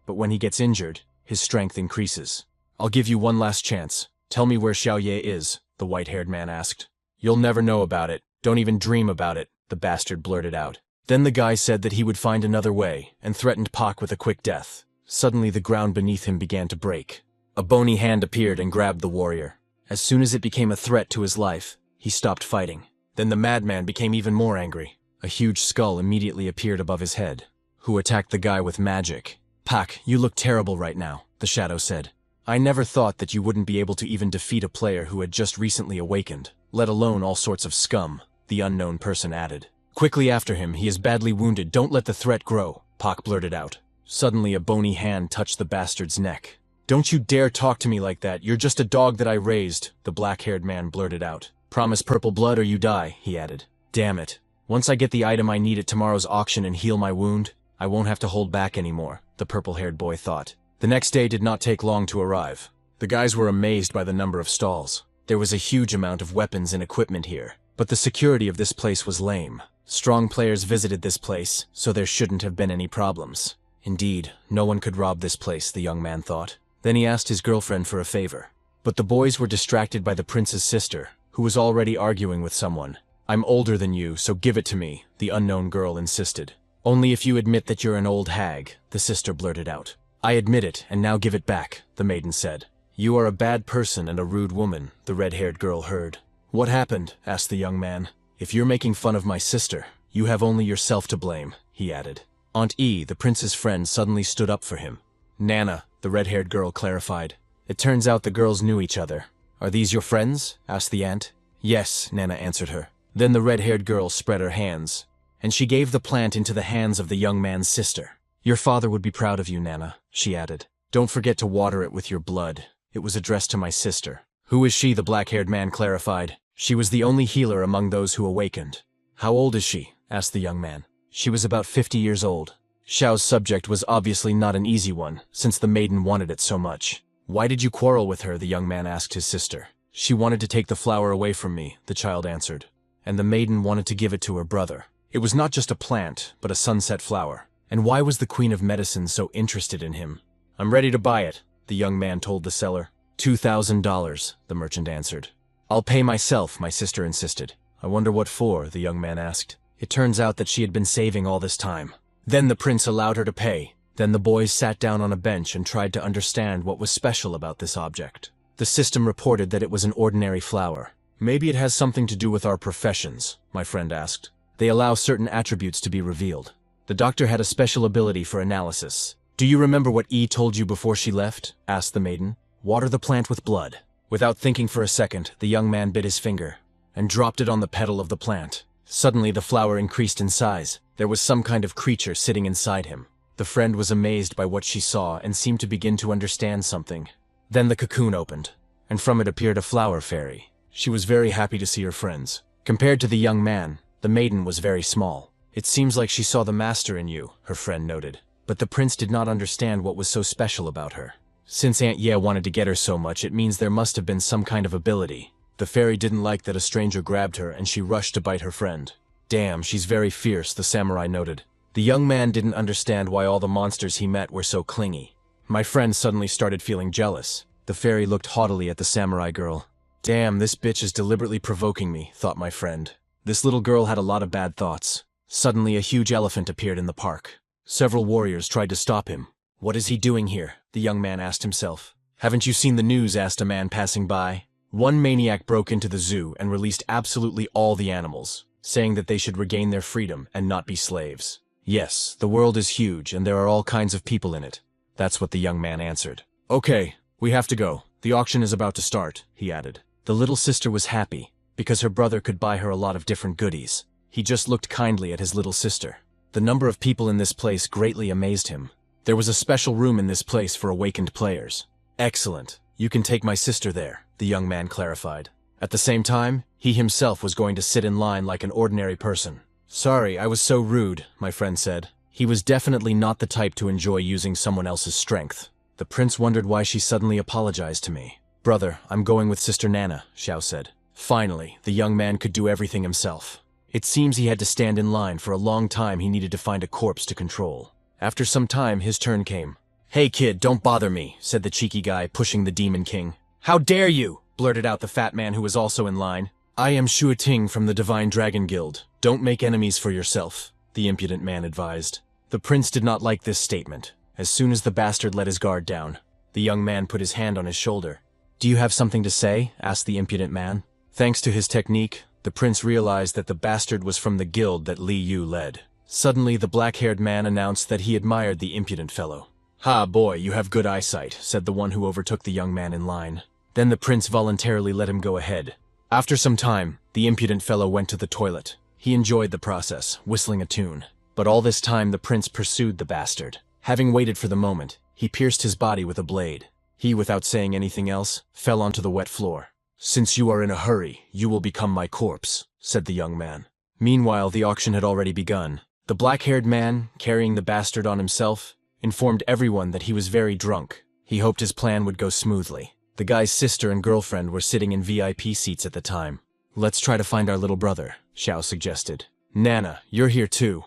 But when he gets injured, his strength increases. I'll give you one last chance. Tell me where Xiao Ye is, the white-haired man asked. You'll never know about it. Don't even dream about it, the bastard blurted out. Then the guy said that he would find another way, and threatened Pak with a quick death. Suddenly the ground beneath him began to break. A bony hand appeared and grabbed the warrior. As soon as it became a threat to his life, he stopped fighting. Then the madman became even more angry. A huge skull immediately appeared above his head. Who attacked the guy with magic? Pak, you look terrible right now, the shadow said. I never thought that you wouldn't be able to even defeat a player who had just recently awakened, let alone all sorts of scum, the unknown person added. Quickly after him, he is badly wounded. Don't let the threat grow, Pak blurted out. Suddenly a bony hand touched the bastard's neck. Don't you dare talk to me like that. You're just a dog that I raised, the black-haired man blurted out. Promise purple blood or you die, he added. Damn it. Once I get the item I need at tomorrow's auction and heal my wound, I won't have to hold back anymore, the purple-haired boy thought. The next day did not take long to arrive. The guys were amazed by the number of stalls. There was a huge amount of weapons and equipment here, but the security of this place was lame. Strong players visited this place, so there shouldn't have been any problems. Indeed, no one could rob this place, the young man thought. Then he asked his girlfriend for a favor. But the boys were distracted by the prince's sister, who was already arguing with someone. I'm older than you, so give it to me, the unknown girl insisted. Only if you admit that you're an old hag, the sister blurted out. I admit it, and now give it back, the maiden said. You are a bad person and a rude woman, the red-haired girl heard. What happened? Asked the young man. If you're making fun of my sister, you have only yourself to blame, he added. Aunt E, the prince's friend, suddenly stood up for him. Nana, the red-haired girl, clarified. It turns out the girls knew each other. Are these your friends? Asked the aunt. Yes, Nana answered her. Then the red-haired girl spread her hands, and she gave the plant into the hands of the young man's sister. Your father would be proud of you, Nana, she added. Don't forget to water it with your blood. It was addressed to my sister. Who is she? The black-haired man clarified. She was the only healer among those who awakened. How old is she? Asked the young man. She was about 50 years old. Xiao's subject was obviously not an easy one, since the maiden wanted it so much. Why did you quarrel with her? The young man asked his sister. She wanted to take the flower away from me, the child answered. And the maiden wanted to give it to her brother. It was not just a plant, but a sunset flower. And why was the Queen of Medicine so interested in him? I'm ready to buy it, the young man told the seller. $2,000, the merchant answered. I'll pay myself, my sister insisted. I wonder what for, the young man asked. It turns out that she had been saving all this time. Then the prince allowed her to pay. Then the boys sat down on a bench and tried to understand what was special about this object. The system reported that it was an ordinary flower. Maybe it has something to do with our professions, my friend asked. They allow certain attributes to be revealed. The doctor had a special ability for analysis. Do you remember what E told you before she left? Asked the maiden. Water the plant with blood. Without thinking for a second, the young man bit his finger and dropped it on the petal of the plant. Suddenly the flower increased in size. There was some kind of creature sitting inside him. The friend was amazed by what she saw and seemed to begin to understand something. Then the cocoon opened, and from it appeared a flower fairy. She was very happy to see her friends. Compared to the young man, the maiden was very small. It seems like she saw the master in you, her friend noted. But the prince did not understand what was so special about her. Since Aunt Ye wanted to get her so much, it means there must have been some kind of ability. The fairy didn't like that a stranger grabbed her, and she rushed to bite her friend. Damn, she's very fierce, the samurai noted. The young man didn't understand why all the monsters he met were so clingy. My friend suddenly started feeling jealous. The fairy looked haughtily at the samurai girl. Damn, this bitch is deliberately provoking me, thought my friend. This little girl had a lot of bad thoughts. Suddenly a huge elephant appeared in the park. Several warriors tried to stop him. What is he doing here? The young man asked himself. Haven't you seen the news? Asked a man passing by. One maniac broke into the zoo and released absolutely all the animals, saying that they should regain their freedom and not be slaves. Yes, the world is huge and there are all kinds of people in it. That's what the young man answered. Okay, we have to go. The auction is about to start, he added. The little sister was happy, because her brother could buy her a lot of different goodies. He just looked kindly at his little sister. The number of people in this place greatly amazed him. There was a special room in this place for awakened players. Excellent. You can take my sister there, the young man clarified. At the same time, he himself was going to sit in line like an ordinary person. Sorry, I was so rude, my friend said. He was definitely not the type to enjoy using someone else's strength. The prince wondered why she suddenly apologized to me. Brother, I'm going with Sister Nana, Xiao said. Finally, the young man could do everything himself. It seems he had to stand in line for a long time. He needed to find a corpse to control. After some time, his turn came. Hey kid, don't bother me, said the cheeky guy, pushing the Demon King. How dare you, blurted out the fat man who was also in line. I am Shu Ting from the Divine Dragon Guild. Don't make enemies for yourself, the impudent man advised. The prince did not like this statement. As soon as the bastard let his guard down, the young man put his hand on his shoulder. Do you have something to say? Asked the impudent man. Thanks to his technique, the prince realized that the bastard was from the guild that Li Yu led. Suddenly, the black-haired man announced that he admired the impudent fellow. Ha, boy, you have good eyesight, said the one who overtook the young man in line. Then the prince voluntarily let him go ahead. After some time, the impudent fellow went to the toilet. He enjoyed the process, whistling a tune. But all this time, the prince pursued the bastard. Having waited for the moment, he pierced his body with a blade. He, without saying anything else, fell onto the wet floor. Since you are in a hurry, you will become my corpse, said the young man. Meanwhile, the auction had already begun. The black-haired man, carrying the bastard on himself, informed everyone that he was very drunk. He hoped his plan would go smoothly. The guy's sister and girlfriend were sitting in VIP seats at the time. Let's try to find our little brother, Xiao suggested. Nana, you're here too.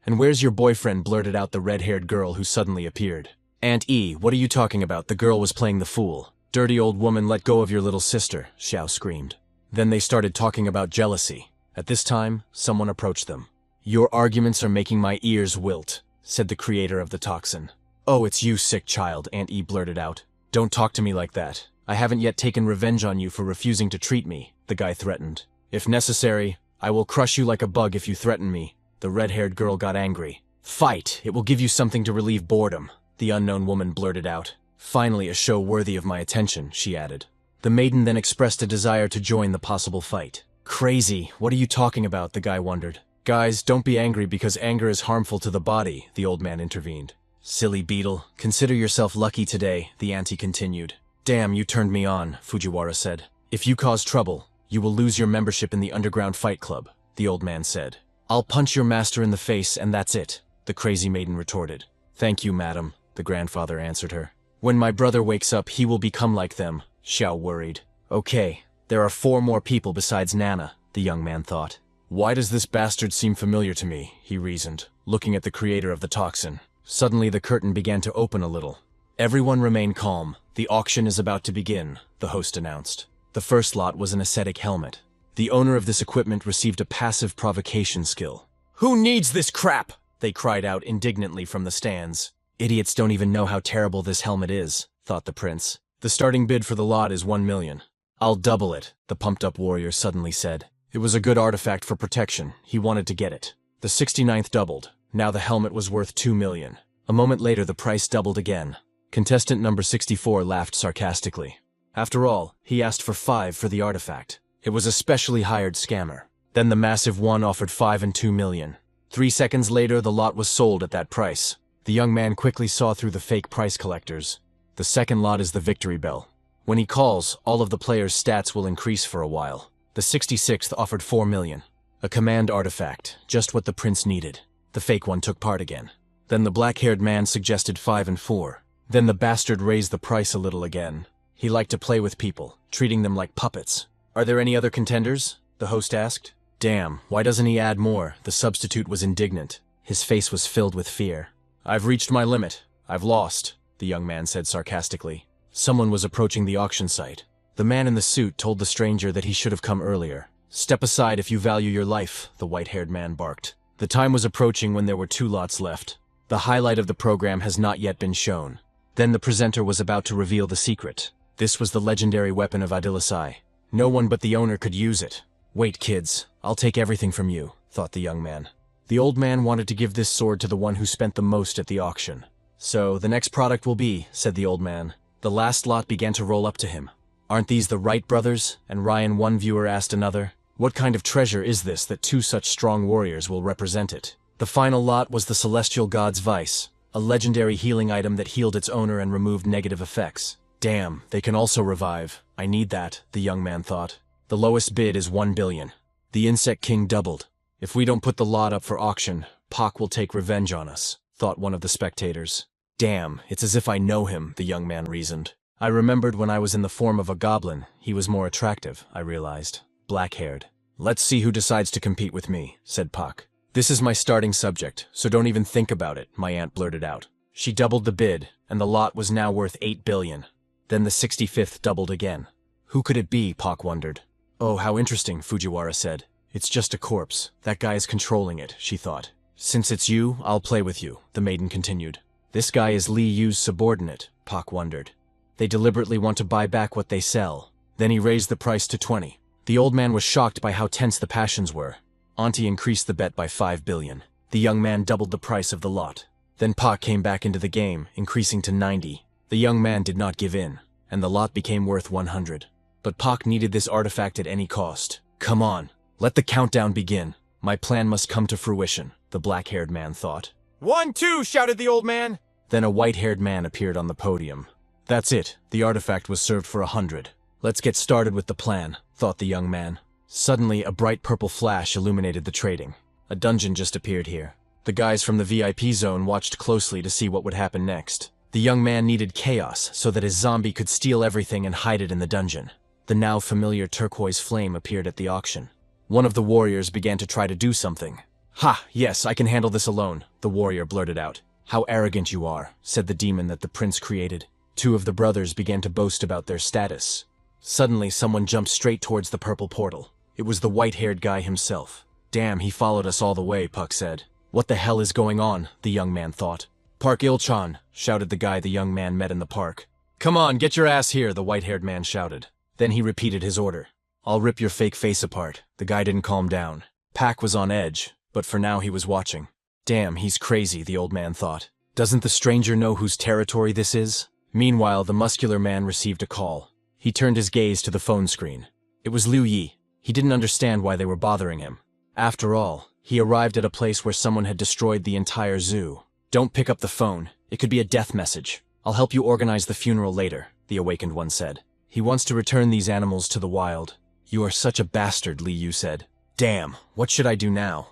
And where's your boyfriend? Blurted out the red-haired girl who suddenly appeared. Aunt E, what are you talking about? The girl was playing the fool. Dirty old woman, let go of your little sister, Xiao screamed. Then they started talking about jealousy. At this time, someone approached them. Your arguments are making my ears wilt, said the creator of the toxin. Oh, it's you, sick child, Aunt E blurted out. Don't talk to me like that. I haven't yet taken revenge on you for refusing to treat me, the guy threatened. If necessary, I will crush you like a bug if you threaten me. The red-haired girl got angry. Fight, it will give you something to relieve boredom, the unknown woman blurted out. Finally a show worthy of my attention, she added. The maiden then expressed a desire to join the possible fight. Crazy, what are you talking about, the guy wondered. Guys, don't be angry because anger is harmful to the body, the old man intervened. Silly beetle, consider yourself lucky today, the auntie continued. Damn, you turned me on, Fujiwara said. If you cause trouble, you will lose your membership in the underground fight club, the old man said. I'll punch your master in the face and that's it, the crazy maiden retorted. Thank you, madam, the grandfather answered her. When my brother wakes up, he will become like them, Xiao worried. Okay, there are 4 more people besides Nana, the young man thought. Why does this bastard seem familiar to me, he reasoned, looking at the creator of the toxin. Suddenly the curtain began to open a little. Everyone remain calm, the auction is about to begin, the host announced. The first lot was an ascetic helmet. The owner of this equipment received a passive provocation skill. Who needs this crap? They cried out indignantly from the stands. Idiots don't even know how terrible this helmet is, thought the prince. The starting bid for the lot is 1 million. I'll double it, the pumped-up warrior suddenly said. It was a good artifact for protection. He wanted to get it. The 69th doubled. Now the helmet was worth 2 million. A moment later, the price doubled again. Contestant number 64 laughed sarcastically. After all, he asked for 5 for the artifact. It was a specially hired scammer. Then the massive one offered 5 and 2 million. 3 seconds later, the lot was sold at that price. The young man quickly saw through the fake price collectors. The second lot is the victory bell. When he calls, all of the players' stats will increase for a while. The 66th offered 4 million. A command artifact, just what the prince needed. The fake one took part again. Then the black-haired man suggested 5 and 4. Then the bastard raised the price a little again. He liked to play with people, treating them like puppets. Are there any other contenders? The host asked. Damn, why doesn't he add more? The substitute was indignant. His face was filled with fear. I've reached my limit. I've lost, the young man said sarcastically. Someone was approaching the auction site. The man in the suit told the stranger that he should have come earlier. Step aside if you value your life, the white-haired man barked. The time was approaching when there were 2 lots left. The highlight of the program has not yet been shown. Then the presenter was about to reveal the secret. This was the legendary weapon of Adilasai. No one but the owner could use it. Wait, kids, I'll take everything from you, thought the young man. The old man wanted to give this sword to the one who spent the most at the auction. So, the next product will be, said the old man. The last lot began to roll up to him. Aren't these the Wright brothers? And Ryan, one viewer asked another. What kind of treasure is this that 2 such strong warriors will represent it? The final lot was the Celestial God's Vice, a legendary healing item that healed its owner and removed negative effects. Damn, they can also revive. I need that, the young man thought. The lowest bid is 1 billion. The Insect King doubled. If we don't put the lot up for auction, Pak will take revenge on us, thought one of the spectators. Damn, it's as if I know him, the young man reasoned. I remembered when I was in the form of a goblin, he was more attractive, I realized. Black-haired. Let's see who decides to compete with me, said Pak. This is my starting subject, so don't even think about it, my aunt blurted out. She doubled the bid, and the lot was now worth 8 billion. Then the 65th doubled again. Who could it be, Pak wondered. Oh, how interesting, Fujiwara said. It's just a corpse. That guy is controlling it, she thought. Since it's you, I'll play with you, the maiden continued. This guy is Li Yu's subordinate, Pak wondered. They deliberately want to buy back what they sell. Then he raised the price to 20. The old man was shocked by how tense the passions were. Auntie increased the bet by 5 billion. The young man doubled the price of the lot. Then Pak came back into the game, increasing to 90. The young man did not give in, and the lot became worth 100. But Pak needed this artifact at any cost. Come on, let the countdown begin. My plan must come to fruition, the black-haired man thought. 1, 2, shouted the old man. Then a white-haired man appeared on the podium. That's it, the artifact was served for 100. Let's get started with the plan, thought the young man. Suddenly, a bright purple flash illuminated the trading. A dungeon just appeared here. The guys from the VIP zone watched closely to see what would happen next. The young man needed chaos so that his zombie could steal everything and hide it in the dungeon. The now familiar turquoise flame appeared at the auction. One of the warriors began to try to do something. Ha, yes, I can handle this alone, the warrior blurted out. How arrogant you are, said the demon that the prince created. 2 of the brothers began to boast about their status. Suddenly, someone jumped straight towards the purple portal. It was the white-haired guy himself. Damn, he followed us all the way, Puck said. What the hell is going on? The young man thought. Park Ilchan, shouted the guy the young man met in the park. Come on, get your ass here, the white-haired man shouted. Then he repeated his order. I'll rip your fake face apart. The guy didn't calm down. Pak was on edge, but for now he was watching. Damn, he's crazy, the old man thought. Doesn't the stranger know whose territory this is? Meanwhile, the muscular man received a call. He turned his gaze to the phone screen. It was Liu Yi. He didn't understand why they were bothering him. After all, he arrived at a place where someone had destroyed the entire zoo. Don't pick up the phone. It could be a death message. I'll help you organize the funeral later, the awakened one said. He wants to return these animals to the wild. You are such a bastard, Li Yu said. Damn, what should I do now?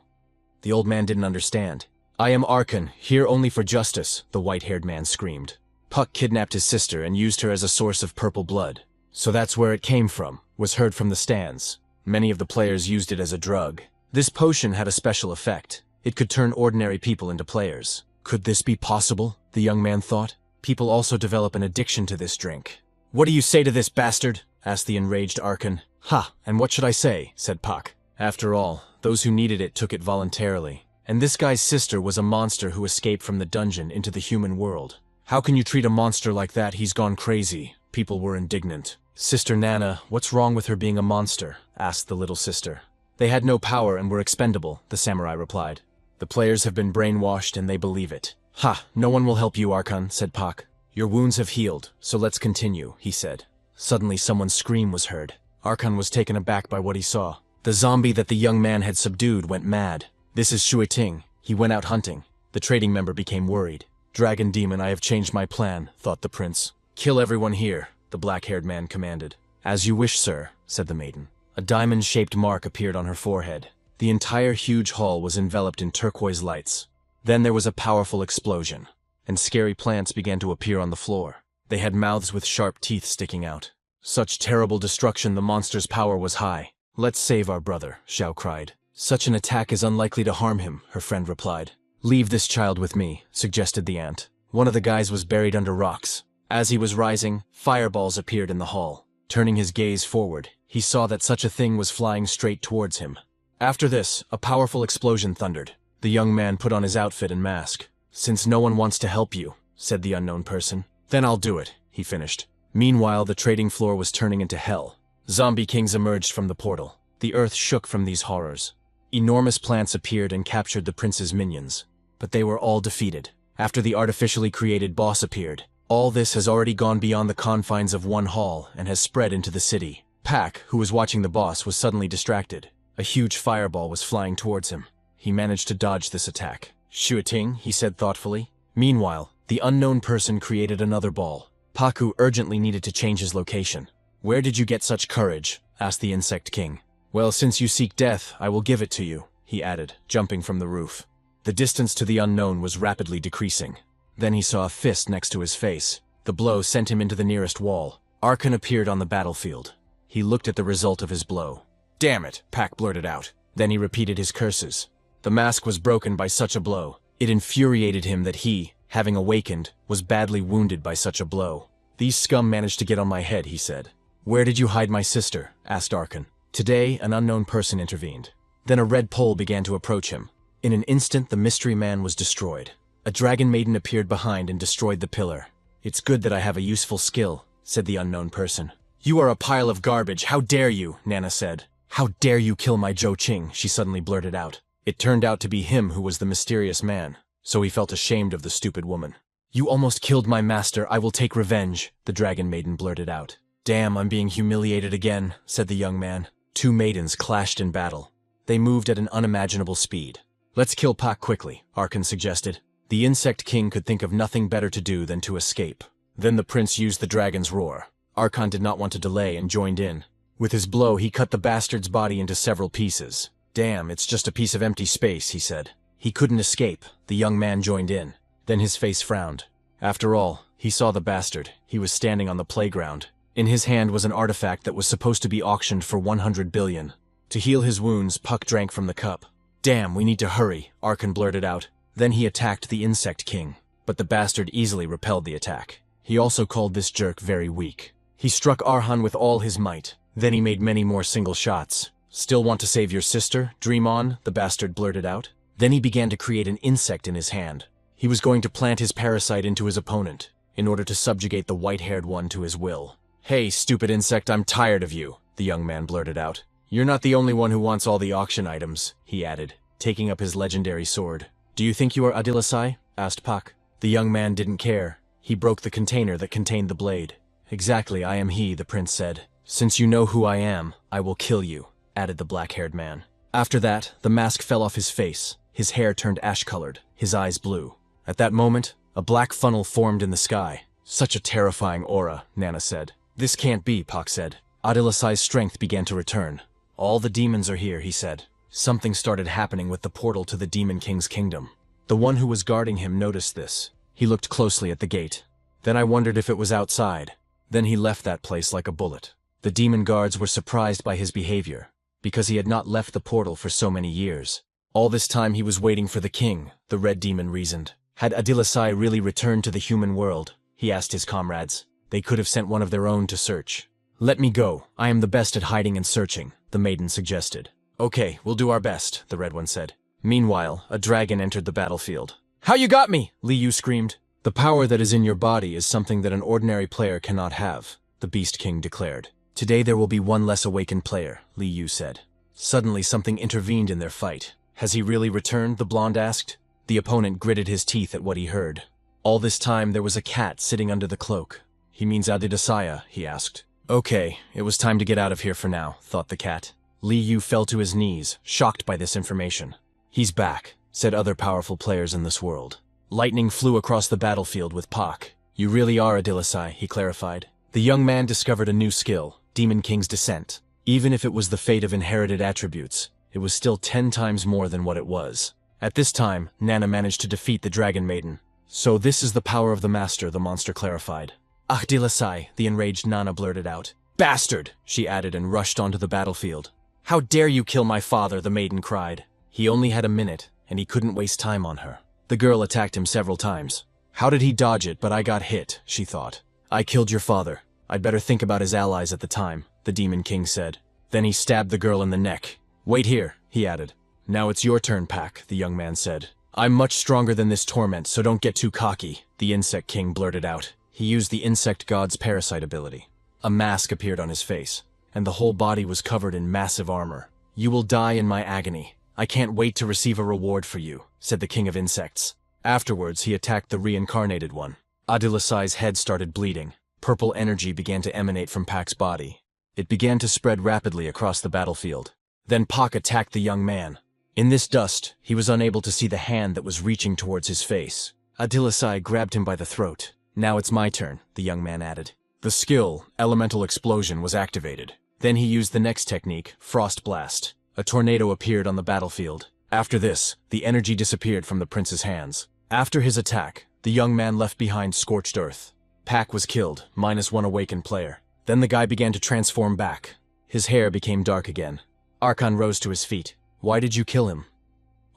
The old man didn't understand. I am Arkan, here only for justice, the white-haired man screamed. Puck kidnapped his sister and used her as a source of purple blood. So that's where it came from, was heard from the stands. Many of the players used it as a drug. This potion had a special effect. It could turn ordinary people into players. Could this be possible? The young man thought. People also develop an addiction to this drink. What do you say to this, bastard? Asked the enraged Arkan. Ha, and what should I say? Said Puck. After all, those who needed it took it voluntarily. And this guy's sister was a monster who escaped from the dungeon into the human world. How can you treat a monster like that? He's gone crazy. People were indignant. Sister Nana, what's wrong with her being a monster? Asked the little sister. They had no power and were expendable, the samurai replied. The players have been brainwashed and they believe it. Ha, no one will help you, Arkan, said Puck. Your wounds have healed, so let's continue, he said. Suddenly someone's scream was heard. Arkan was taken aback by what he saw. The zombie that the young man had subdued went mad. This is Shui Ting. He went out hunting. The trading member became worried. Dragon demon, I have changed my plan, thought the prince. Kill everyone here, the black-haired man commanded. As you wish, sir, said the maiden. A diamond-shaped mark appeared on her forehead. The entire huge hall was enveloped in turquoise lights. Then there was a powerful explosion, and scary plants began to appear on the floor. They had mouths with sharp teeth sticking out. Such terrible destruction, the monster's power was high. Let's save our brother, Xiao cried. Such an attack is unlikely to harm him, her friend replied. Leave this child with me, suggested the ant. One of the guys was buried under rocks. As he was rising, fireballs appeared in the hall. Turning his gaze forward, he saw that such a thing was flying straight towards him. After this, a powerful explosion thundered. The young man put on his outfit and mask. Since no one wants to help you, said the unknown person, then I'll do it, he finished. Meanwhile, the trading floor was turning into hell. Zombie kings emerged from the portal. The earth shook from these horrors. Enormous plants appeared and captured the prince's minions. But they were all defeated. After the artificially created boss appeared, all this has already gone beyond the confines of one hall and has spread into the city. Pak, who was watching the boss, was suddenly distracted. A huge fireball was flying towards him. He managed to dodge this attack. Shuiting, he said thoughtfully. Meanwhile, the unknown person created another ball. Paku urgently needed to change his location. Where did you get such courage? Asked the insect king. Well, since you seek death, I will give it to you, he added, jumping from the roof. The distance to the unknown was rapidly decreasing. Then he saw a fist next to his face. The blow sent him into the nearest wall. Arkan appeared on the battlefield. He looked at the result of his blow. Damn it, Pak blurted out. Then he repeated his curses. The mask was broken by such a blow. It infuriated him that he, having awakened, was badly wounded by such a blow. These scum managed to get on my head, he said. Where did you hide my sister? Asked Arkan. Today, an unknown person intervened. Then a red pole began to approach him. In an instant, the mystery man was destroyed. A dragon maiden appeared behind and destroyed the pillar. It's good that I have a useful skill, said the unknown person. You are a pile of garbage, how dare you, Nana said. How dare you kill my Zhou Qing, she suddenly blurted out. It turned out to be him who was the mysterious man, so he felt ashamed of the stupid woman. You almost killed my master, I will take revenge, the dragon maiden blurted out. Damn, I'm being humiliated again, said the young man. Two maidens clashed in battle. They moved at an unimaginable speed. Let's kill Pak quickly, Arkan suggested. The insect king could think of nothing better to do than to escape. Then the prince used the dragon's roar. Arkan did not want to delay and joined in. With his blow, he cut the bastard's body into several pieces. Damn, it's just a piece of empty space, he said. He couldn't escape. The young man joined in. Then his face frowned. After all, he saw the bastard. He was standing on the playground. In his hand was an artifact that was supposed to be auctioned for 100 billion. To heal his wounds, Puck drank from the cup. Damn, we need to hurry, Arkan blurted out. Then he attacked the insect king. But the bastard easily repelled the attack. He also called this jerk very weak. He struck Arhan with all his might. Then he made many more single shots. Still want to save your sister? Dream on, the bastard blurted out. Then he began to create an insect in his hand. He was going to plant his parasite into his opponent, in order to subjugate the white-haired one to his will. Hey, stupid insect, I'm tired of you, the young man blurted out. You're not the only one who wants all the auction items, he added, taking up his legendary sword. "Do you think you are Adilasai?" asked Pak. The young man didn't care. He broke the container that contained the blade. "Exactly, I am he," the prince said. "Since you know who I am, I will kill you," added the black-haired man. After that, the mask fell off his face. His hair turned ash-colored, his eyes blue. At that moment, a black funnel formed in the sky. "Such a terrifying aura," Nana said. "This can't be," Pak said. Adilasai's strength began to return. "All the demons are here," he said. Something started happening with the portal to the Demon King's kingdom. The one who was guarding him noticed this. He looked closely at the gate. Then I wondered if it was outside. Then he left that place like a bullet. The demon guards were surprised by his behavior, because he had not left the portal for so many years. All this time he was waiting for the king, the red demon reasoned. Had Adilasai really returned to the human world? He asked his comrades. They could have sent one of their own to search. "Let me go. I am the best at hiding and searching," the maiden suggested. "Okay, we'll do our best," the red one said. Meanwhile, a dragon entered the battlefield. "How you got me?" Li Yu screamed. "The power that is in your body is something that an ordinary player cannot have," the Beast King declared. "Today there will be one less awakened player," Li Yu said. Suddenly something intervened in their fight. "Has he really returned?" the blonde asked. The opponent gritted his teeth at what he heard. All this time there was a cat sitting under the cloak. "He means Adidasaya?" he asked. "Okay, it was time to get out of here for now," thought the cat. Li Yu fell to his knees, shocked by this information. "He's back," said other powerful players in this world. Lightning flew across the battlefield with Pak. "You really are Adilasai," he clarified. The young man discovered a new skill, Demon King's Descent. Even if it was the fate of inherited attributes, it was still 10 times more than what it was. At this time, Nana managed to defeat the Dragon Maiden. "So this is the power of the master," the monster clarified. "Adilasai," the enraged Nana blurted out. "Bastard," she added and rushed onto the battlefield. "How dare you kill my father," the maiden cried. He only had a minute, and he couldn't waste time on her. The girl attacked him several times. "How did he dodge it, but I got hit," she thought. "I killed your father. I'd better think about his allies at the time," the Demon King said. Then he stabbed the girl in the neck. "Wait here," he added. "Now it's your turn, Pak," the young man said. "I'm much stronger than this torment, so don't get too cocky," the Insect King blurted out. He used the Insect God's parasite ability. A mask appeared on his face, and the whole body was covered in massive armor. "You will die in my agony. I can't wait to receive a reward for you," said the King of Insects. Afterwards, he attacked the reincarnated one. Adilasai's head started bleeding. Purple energy began to emanate from Pak's body. It began to spread rapidly across the battlefield. Then Pak attacked the young man. In this dust, he was unable to see the hand that was reaching towards his face. Adilasai grabbed him by the throat. "Now it's my turn," the young man added. The skill, Elemental Explosion, was activated. Then he used the next technique, Frost Blast. A tornado appeared on the battlefield. After this, the energy disappeared from the prince's hands. After his attack, the young man left behind scorched earth. Pak was killed, -1 awakened player. Then the guy began to transform back. His hair became dark again. Archon rose to his feet. "Why did you kill him?"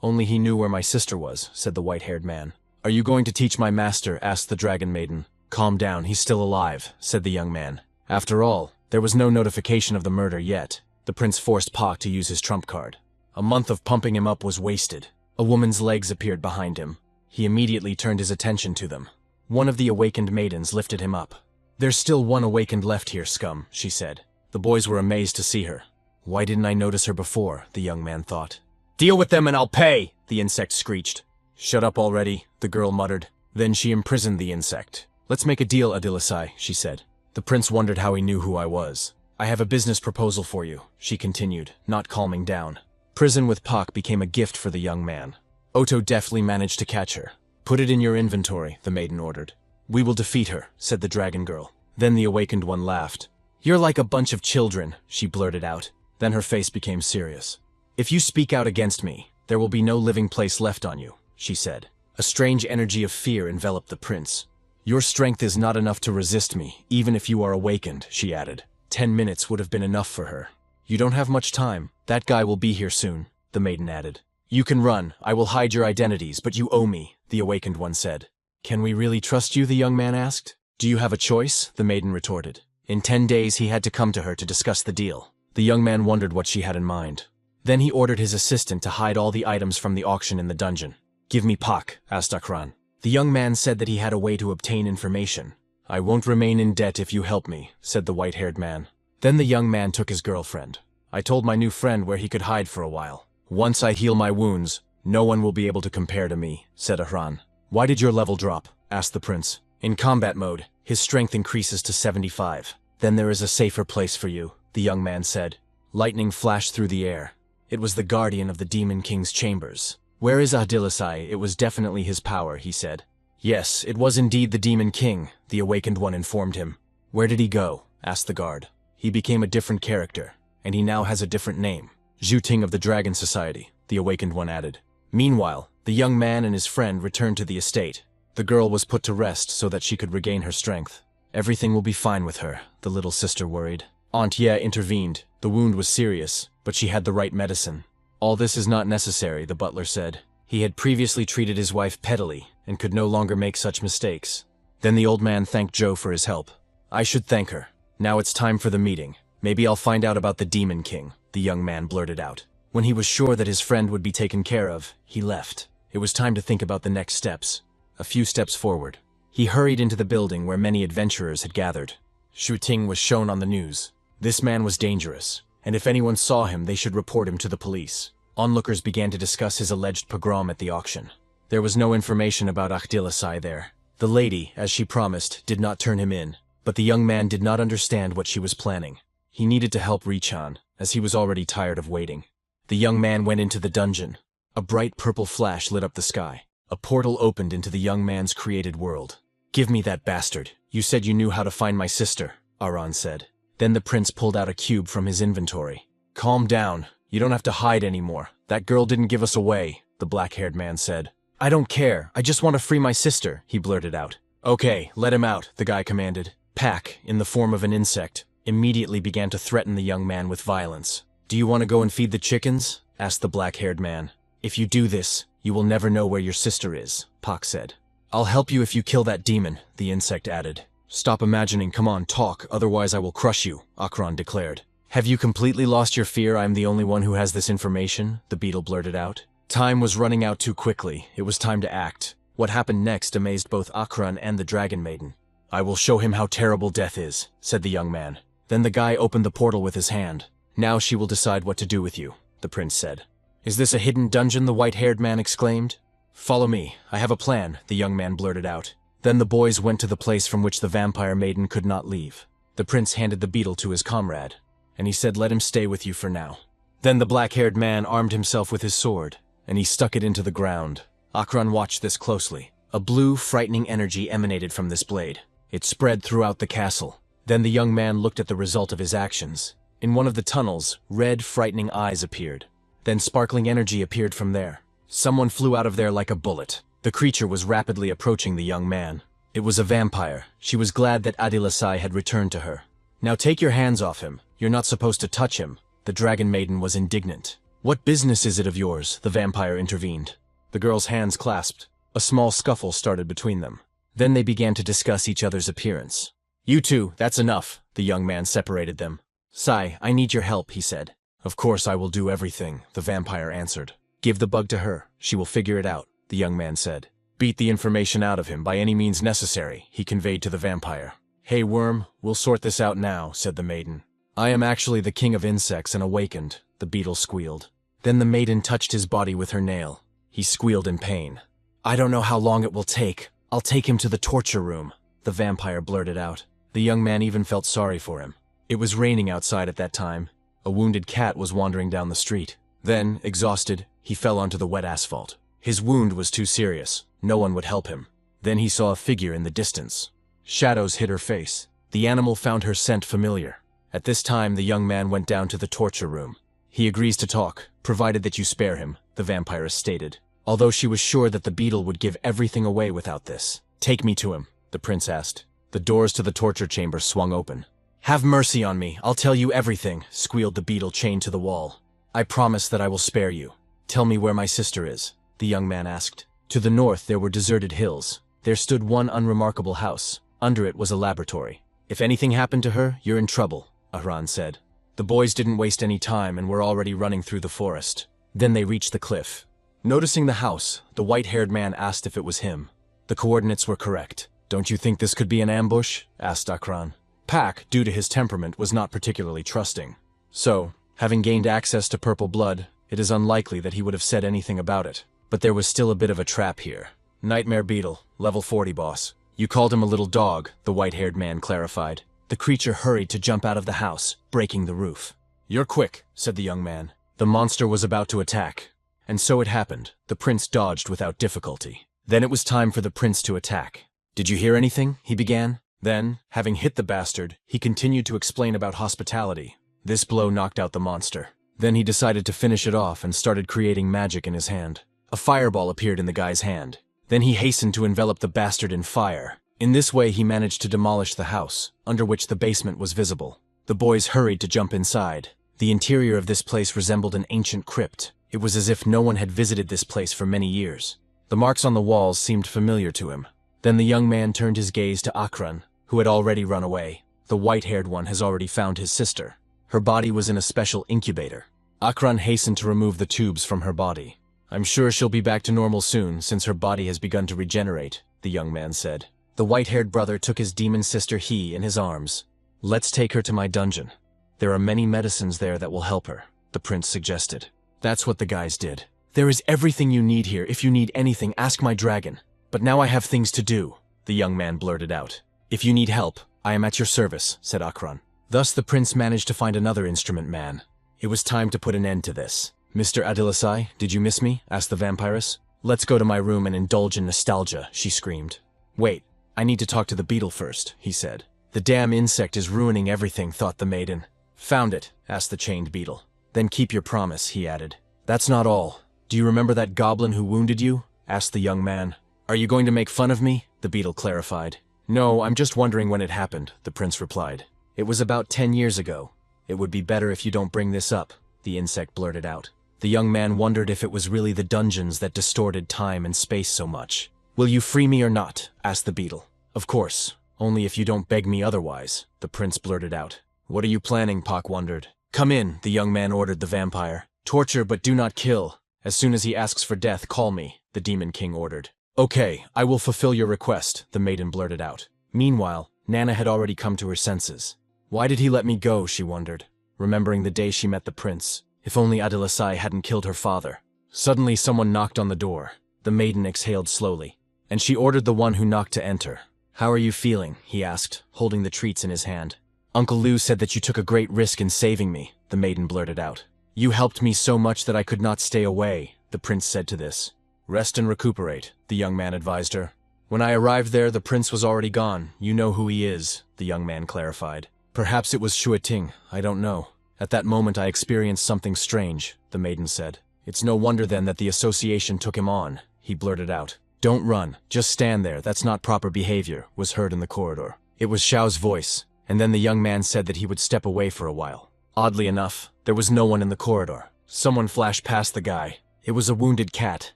"Only he knew where my sister was," said the white-haired man. "Are you going to teach my master?" asked the Dragon Maiden. "Calm down, he's still alive," said the young man. After all, there was no notification of the murder yet. The prince forced Pak to use his trump card. A month of pumping him up was wasted. A woman's legs appeared behind him. He immediately turned his attention to them. One of the awakened maidens lifted him up. "There's still one awakened left here, scum," she said. The boys were amazed to see her. "Why didn't I notice her before?" the young man thought. "Deal with them and I'll pay," the insect screeched. "Shut up already," the girl muttered. Then she imprisoned the insect. "Let's make a deal, Adilasai," she said. The prince wondered how he knew who I was. "I have a business proposal for you," she continued, not calming down. Prison with Pak became a gift for the young man. Oto deftly managed to catch her. "Put it in your inventory," the maiden ordered. "We will defeat her," said the dragon girl. Then the awakened one laughed. "You're like a bunch of children," she blurted out. Then her face became serious. "If you speak out against me, there will be no living place left on you," she said. A strange energy of fear enveloped the prince. "Your strength is not enough to resist me, even if you are awakened," she added. 10 minutes would have been enough for her. "You don't have much time. That guy will be here soon," the maiden added. "You can run. I will hide your identities, but you owe me," the awakened one said. "Can we really trust you?" the young man asked. "Do you have a choice?" the maiden retorted. In 10 days he had to come to her to discuss the deal. The young man wondered what she had in mind. Then he ordered his assistant to hide all the items from the auction in the dungeon. "Give me Pak," asked Akran. The young man said that he had a way to obtain information. "I won't remain in debt if you help me," said the white-haired man. Then the young man took his girlfriend. "I told my new friend where he could hide for a while. Once I heal my wounds, No one will be able to compare to me, said Ahran. Why did your level drop? Asked the prince. In combat mode, his strength increases to 75. Then there is a safer place for you, the young man said. Lightning flashed through the air. It was the guardian of the Demon King's chambers. Where is Ahdilasai? It was definitely his power, he said. Yes, it was indeed the Demon King, the awakened one informed him. Where did he go? Asked the guard. He became a different character, and he now has a different name. Zhu Ting of the Dragon Society, the awakened one added. Meanwhile, the young man and his friend returned to the estate. The girl was put to rest so that she could regain her strength. Everything will be fine with her, the little sister worried. Aunt Ye intervened. The wound was serious, but she had the right medicine. All this is not necessary, the butler said. He had previously treated his wife pettily and could no longer make such mistakes. Then the old man thanked Joe for his help. I should thank her. Now it's time for the meeting. Maybe I'll find out about the Demon King, the young man blurted out. When he was sure that his friend would be taken care of, he left. It was time to think about the next steps. A few steps forward. He hurried into the building where many adventurers had gathered. Zhu Ting was shown on the news. This man was dangerous, and if anyone saw him, they should report him to the police. Onlookers began to discuss his alleged pogrom at the auction. There was no information about Ahdilasai there. The lady, as she promised, did not turn him in, but the young man did not understand what she was planning. He needed to help Richan, as he was already tired of waiting. The young man went into the dungeon. A bright purple flash lit up the sky. A portal opened into the young man's created world. Give me that bastard. You said you knew how to find my sister, Ahran said. Then the prince pulled out a cube from his inventory. Calm down. You don't have to hide anymore. That girl didn't give us away, the black-haired man said. I don't care. I just want to free my sister, he blurted out. Okay, let him out, the guy commanded. Pack, in the form of an insect, immediately began to threaten the young man with violence. Do you want to go and feed the chickens? Asked the black-haired man. If you do this, you will never know where your sister is, Pak said. I'll help you if you kill that demon, the insect added. Stop imagining, come on, talk, otherwise I will crush you, Ahran declared. Have you completely lost your fear I'm the only one who has this information? The beetle blurted out. Time was running out too quickly. It was time to act. What happened next amazed both Ahran and the Dragon Maiden. I will show him how terrible death is, said the young man. Then the guy opened the portal with his hand. Now she will decide what to do with you, the prince said. Is this a hidden dungeon? The white-haired man exclaimed. Follow me. I have a plan, the young man blurted out. Then the boys went to the place from which the vampire maiden could not leave. The prince handed the beetle to his comrade, and he said let him stay with you for now. Then the black-haired man armed himself with his sword, and he stuck it into the ground. Ahran watched this closely. A blue, frightening energy emanated from this blade. It spread throughout the castle. Then the young man looked at the result of his actions. In one of the tunnels, red, frightening eyes appeared. Then sparkling energy appeared from there. Someone flew out of there like a bullet. The creature was rapidly approaching the young man. It was a vampire. She was glad that Ahdilasai had returned to her. Now take your hands off him. You're not supposed to touch him. The Dragon Maiden was indignant. What business is it of yours? The vampire intervened. The girl's hands clasped. A small scuffle started between them. Then they began to discuss each other's appearance. You two, that's enough. The young man separated them. Sai, I need your help, he said. Of course I will do everything, the vampire answered. Give the bug to her. She will figure it out, the young man said. Beat the information out of him by any means necessary, he conveyed to the vampire. Hey, worm, we'll sort this out now, said the maiden. I am actually the king of insects and awakened, the beetle squealed. Then the maiden touched his body with her nail. He squealed in pain. I don't know how long it will take. I'll take him to the torture room, the vampire blurted out. The young man even felt sorry for him. It was raining outside at that time. A wounded cat was wandering down the street. Then, exhausted, he fell onto the wet asphalt. His wound was too serious. No one would help him. Then he saw a figure in the distance. Shadows hid her face. The animal found her scent familiar. At this time, the young man went down to the torture room. He agrees to talk, provided that you spare him, the vampiress stated. Although she was sure that the beetle would give everything away without this. Take me to him, the prince asked. The doors to the torture chamber swung open. Have mercy on me, I'll tell you everything, squealed the beetle chained to the wall. I promise that I will spare you. Tell me where my sister is, the young man asked. To the north there were deserted hills. There stood one unremarkable house. Under it was a laboratory. If anything happened to her, you're in trouble, Ahran said. The boys didn't waste any time and were already running through the forest. Then they reached the cliff. Noticing the house, the white-haired man asked if it was him. The coordinates were correct. Don't you think this could be an ambush? Asked Ahran. Pak, due to his temperament, was not particularly trusting. So, having gained access to purple blood, it is unlikely that he would have said anything about it. But there was still a bit of a trap here. Nightmare beetle, level 40 boss. You called him a little dog, the white-haired man clarified. The creature hurried to jump out of the house, breaking the roof. You're quick, said the young man. The monster was about to attack. And so it happened. The prince dodged without difficulty. Then it was time for the prince to attack. Did you hear anything? He began. Then, having hit the bastard, he continued to explain about hospitality. This blow knocked out the monster. Then he decided to finish it off and started creating magic in his hand. A fireball appeared in the guy's hand. Then he hastened to envelop the bastard in fire. In this way he managed to demolish the house, under which the basement was visible. The boys hurried to jump inside. The interior of this place resembled an ancient crypt. It was as if no one had visited this place for many years. The marks on the walls seemed familiar to him. Then the young man turned his gaze to Akran, who had already run away. The white-haired one has already found his sister. Her body was in a special incubator. Akran hastened to remove the tubes from her body. I'm sure she'll be back to normal soon, since her body has begun to regenerate, the young man said. The white-haired brother took his demon sister He in his arms. Let's take her to my dungeon. There are many medicines there that will help her, the prince suggested. That's what the guys did. There is everything you need here. If you need anything, ask my dragon. But now I have things to do, the young man blurted out. If you need help, I am at your service, said Akran. Thus the prince managed to find another instrument man. It was time to put an end to this. Mr. Adilasai, did you miss me? Asked the vampiress. Let's go to my room and indulge in nostalgia, she screamed. Wait, I need to talk to the beetle first, he said. The damn insect is ruining everything, thought the maiden. Found it, asked the chained beetle. Then keep your promise, he added. That's not all. Do you remember that goblin who wounded you? Asked the young man. Are you going to make fun of me? The beetle clarified. No, I'm just wondering when it happened, the prince replied. It was about 10 years ago. It would be better if you don't bring this up, the insect blurted out. The young man wondered if it was really the dungeons that distorted time and space so much. Will you free me or not? Asked the beetle. Of course, only if you don't beg me otherwise, the prince blurted out. What are you planning? Pak wondered. Come in, the young man ordered the vampire. Torture but do not kill. As soon as he asks for death, call me, the demon king ordered. Okay, I will fulfill your request, the maiden blurted out. Meanwhile, Nana had already come to her senses. Why did he let me go, she wondered, remembering the day she met the prince. If only Adilasai hadn't killed her father. Suddenly someone knocked on the door. The maiden exhaled slowly, and she ordered the one who knocked to enter. How are you feeling? He asked, holding the treats in his hand. Uncle Liu said that you took a great risk in saving me, the maiden blurted out. You helped me so much that I could not stay away, the prince said to this. Rest and recuperate, the young man advised her. When I arrived there, the prince was already gone. You know who he is, the young man clarified. Perhaps it was Shuiting, I don't know. At that moment I experienced something strange, the maiden said. It's no wonder then that the association took him on, he blurted out. Don't run, just stand there, that's not proper behavior, was heard in the corridor. It was Xiao's voice, and then the young man said that he would step away for a while. Oddly enough, there was no one in the corridor. Someone flashed past the guy. It was a wounded cat.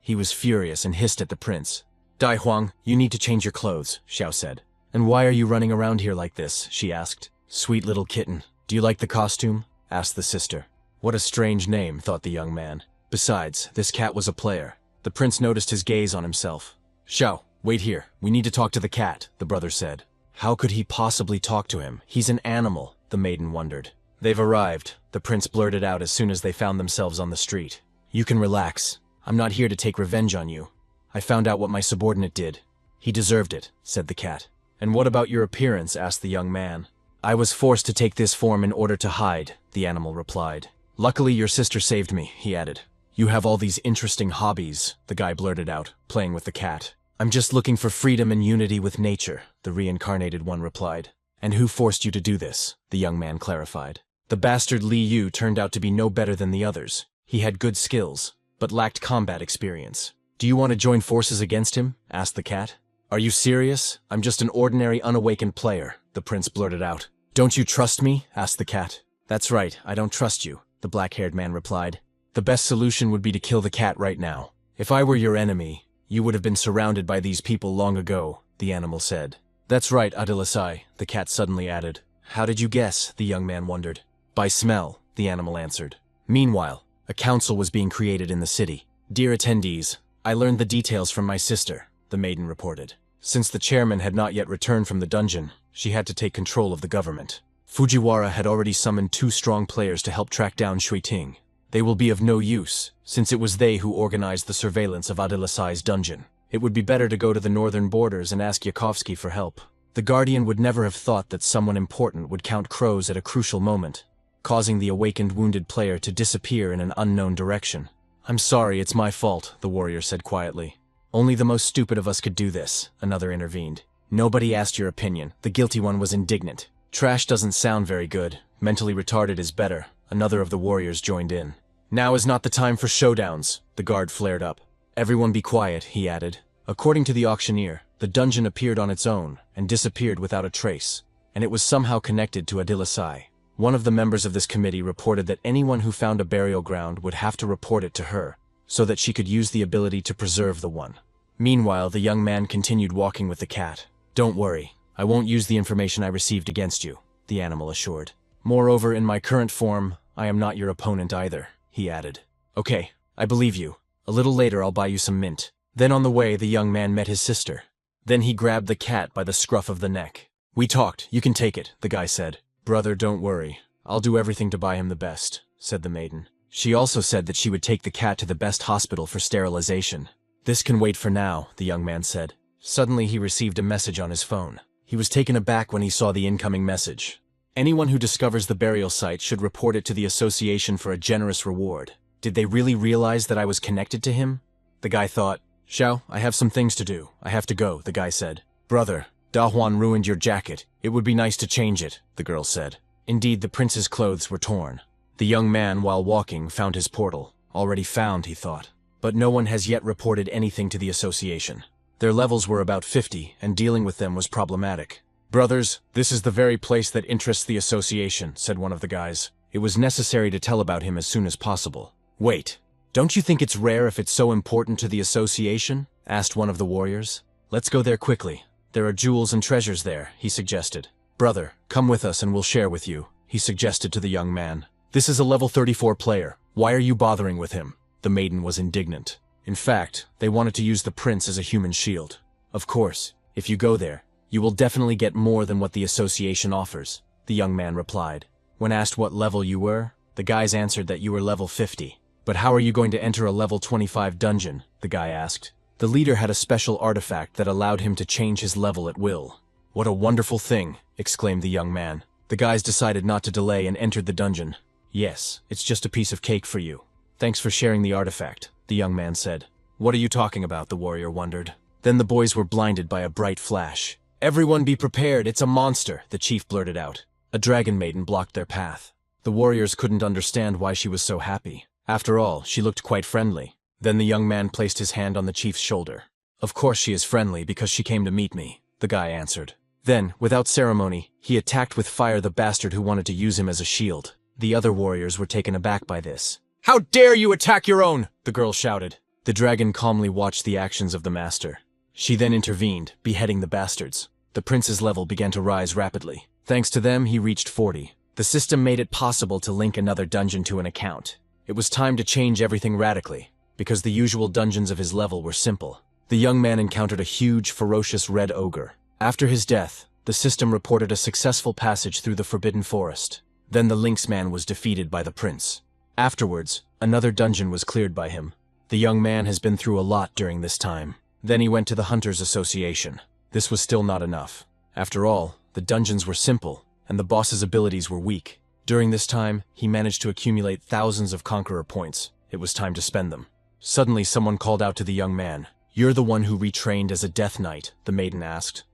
He was furious and hissed at the prince. Dai Huang, you need to change your clothes, Xiao said. And why are you running around here like this? She asked. Sweet little kitten, do you like the costume? Asked the sister. What a strange name, thought the young man. Besides, this cat was a player. The prince noticed his gaze on himself. Xiao, wait here. We need to talk to the cat, the brother said. How could he possibly talk to him? He's an animal, the maiden wondered. They've arrived, the prince blurted out as soon as they found themselves on the street. You can relax. I'm not here to take revenge on you. I found out what my subordinate did. He deserved it, said the cat. And what about your appearance? Asked the young man. I was forced to take this form in order to hide, the animal replied. Luckily your sister saved me, he added. You have all these interesting hobbies, the guy blurted out, playing with the cat. I'm just looking for freedom and unity with nature, the reincarnated one replied. And who forced you to do this? The young man clarified. The bastard Li Yu turned out to be no better than the others. He had good skills, but lacked combat experience. Do you want to join forces against him? Asked the cat. Are you serious? I'm just an ordinary unawakened player, the prince blurted out. Don't you trust me? Asked the cat. That's right, I don't trust you, the black-haired man replied. The best solution would be to kill the cat right now. If I were your enemy, you would have been surrounded by these people long ago, the animal said. That's right, Adilasai, the cat suddenly added. How did you guess? The young man wondered. By smell, the animal answered. Meanwhile, a council was being created in the city. Dear attendees, I learned the details from my sister, the maiden reported. Since the chairman had not yet returned from the dungeon, she had to take control of the government. Fujiwara had already summoned 2 strong players to help track down Shuiting. They will be of no use, since it was they who organized the surveillance of Adilasai's dungeon. It would be better to go to the northern borders and ask Yakovsky for help. The Guardian would never have thought that someone important would count crows at a crucial moment, causing the awakened wounded player to disappear in an unknown direction. "I'm sorry, it's my fault," the warrior said quietly. "Only the most stupid of us could do this," another intervened. "Nobody asked your opinion." The guilty one was indignant. "Trash doesn't sound very good. Mentally retarded is better." Another of the warriors joined in. "Now is not the time for showdowns," the guard flared up. "Everyone be quiet," he added. According to the auctioneer, the dungeon appeared on its own and disappeared without a trace, and it was somehow connected to Adilasai. One of the members of this committee reported that anyone who found a burial ground would have to report it to her, so that she could use the ability to preserve the one. Meanwhile, the young man continued walking with the cat. "Don't worry, I won't use the information I received against you," the animal assured. "Moreover, in my current form, I am not your opponent either," he added. "Okay, I believe you. A little later I'll buy you some mint." Then on the way, the young man met his sister. Then he grabbed the cat by the scruff of the neck. "We talked, you can take it," the guy said. "Brother, don't worry. I'll do everything to buy him the best," said the maiden. She also said that she would take the cat to the best hospital for sterilization. "This can wait for now," the young man said. Suddenly he received a message on his phone. He was taken aback when he saw the incoming message. "Anyone who discovers the burial site should report it to the association for a generous reward." Did they really realize that I was connected to him? The guy thought. "Xiao, I have some things to do. I have to go," the guy said. "Brother, Da Huan ruined your jacket. It would be nice to change it," the girl said. Indeed, the prince's clothes were torn. The young man, while walking, found his portal. Already found, he thought. But no one has yet reported anything to the association. Their levels were about 50, and dealing with them was problematic. "Brothers, this is the very place that interests the association," said one of the guys. It was necessary to tell about him as soon as possible. "Wait, don't you think it's rare if it's so important to the association?" asked one of the warriors. "Let's go there quickly. There are jewels and treasures there," he suggested. "Brother, come with us and we'll share with you," he suggested to the young man. "This is a level 34 player. Why are you bothering with him?" The maiden was indignant. In fact, they wanted to use the prince as a human shield. "Of course, if you go there, you will definitely get more than what the association offers," the young man replied. When asked what level you were, the guys answered that you were level 50. "But how are you going to enter a level 25 dungeon?" the guy asked. The leader had a special artifact that allowed him to change his level at will. "What a wonderful thing," exclaimed the young man. The guys decided not to delay and entered the dungeon. "Yes, it's just a piece of cake for you. Thanks for sharing the artifact," the young man said. "What are you talking about?" the warrior wondered. Then the boys were blinded by a bright flash. "Everyone be prepared, it's a monster," the chief blurted out. A dragon maiden blocked their path. The warriors couldn't understand why she was so happy. After all, she looked quite friendly. Then the young man placed his hand on the chief's shoulder. "Of course she is friendly because she came to meet me," the guy answered. Then, without ceremony, he attacked with fire the bastard who wanted to use him as a shield. The other warriors were taken aback by this. "How dare you attack your own!" the girl shouted. The dragon calmly watched the actions of the master. She then intervened, beheading the bastards. The prince's level began to rise rapidly. Thanks to them, he reached 40. The system made it possible to link another dungeon to an account. It was time to change everything radically, because the usual dungeons of his level were simple. The young man encountered a huge, ferocious red ogre. After his death, the system reported a successful passage through the Forbidden Forest. Then the Lynx Man was defeated by the prince. Afterwards, another dungeon was cleared by him. The young man has been through a lot during this time. Then he went to the Hunters Association. This was still not enough. After all, the dungeons were simple, and the boss's abilities were weak. During this time, he managed to accumulate thousands of Conqueror points. It was time to spend them. Suddenly, someone called out to the young man. "You're the one who retrained as a Death Knight?" the maiden asked.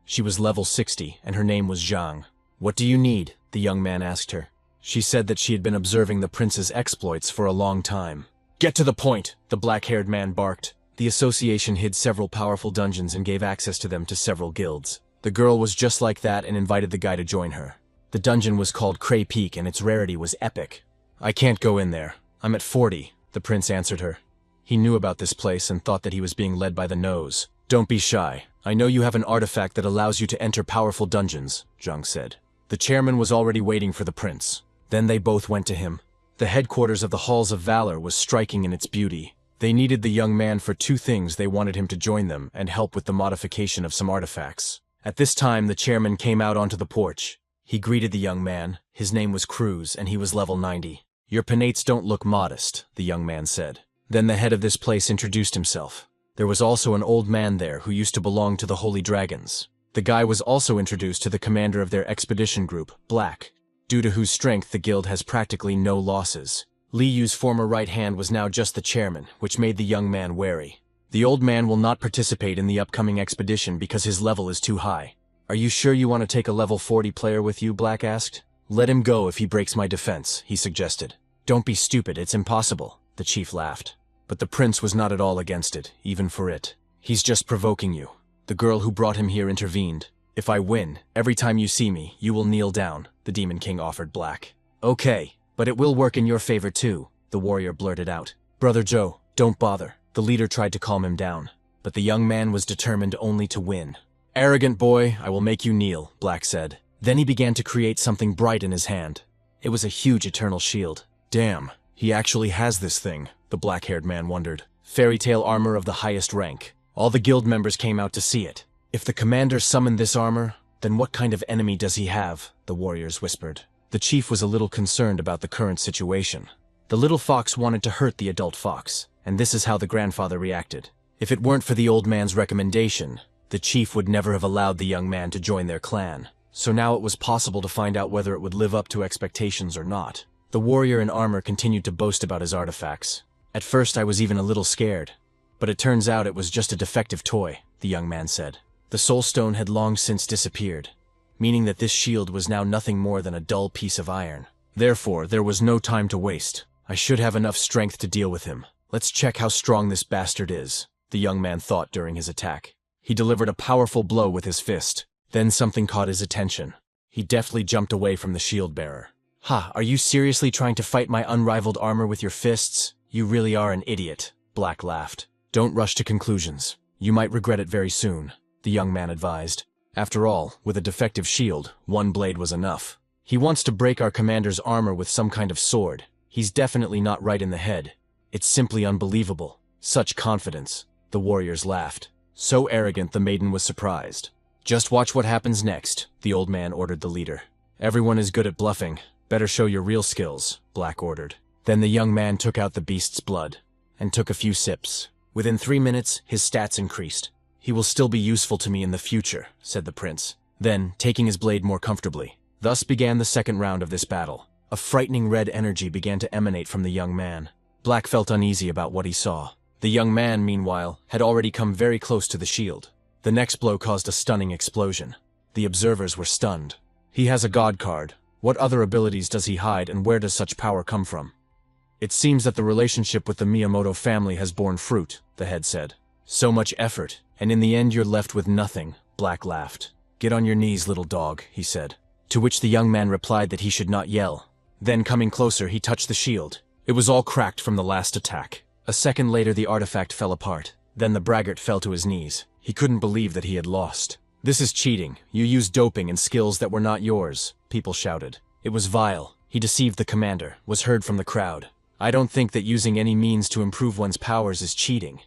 She was level 60, and her name was Zhang. "What do you need?" the young man asked her. She said that she had been observing the prince's exploits for a long time. "Get to the point," the black-haired man barked. The association hid several powerful dungeons and gave access to them to several guilds. The girl was just like that and invited the guy to join her. The dungeon was called Cray Peak and its rarity was epic. "I can't go in there. I'm at 40, the prince answered her. He knew about this place and thought that he was being led by the nose. "Don't be shy. I know you have an artifact that allows you to enter powerful dungeons," Zhang said. The chairman was already waiting for the prince. Then they both went to him. The headquarters of the Halls of Valor was striking in its beauty. They needed the young man for two things. They wanted him to join them and help with the modification of some artifacts. At this time, the chairman came out onto the porch. He greeted the young man. His name was Cruz, and he was level 90. Your penates don't look modest, the young man said. Then the head of this place introduced himself. There was also an old man there who used to belong to the Holy Dragons. The guy was also introduced to the commander of their expedition group, Black, due to whose strength the guild has practically no losses. Li Yu's former right hand was now just the chairman, which made the young man wary. The old man will not participate in the upcoming expedition because his level is too high. Are you sure you want to take a level 40 player with you? Black asked. Let him go if he breaks my defense, he suggested. Don't be stupid, it's impossible, the chief laughed. But the prince was not at all against it, even for it. He's just provoking you. The girl who brought him here intervened. If I win, every time you see me, you will kneel down, the Demon King offered Black. Okay, but it will work in your favor too, the warrior blurted out. Brother Joe, don't bother. The leader tried to calm him down, but the young man was determined only to win. Arrogant boy, I will make you kneel, Black said. Then he began to create something bright in his hand. It was a huge eternal shield. Damn, he actually has this thing, the black-haired man wondered. Fairy tale armor of the highest rank. All the guild members came out to see it. If the commander summoned this armor, then what kind of enemy does he have? The warriors whispered. The chief was a little concerned about the current situation. The little fox wanted to hurt the adult fox, and this is how the grandfather reacted. If it weren't for the old man's recommendation, the chief would never have allowed the young man to join their clan. So now it was possible to find out whether it would live up to expectations or not. The warrior in armor continued to boast about his artifacts. At first I was even a little scared, but it turns out it was just a defective toy, the young man said. The soul stone had long since disappeared, meaning that this shield was now nothing more than a dull piece of iron. Therefore, there was no time to waste. I should have enough strength to deal with him. Let's check how strong this bastard is, the young man thought during his attack. He delivered a powerful blow with his fist. Then something caught his attention. He deftly jumped away from the shield bearer. Ha, are you seriously trying to fight my unrivaled armor with your fists? You really are an idiot, Black laughed. Don't rush to conclusions. You might regret it very soon, the young man advised. After all, with a defective shield, one blade was enough. He wants to break our commander's armor with some kind of sword. He's definitely not right in the head. It's simply unbelievable. Such confidence. The warriors laughed. So arrogant the maiden was surprised. Just watch what happens next, the old man ordered the leader. Everyone is good at bluffing. Better show your real skills, Black ordered. Then the young man took out the beast's blood and took a few sips. Within 3 minutes, his stats increased. He will still be useful to me in the future, said the prince. Then, taking his blade more comfortably. Thus began the second round of this battle. A frightening red energy began to emanate from the young man. Black felt uneasy about what he saw. The young man, meanwhile, had already come very close to the shield. The next blow caused a stunning explosion. The observers were stunned. He has a god card. What other abilities does he hide, and where does such power come from? It seems that the relationship with the Miyamoto family has borne fruit, the head said. So much effort, and in the end you're left with nothing, Black laughed. Get on your knees, little dog, he said. To which the young man replied that he should not yell. Then, coming closer, he touched the shield. It was all cracked from the last attack. A second later, the artifact fell apart. Then the braggart fell to his knees. He couldn't believe that he had lost. This is cheating. You used doping and skills that were not yours, people shouted. It was vile. He deceived the commander, was heard from the crowd. I don't think that using any means to improve one's powers is cheating.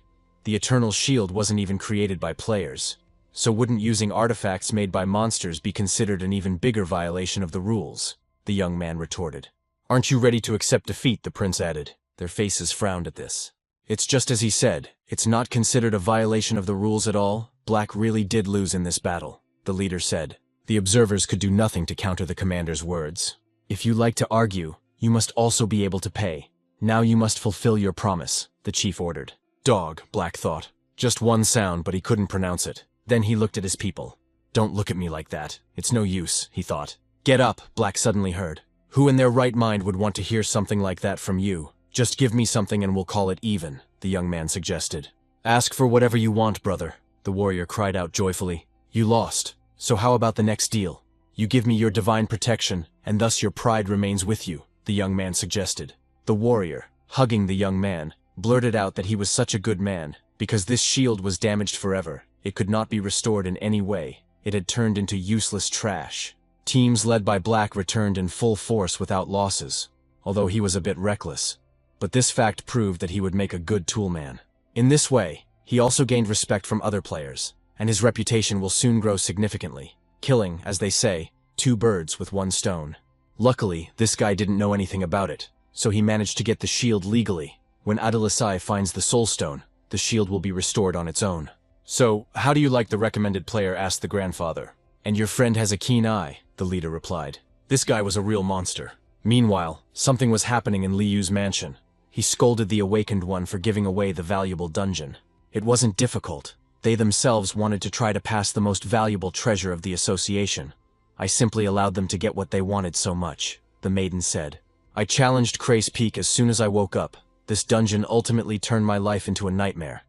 The Eternal Shield wasn't even created by players. So wouldn't using artifacts made by monsters be considered an even bigger violation of the rules? The young man retorted. Aren't you ready to accept defeat? The prince added. Their faces frowned at this. It's just as he said. It's not considered a violation of the rules at all. Black really did lose in this battle, the leader said. The observers could do nothing to counter the commander's words. If you like to argue, you must also be able to pay. Now you must fulfill your promise, the chief ordered. Dog, Black thought. Just one sound, but he couldn't pronounce it. Then he looked at his people. Don't look at me like that. It's no use, he thought. Get up, Black suddenly heard. Who in their right mind would want to hear something like that from you? Just give me something and we'll call it even, the young man suggested. Ask for whatever you want, brother, the warrior cried out joyfully. You lost. So how about the next deal? You give me your divine protection, and thus your pride remains with you, the young man suggested. The warrior, hugging the young man, blurted out that he was such a good man, because this shield was damaged forever. It could not be restored in any way. It had turned into useless trash. Teams led by Black returned in full force without losses, although he was a bit reckless. But this fact proved that he would make a good toolman. In this way, he also gained respect from other players, and his reputation will soon grow significantly, killing, as they say, 2 birds with 1 stone. Luckily, this guy didn't know anything about it, so he managed to get the shield legally. When Adalisai finds the Soul Stone, the shield will be restored on its own. "So, how do you like the recommended player?" asked the grandfather. "And your friend has a keen eye," the leader replied. "This guy was a real monster." Meanwhile, something was happening in Liu's mansion. He scolded the awakened one for giving away the valuable dungeon. It wasn't difficult. They themselves wanted to try to pass the most valuable treasure of the association. "I simply allowed them to get what they wanted so much," the maiden said. "I challenged Crace Peak as soon as I woke up. This dungeon ultimately turned my life into a nightmare.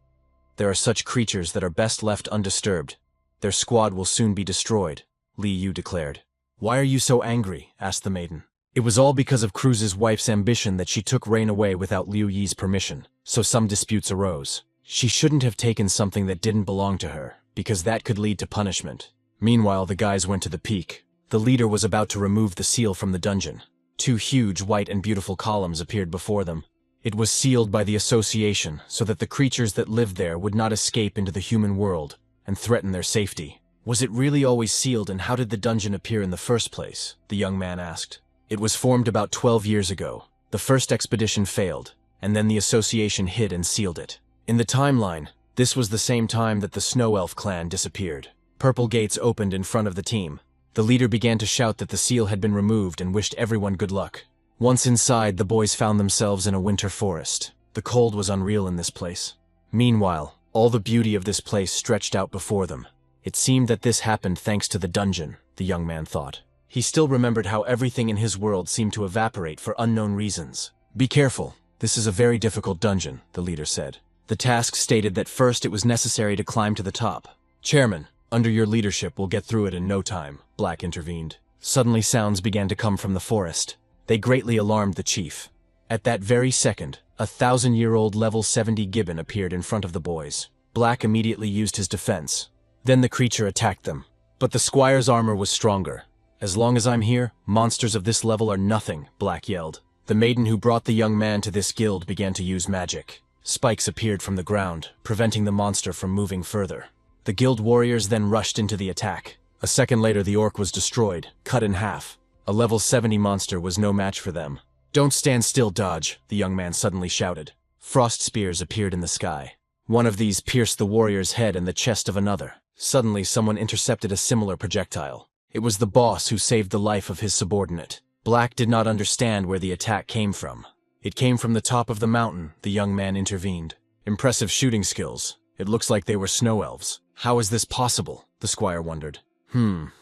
There are such creatures that are best left undisturbed. Their squad will soon be destroyed," Liu declared. "Why are you so angry?" asked the maiden. "It was all because of Cruz's wife's ambition that she took Rain away without Liu Yi's permission, so some disputes arose. She shouldn't have taken something that didn't belong to her, because that could lead to punishment." Meanwhile, the guys went to the peak. The leader was about to remove the seal from the dungeon. Two huge, white and beautiful columns appeared before them. It was sealed by the association so that the creatures that lived there would not escape into the human world and threaten their safety. "Was it really always sealed, and how did the dungeon appear in the first place?" the young man asked. "It was formed about 12 years ago. The first expedition failed, and then the association hid and sealed it. In the timeline, this was the same time that the Snow Elf clan disappeared." Purple gates opened in front of the team. The leader began to shout that the seal had been removed and wished everyone good luck. Once inside, the boys found themselves in a winter forest. The cold was unreal in this place. Meanwhile, all the beauty of this place stretched out before them. It seemed that this happened thanks to the dungeon, the young man thought. He still remembered how everything in his world seemed to evaporate for unknown reasons. "Be careful. This is a very difficult dungeon," the leader said. The task stated that first it was necessary to climb to the top. "Chairman, under your leadership we'll get through it in no time," Black intervened. Suddenly sounds began to come from the forest. They greatly alarmed the chief. At that very second, a 1,000-year-old level 70 gibbon appeared in front of the boys. Black immediately used his defense. Then the creature attacked them. But the squire's armor was stronger. "As long as I'm here, monsters of this level are nothing," Black yelled. The maiden who brought the young man to this guild began to use magic. Spikes appeared from the ground, preventing the monster from moving further. The guild warriors then rushed into the attack. A second later, the orc was destroyed, cut in half. A level 70 monster was no match for them. "Don't stand still, dodge," the young man suddenly shouted. Frost spears appeared in the sky. One of these pierced the warrior's head and the chest of another. Suddenly, someone intercepted a similar projectile. It was the boss who saved the life of his subordinate. Black did not understand where the attack came from. "It came from the top of the mountain," the young man intervened. "Impressive shooting skills. It looks like they were snow elves." "How is this possible?" the squire wondered.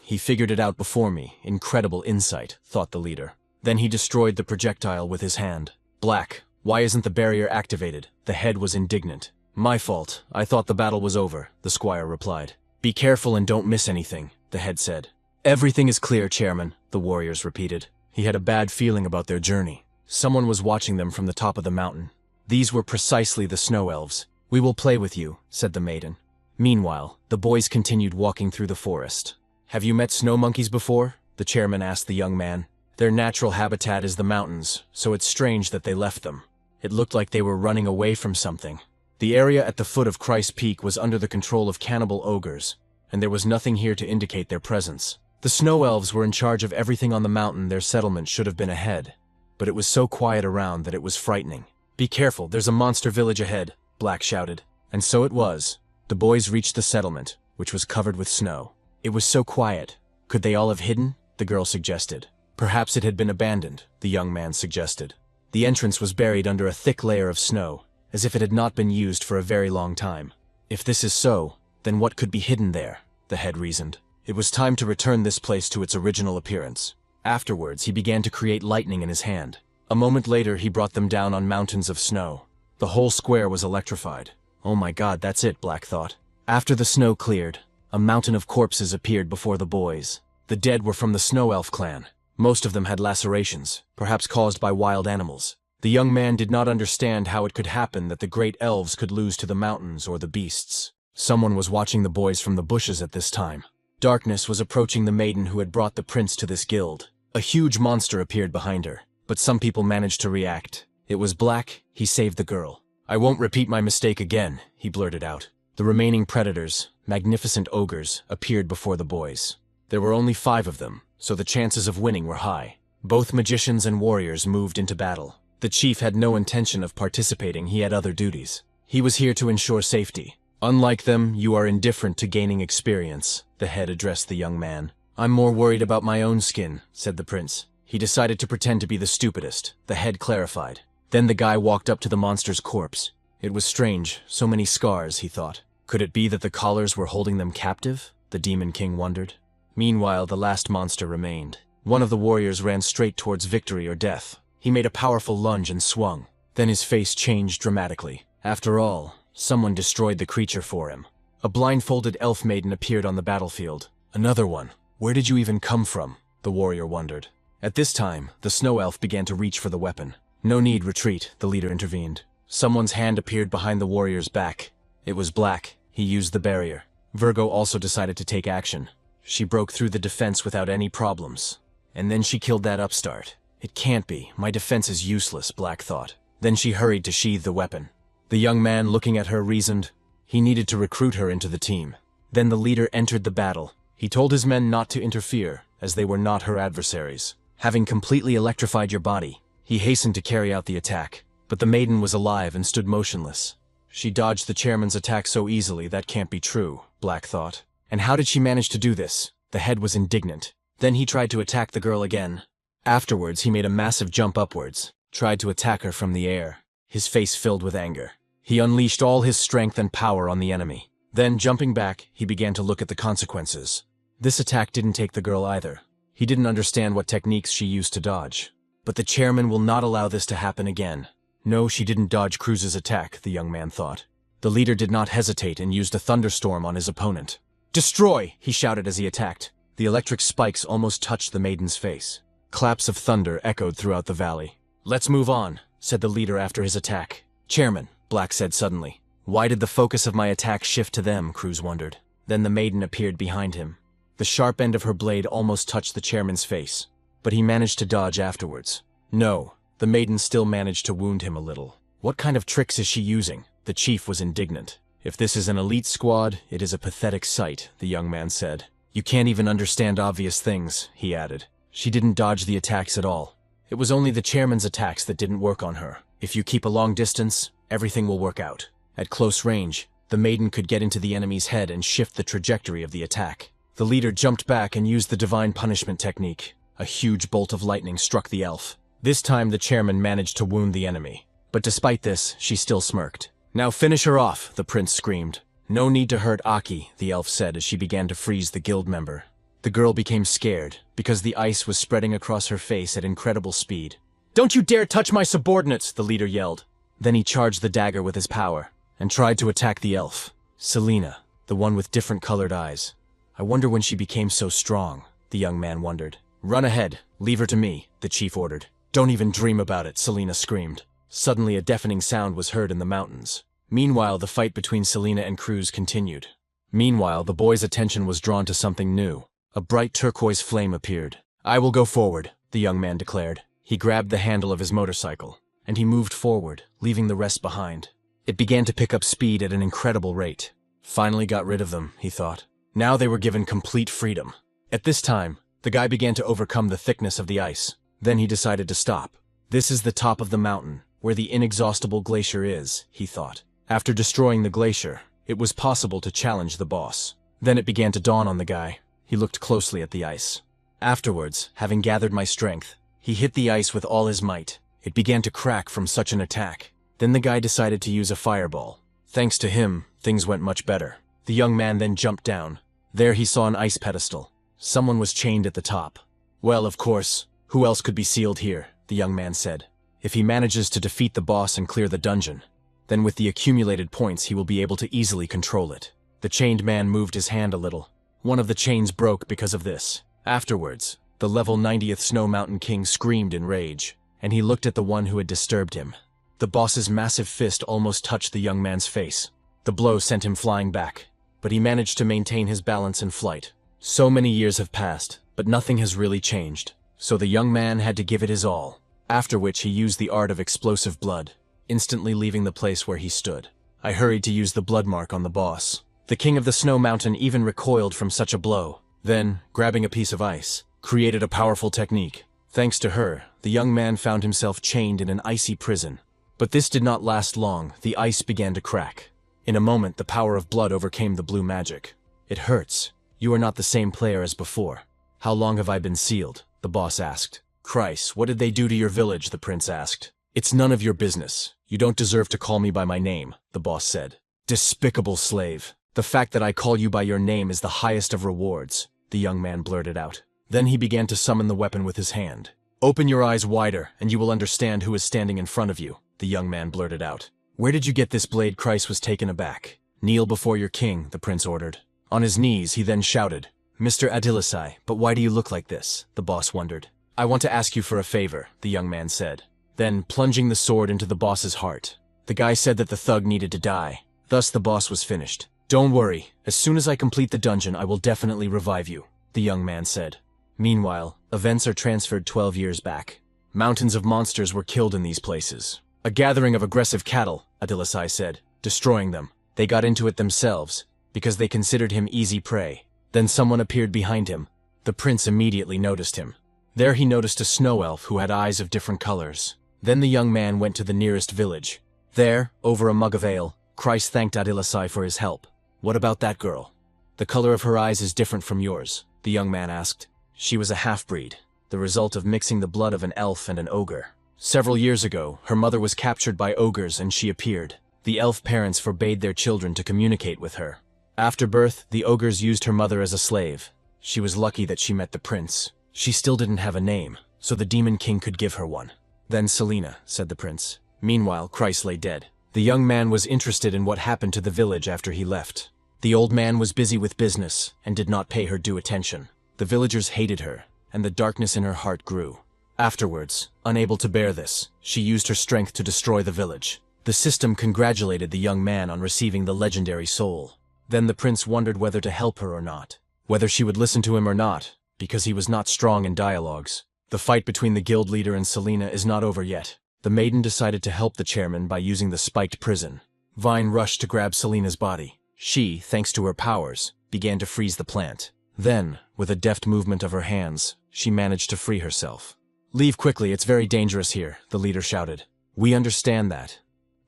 He figured it out before me. Incredible insight," thought the leader. Then he destroyed the projectile with his hand. "Black, why isn't the barrier activated?" The head was indignant. "My fault. I thought the battle was over," the squire replied. "Be careful and don't miss anything," the head said. "Everything is clear, Chairman," the warriors repeated. He had a bad feeling about their journey. Someone was watching them from the top of the mountain. These were precisely the snow elves. "We will play with you," said the maiden. Meanwhile, the boys continued walking through the forest. "Have you met snow monkeys before?" the chairman asked the young man. "Their natural habitat is the mountains, so it's strange that they left them." It looked like they were running away from something. The area at the foot of Christ Peak was under the control of cannibal ogres, and there was nothing here to indicate their presence. The snow elves were in charge of everything on the mountain. Their settlement should have been ahead, but it was so quiet around that it was frightening. "Be careful, there's a monster village ahead," Black shouted. And so it was. The boys reached the settlement, which was covered with snow. It was so quiet. Could they all have hidden? The girl suggested. Perhaps it had been abandoned, the young man suggested. The entrance was buried under a thick layer of snow, as if it had not been used for a very long time. If this is so, then what could be hidden there? The head reasoned. It was time to return this place to its original appearance. Afterwards, he began to create lightning in his hand. A moment later, he brought them down on mountains of snow. The whole square was electrified. "Oh my God, that's it," Black thought. After the snow cleared, a mountain of corpses appeared before the boys. The dead were from the Snow Elf clan. Most of them had lacerations, perhaps caused by wild animals. The young man did not understand how it could happen that the great elves could lose to the mountains or the beasts. Someone was watching the boys from the bushes at this time. Darkness was approaching the maiden who had brought the prince to this guild. A huge monster appeared behind her, but some people managed to react. It was Black. He saved the girl. "I won't repeat my mistake again," he blurted out. The remaining predators, magnificent ogres, appeared before the boys. There were only 5 of them, so the chances of winning were high. Both magicians and warriors moved into battle. The chief had no intention of participating, he had other duties. He was here to ensure safety. Unlike them, you are indifferent to gaining experience, the head addressed the young man. I'm more worried about my own skin, said the prince. He decided to pretend to be the stupidest, the head clarified. Then the guy walked up to the monster's corpse. It was strange, so many scars, he thought. Could it be that the collars were holding them captive? The Demon King wondered. Meanwhile, the last monster remained. One of the warriors ran straight towards victory or death. He made a powerful lunge and swung. Then his face changed dramatically. After all, someone destroyed the creature for him. A blindfolded elf maiden appeared on the battlefield. Another one. Where did you even come from? The warrior wondered. At this time, the snow elf began to reach for the weapon. No need retreat, the leader intervened. Someone's hand appeared behind the warrior's back. It was Black. He used the barrier. Virgo also decided to take action. She broke through the defense without any problems. And then she killed that upstart. It can't be. My defense is useless, Black thought. Then she hurried to sheathe the weapon. The young man, looking at her, reasoned. He needed to recruit her into the team. Then the leader entered the battle. He told his men not to interfere, as they were not her adversaries. Having completely electrified your body, he hastened to carry out the attack. But the maiden was alive and stood motionless. She dodged the chairman's attack so easily, that can't be true, Black thought. And how did she manage to do this? The head was indignant. Then he tried to attack the girl again. Afterwards, he made a massive jump upwards, tried to attack her from the air, his face filled with anger. He unleashed all his strength and power on the enemy. Then, jumping back, he began to look at the consequences. This attack didn't take the girl either. He didn't understand what techniques she used to dodge. But the chairman will not allow this to happen again. No, she didn't dodge Cruz's attack, the young man thought. The leader did not hesitate and used a thunderstorm on his opponent. Destroy! He shouted as he attacked. The electric spikes almost touched the maiden's face. Claps of thunder echoed throughout the valley. Let's move on, said the leader after his attack. Chairman, Black said suddenly. Why did the focus of my attack shift to them? Cruz wondered. Then the maiden appeared behind him. The sharp end of her blade almost touched the chairman's face, but he managed to dodge afterwards. No, the maiden still managed to wound him a little. What kind of tricks is she using? The chief was indignant. If this is an elite squad, it is a pathetic sight, the young man said. You can't even understand obvious things, he added. She didn't dodge the attacks at all. It was only the chairman's attacks that didn't work on her. If you keep a long distance, everything will work out. At close range, the maiden could get into the enemy's head and shift the trajectory of the attack. The leader jumped back and used the divine punishment technique. A huge bolt of lightning struck the elf. This time the chairman managed to wound the enemy. But despite this, she still smirked. Now finish her off, the prince screamed. No need to hurt Aki, the elf said as she began to freeze the guild member. The girl became scared, because the ice was spreading across her face at incredible speed. Don't you dare touch my subordinates, the leader yelled. Then he charged the dagger with his power, and tried to attack the elf. Selena, the one with different colored eyes. I wonder when she became so strong, the young man wondered. Run ahead, leave her to me, the chief ordered. Don't even dream about it, Selena screamed. Suddenly a deafening sound was heard in the mountains. Meanwhile, the fight between Selena and Cruz continued. Meanwhile, the boy's attention was drawn to something new. A bright turquoise flame appeared. I will go forward, the young man declared. He grabbed the handle of his motorcycle, and he moved forward, leaving the rest behind. It began to pick up speed at an incredible rate. Finally got rid of them, he thought. Now they were given complete freedom. At this time, the guy began to overcome the thickness of the ice. Then he decided to stop. This is the top of the mountain, where the inexhaustible glacier is, he thought. After destroying the glacier, it was possible to challenge the boss. Then it began to dawn on the guy. He looked closely at the ice. Afterwards, having gathered my strength, he hit the ice with all his might. It began to crack from such an attack. Then the guy decided to use a fireball. Thanks to him, things went much better. The young man then jumped down. There he saw an ice pedestal. Someone was chained at the top. Well, of course, who else could be sealed here, the young man said. If he manages to defeat the boss and clear the dungeon, then with the accumulated points he will be able to easily control it. The chained man moved his hand a little. One of the chains broke because of this. Afterwards, the level 90th Snow Mountain King screamed in rage, and he looked at the one who had disturbed him. The boss's massive fist almost touched the young man's face. The blow sent him flying back, but he managed to maintain his balance in flight. So many years have passed, but nothing has really changed, so the young man had to give it his all, after which he used the art of explosive blood, instantly leaving the place where he stood. I hurried to use the blood mark on the boss. The king of the Snow Mountain even recoiled from such a blow. Then, grabbing a piece of ice, created a powerful technique. Thanks to her, the young man found himself chained in an icy prison. But this did not last long. The ice began to crack. In a moment, the power of blood overcame the blue magic. "It hurts. You are not the same player as before." "How long have I been sealed?" the boss asked. "Christ, what did they do to your village?" the prince asked. "It's none of your business. You don't deserve to call me by my name," the boss said. "Despicable slave. The fact that I call you by your name is the highest of rewards," the young man blurted out. Then he began to summon the weapon with his hand. "Open your eyes wider, and you will understand who is standing in front of you," the young man blurted out. "Where did you get this blade?" Christ was taken aback. "Kneel before your king," the prince ordered. On his knees, he then shouted, "Mr. Adilisai, but why do you look like this?" the boss wondered. "I want to ask you for a favor," the young man said. Then, plunging the sword into the boss's heart, the guy said that the thug needed to die. Thus the boss was finished. "Don't worry, as soon as I complete the dungeon I will definitely revive you," the young man said. Meanwhile, events are transferred 12 years back. Mountains of monsters were killed in these places. "A gathering of aggressive cattle," Adilisai said, destroying them. They got into it themselves, because they considered him easy prey. Then someone appeared behind him. The prince immediately noticed him. There he noticed a snow elf who had eyes of different colors. Then the young man went to the nearest village. There, over a mug of ale, Christ thanked Adilisai for his help. "What about that girl? The color of her eyes is different from yours," the young man asked. "She was a half-breed, the result of mixing the blood of an elf and an ogre. Several years ago, her mother was captured by ogres and she appeared. The elf parents forbade their children to communicate with her. After birth, the ogres used her mother as a slave. She was lucky that she met the prince. She still didn't have a name, so the demon king could give her one." "Then Selena," said the prince. Meanwhile, Christ lay dead. The young man was interested in what happened to the village after he left. The old man was busy with business and did not pay her due attention. The villagers hated her, and the darkness in her heart grew. Afterwards, unable to bear this, she used her strength to destroy the village. The system congratulated the young man on receiving the legendary soul. Then the prince wondered whether to help her or not, whether she would listen to him or not, because he was not strong in dialogues. The fight between the guild leader and Selena is not over yet. The maiden decided to help the chairman by using the spiked prison. Vine rushed to grab Selena's body. She, thanks to her powers, began to freeze the plant. Then, with a deft movement of her hands, she managed to free herself. "Leave quickly, it's very dangerous here," the leader shouted. "We understand that,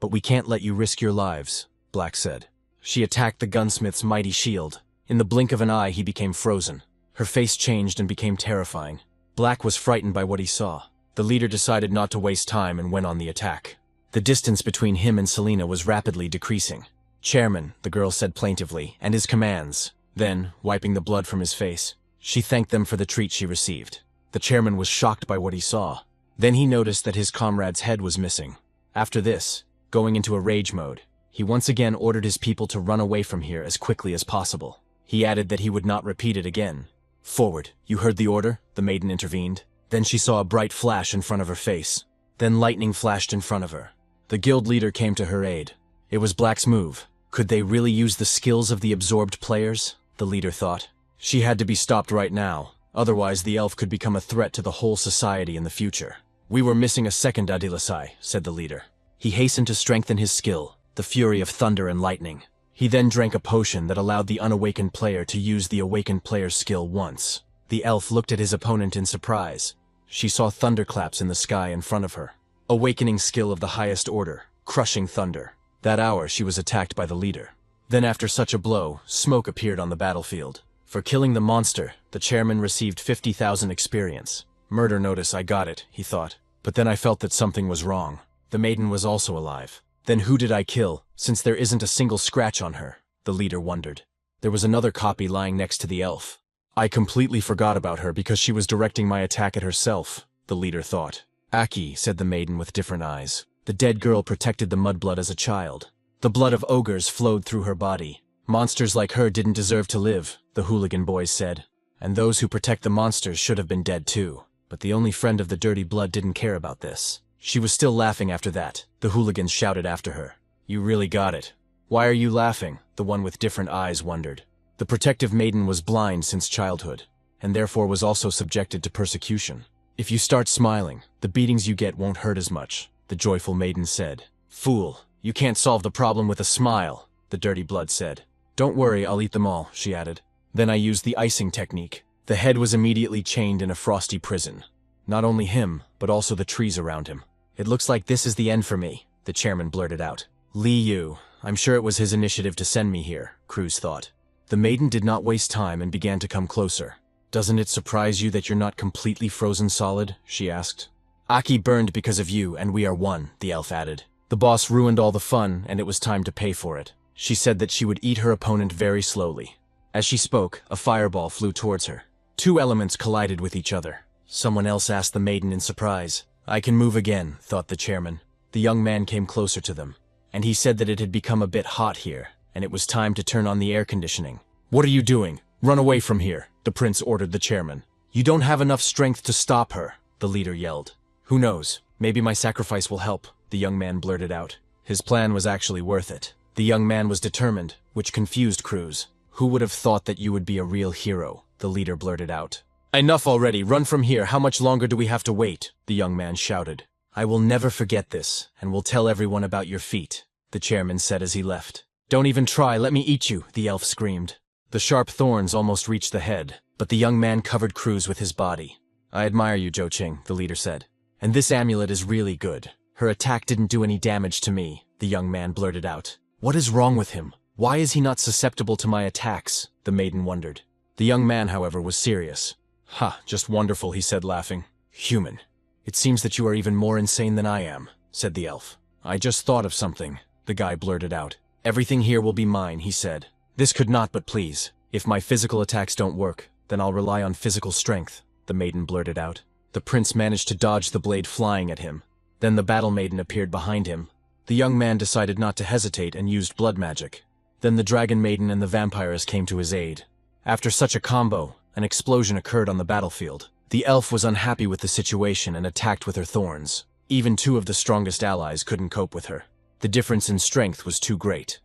but we can't let you risk your lives," Black said. She attacked the gunsmith's mighty shield. In the blink of an eye, he became frozen. Her face changed and became terrifying. Black was frightened by what he saw. The leader decided not to waste time and went on the attack. The distance between him and Selena was rapidly decreasing. "Chairman," the girl said plaintively, "and his commands." Then, wiping the blood from his face, she thanked them for the treat she received. The chairman was shocked by what he saw. Then he noticed that his comrade's head was missing. After this, going into a rage mode, he once again ordered his people to run away from here as quickly as possible. He added that he would not repeat it again. "Forward, you heard the order?" the maiden intervened. Then she saw a bright flash in front of her face. Then lightning flashed in front of her. The guild leader came to her aid. It was Black's move. Could they really use the skills of the absorbed players? The leader thought. She had to be stopped right now. Otherwise, the elf could become a threat to the whole society in the future. "We were missing a second Adilisai," said the leader. He hastened to strengthen his skill, the fury of thunder and lightning. He then drank a potion that allowed the unawakened player to use the awakened player's skill once. The elf looked at his opponent in surprise. She saw thunderclaps in the sky in front of her. Awakening skill of the highest order, crushing thunder. That hour she was attacked by the leader. Then after such a blow, smoke appeared on the battlefield. For killing the monster, the chairman received 50,000 experience. "Murder notice, I got it," he thought. But then I felt that something was wrong. The maiden was also alive. Then who did I kill, since there isn't a single scratch on her? The leader wondered. There was another copy lying next to the elf. I completely forgot about her because she was directing my attack at herself, the leader thought. "Aki," said the maiden with different eyes. The dead girl protected the mudblood as a child. The blood of ogres flowed through her body. "Monsters like her didn't deserve to live," the hooligan boys said. "And those who protect the monsters should have been dead too." But the only friend of the dirty blood didn't care about this. She was still laughing after that. The hooligans shouted after her. "You really got it." "Why are you laughing?" the one with different eyes wondered. The protective maiden was blind since childhood, and therefore was also subjected to persecution. "If you start smiling, the beatings you get won't hurt as much," the joyful maiden said. "Fool, you can't solve the problem with a smile," the dirty blood said. "Don't worry, I'll eat them all," she added. Then I used the icing technique. The head was immediately chained in a frosty prison. Not only him, but also the trees around him. It looks like this is the end for me, the chairman blurted out. Li Yu, I'm sure it was his initiative to send me here, Cruz thought. The maiden did not waste time and began to come closer. Doesn't it surprise you that you're not completely frozen solid? She asked. Aki burned because of you, and we are one, the elf added. The boss ruined all the fun, and it was time to pay for it. She said that she would eat her opponent very slowly. As she spoke, a fireball flew towards her. Two elements collided with each other. Someone else asked the maiden in surprise. I can move again, thought the chairman. The young man came closer to them, and he said that it had become a bit hot here, and it was time to turn on the air conditioning. What are you doing? Run away from here, the prince ordered the chairman. You don't have enough strength to stop her, the leader yelled. Who knows? Maybe my sacrifice will help, the young man blurted out. His plan was actually worth it. The young man was determined, which confused Cruz. Who would have thought that you would be a real hero? The leader blurted out. Enough already, run from here, how much longer do we have to wait? The young man shouted. I will never forget this, and will tell everyone about your feat, the chairman said as he left. Don't even try, let me eat you, the elf screamed. The sharp thorns almost reached the head, but the young man covered Cruz with his body. I admire you, Zhou Qing, the leader said. And this amulet is really good. Her attack didn't do any damage to me, the young man blurted out. What is wrong with him? Why is he not susceptible to my attacks? The maiden wondered. The young man, however, was serious. Ha, just wonderful, he said, laughing. Human. It seems that you are even more insane than I am, said the elf. I just thought of something, the guy blurted out. Everything here will be mine, he said. This could not, but please. If my physical attacks don't work, then I'll rely on physical strength, the maiden blurted out. The prince managed to dodge the blade flying at him. Then the battle maiden appeared behind him. The young man decided not to hesitate and used blood magic. Then the dragon maiden and the vampiress came to his aid. After such a combo, an explosion occurred on the battlefield. The elf was unhappy with the situation and attacked with her thorns. Even two of the strongest allies couldn't cope with her. The difference in strength was too great.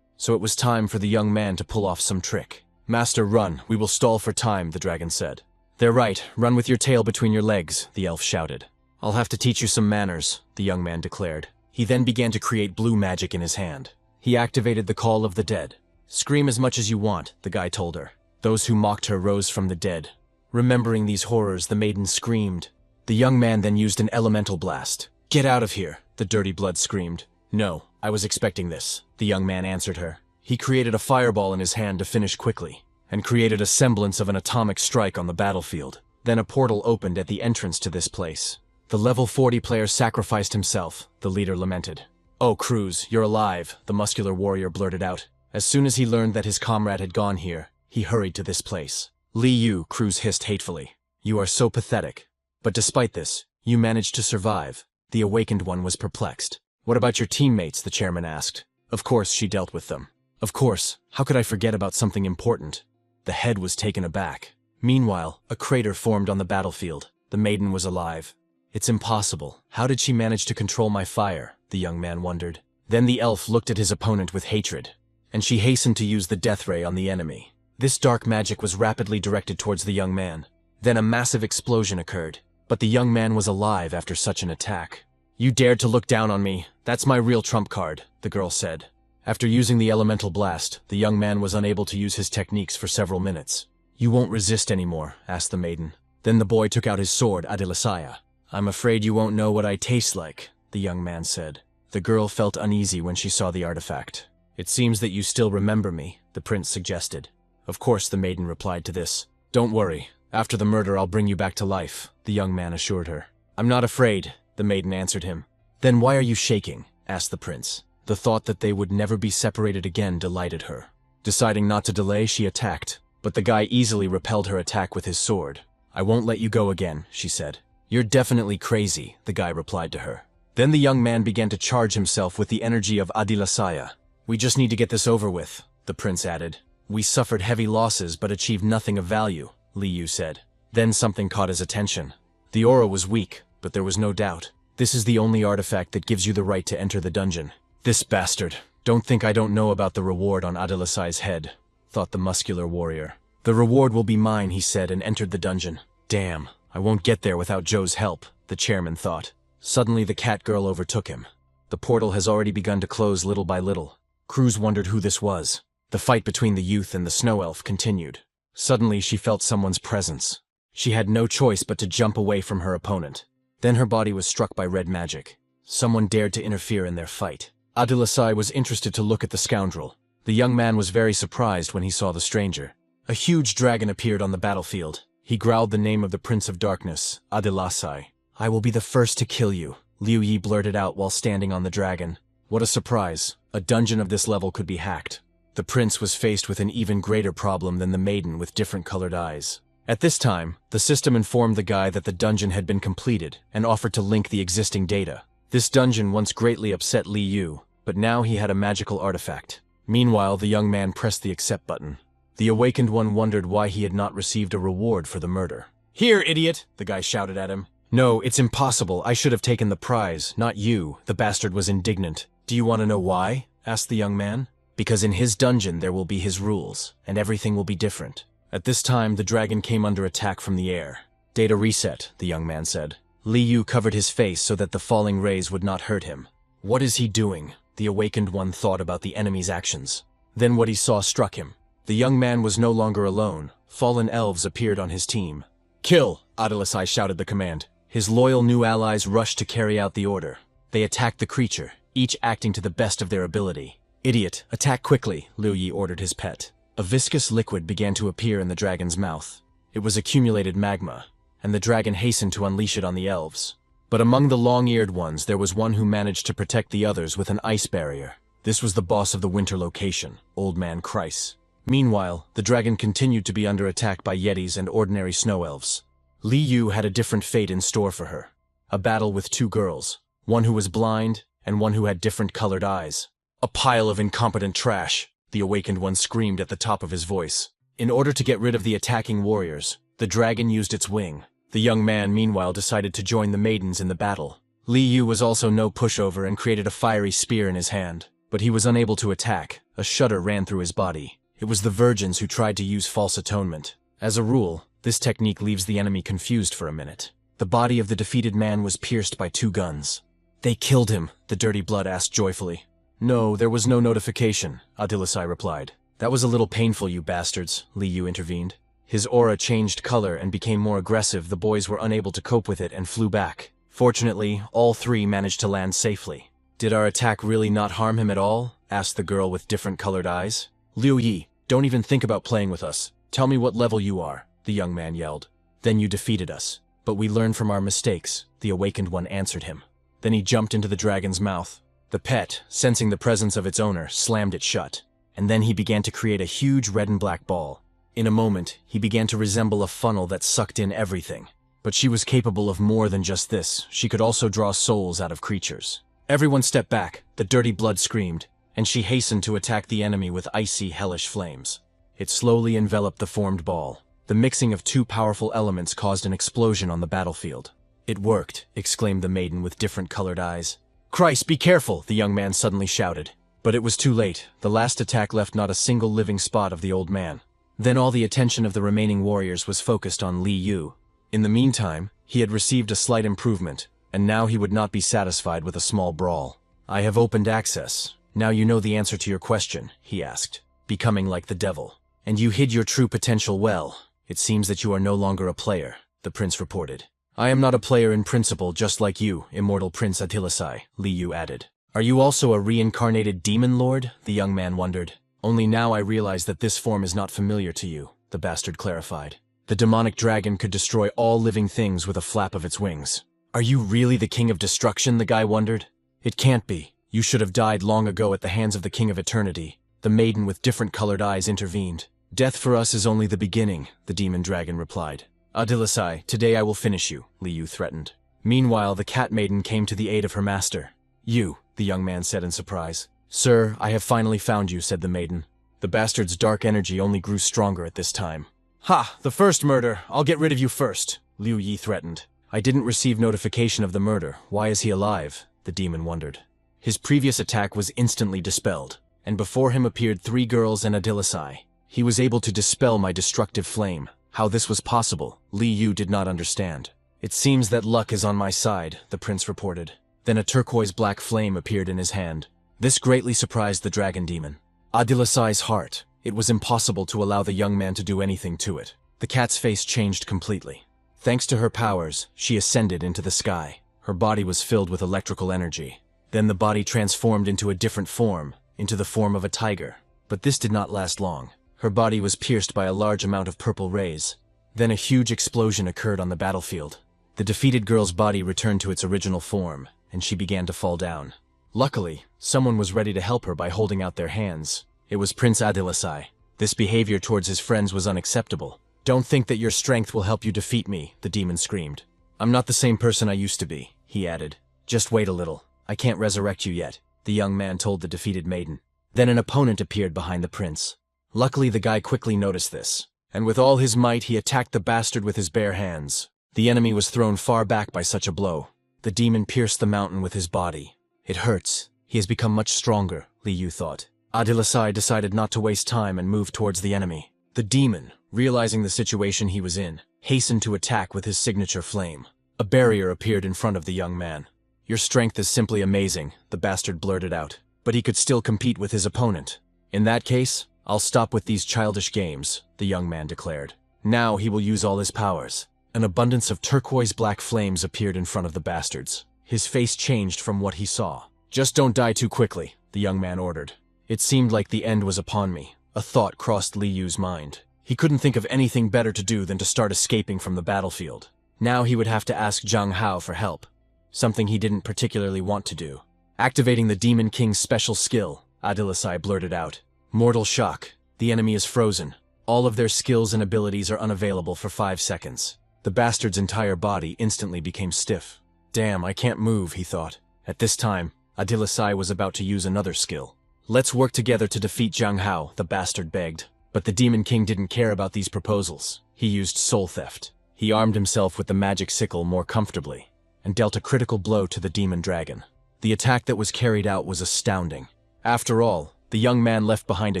So it was time for the young man to pull off some trick. Master, run, we will stall for time, the dragon said. They're right, run with your tail between your legs, the elf shouted. I'll have to teach you some manners, the young man declared. He then began to create blue magic in his hand. He activated the call of the dead. Scream as much as you want, the guy told her. Those who mocked her rose from the dead. Remembering these horrors, the maiden screamed. The young man then used an elemental blast. Get out of here, the dirty blood screamed. No, I was expecting this, the young man answered her. He created a fireball in his hand to finish quickly, and created a semblance of an atomic strike on the battlefield. Then a portal opened at the entrance to this place. The level 40 player sacrificed himself, the leader lamented. Oh, Cruz, you're alive, the muscular warrior blurted out. As soon as he learned that his comrade had gone here, he hurried to this place. Li Yu, Cruz hissed hatefully. You are so pathetic. But despite this, you managed to survive. The awakened one was perplexed. What about your teammates, the chairman asked. Of course, she dealt with them. Of course, how could I forget about something important? The head was taken aback. Meanwhile, a crater formed on the battlefield. The maiden was alive. It's impossible. How did she manage to control my fire? The young man wondered. Then the elf looked at his opponent with hatred, and she hastened to use the death ray on the enemy. This dark magic was rapidly directed towards the young man. Then a massive explosion occurred, but the young man was alive after such an attack. You dared to look down on me. That's my real trump card, the girl said. After using the elemental blast, the young man was unable to use his techniques for several minutes. You won't resist anymore, asked the maiden. Then the boy took out his sword, Adilasaya. I'm afraid you won't know what I taste like, the young man said. The girl felt uneasy when she saw the artifact. It seems that you still remember me, the prince suggested. Of course, the maiden replied to this. Don't worry. After the murder, I'll bring you back to life, the young man assured her. I'm not afraid, the maiden answered him. Then why are you shaking? Asked the prince. The thought that they would never be separated again delighted her. Deciding not to delay, she attacked, but the guy easily repelled her attack with his sword. I won't let you go again, she said. You're definitely crazy, the guy replied to her. Then the young man began to charge himself with the energy of Adilasaya. We just need to get this over with, the prince added. We suffered heavy losses but achieved nothing of value, Li Yu said. Then something caught his attention. The aura was weak, but there was no doubt. This is the only artifact that gives you the right to enter the dungeon. This bastard. Don't think I don't know about the reward on Adilasai's head, thought the muscular warrior. The reward will be mine, he said, and entered the dungeon. Damn, I won't get there without Joe's help, the chairman thought. Suddenly the cat girl overtook him. The portal has already begun to close little by little. Cruz wondered who this was. The fight between the youth and the snow elf continued. Suddenly she felt someone's presence. She had no choice but to jump away from her opponent. Then her body was struck by red magic. Someone dared to interfere in their fight. Adilasai was interested to look at the scoundrel. The young man was very surprised when he saw the stranger. A huge dragon appeared on the battlefield. He growled the name of the Prince of Darkness, Adilasai. "I will be the first to kill you," Liu Yi blurted out while standing on the dragon. What a surprise. A dungeon of this level could be hacked. The prince was faced with an even greater problem than the maiden with different colored eyes. At this time, the system informed the guy that the dungeon had been completed and offered to link the existing data. This dungeon once greatly upset Li Yu, but now he had a magical artifact. Meanwhile, the young man pressed the accept button. The awakened one wondered why he had not received a reward for the murder. "Here, idiot!" the guy shouted at him. "No, it's impossible. I should have taken the prize, not you." The bastard was indignant. "Do you want to know why?" asked the young man. "Because in his dungeon there will be his rules, and everything will be different." At this time, the dragon came under attack from the air. "Data reset," the young man said. Li Yu covered his face so that the falling rays would not hurt him. What is he doing? The awakened one thought about the enemy's actions. Then what he saw struck him. The young man was no longer alone. Fallen elves appeared on his team. "Kill!" Adilasai shouted the command. His loyal new allies rushed to carry out the order. They attacked the creature, each acting to the best of their ability. "Idiot, attack quickly," Liu Yi ordered his pet. A viscous liquid began to appear in the dragon's mouth. It was accumulated magma, and the dragon hastened to unleash it on the elves. But among the long-eared ones, there was one who managed to protect the others with an ice barrier. This was the boss of the winter location, Old Man Kreis. Meanwhile, the dragon continued to be under attack by yetis and ordinary snow elves. Li Yu had a different fate in store for her. A battle with two girls, one who was blind and one who had different colored eyes. "A pile of incompetent trash," the awakened one screamed at the top of his voice. In order to get rid of the attacking warriors, the dragon used its wing. The young man, meanwhile, decided to join the maidens in the battle. Li Yu was also no pushover and created a fiery spear in his hand, but he was unable to attack. A shudder ran through his body. It was the virgins who tried to use false atonement. As a rule, this technique leaves the enemy confused for a minute. The body of the defeated man was pierced by 2 guns. "They killed him," the dirty blood asked joyfully. "No, there was no notification," Adilasai replied. "That was a little painful, you bastards," Li Yu intervened. His aura changed color and became more aggressive. The boys were unable to cope with it and flew back. Fortunately, all 3 managed to land safely. "Did our attack really not harm him at all?" asked the girl with different colored eyes. "Liu Yi, don't even think about playing with us. Tell me what level you are," the young man yelled. "Then you defeated us. But we learned from our mistakes," the awakened one answered him. Then he jumped into the dragon's mouth. The pet, sensing the presence of its owner, slammed it shut. And then he began to create a huge red and black ball. In a moment, he began to resemble a funnel that sucked in everything. But she was capable of more than just this. She could also draw souls out of creatures. Everyone stepped back, the dirty blood screamed, and she hastened to attack the enemy with icy, hellish flames. It slowly enveloped the formed ball. The mixing of 2 powerful elements caused an explosion on the battlefield. "It worked," exclaimed the maiden with different colored eyes. "Christ, be careful!" the young man suddenly shouted. But it was too late. The last attack left not a single living spot of the old man. Then all the attention of the remaining warriors was focused on Li Yu. In the meantime, he had received a slight improvement, and now he would not be satisfied with a small brawl. "I have opened access. Now you know the answer to your question," he asked, becoming like the devil. "And you hid your true potential well. It seems that you are no longer a player," the prince reported. "I am not a player in principle, just like you, immortal Prince Adilasai," Li Yu added. "Are you also a reincarnated demon lord?" the young man wondered. "Only now I realize that this form is not familiar to you," the bastard clarified. "The demonic dragon could destroy all living things with a flap of its wings." "Are you really the king of destruction?" the guy wondered. "It can't be. You should have died long ago at the hands of the king of eternity." The maiden with different colored eyes intervened. "Death for us is only the beginning," the demon dragon replied. "Adilasai, today I will finish you," Li Yu threatened. Meanwhile, the cat maiden came to the aid of her master. "You," the young man said in surprise. "Sir, I have finally found you," said the maiden. The bastard's dark energy only grew stronger at this time. "Ha! The first murder! I'll get rid of you first," Liu Yi threatened. "I didn't receive notification of the murder. Why is he alive?" the demon wondered. His previous attack was instantly dispelled, and before him appeared 3 girls and Adilasai. He was able to dispel my destructive flame. How this was possible, Li Yu did not understand. "It seems that luck is on my side," the prince reported. Then a turquoise-black flame appeared in his hand. This greatly surprised the dragon demon. Adilasai's heart. It was impossible to allow the young man to do anything to it. The cat's face changed completely. Thanks to her powers, she ascended into the sky. Her body was filled with electrical energy. Then the body transformed into a different form, into the form of a tiger. But this did not last long. Her body was pierced by a large amount of purple rays. Then a huge explosion occurred on the battlefield. The defeated girl's body returned to its original form, and she began to fall down. Luckily, someone was ready to help her by holding out their hands. It was Prince Adilasai. This behavior towards his friends was unacceptable. "Don't think that your strength will help you defeat me," the demon screamed. "I'm not the same person I used to be," he added. "Just wait a little. I can't resurrect you yet," the young man told the defeated maiden. Then an opponent appeared behind the prince. Luckily, the guy quickly noticed this, and with all his might he attacked the bastard with his bare hands. The enemy was thrown far back by such a blow. The demon pierced the mountain with his body. "It hurts. He has become much stronger," Li Yu thought. Adilasai decided not to waste time and moved towards the enemy. The demon, realizing the situation he was in, hastened to attack with his signature flame. A barrier appeared in front of the young man. "Your strength is simply amazing," the bastard blurted out. But he could still compete with his opponent. "In that case, I'll stop with these childish games," the young man declared. Now he will use all his powers. An abundance of turquoise-black flames appeared in front of the bastards. His face changed from what he saw. "Just don't die too quickly," the young man ordered. It seemed like the end was upon me. A thought crossed Li Yu's mind. He couldn't think of anything better to do than to start escaping from the battlefield. Now he would have to ask Zhang Hao for help, something he didn't particularly want to do. Activating the Demon King's special skill, Adilasai blurted out. "Mortal shock. The enemy is frozen. All of their skills and abilities are unavailable for 5 seconds. The bastard's entire body instantly became stiff. "Damn, I can't move," he thought. At this time, Adilasai was about to use another skill. "Let's work together to defeat Zhang Hao," the bastard begged. But the Demon King didn't care about these proposals. He used soul theft. He armed himself with the magic sickle more comfortably, and dealt a critical blow to the demon dragon. The attack that was carried out was astounding. After all, the young man left behind a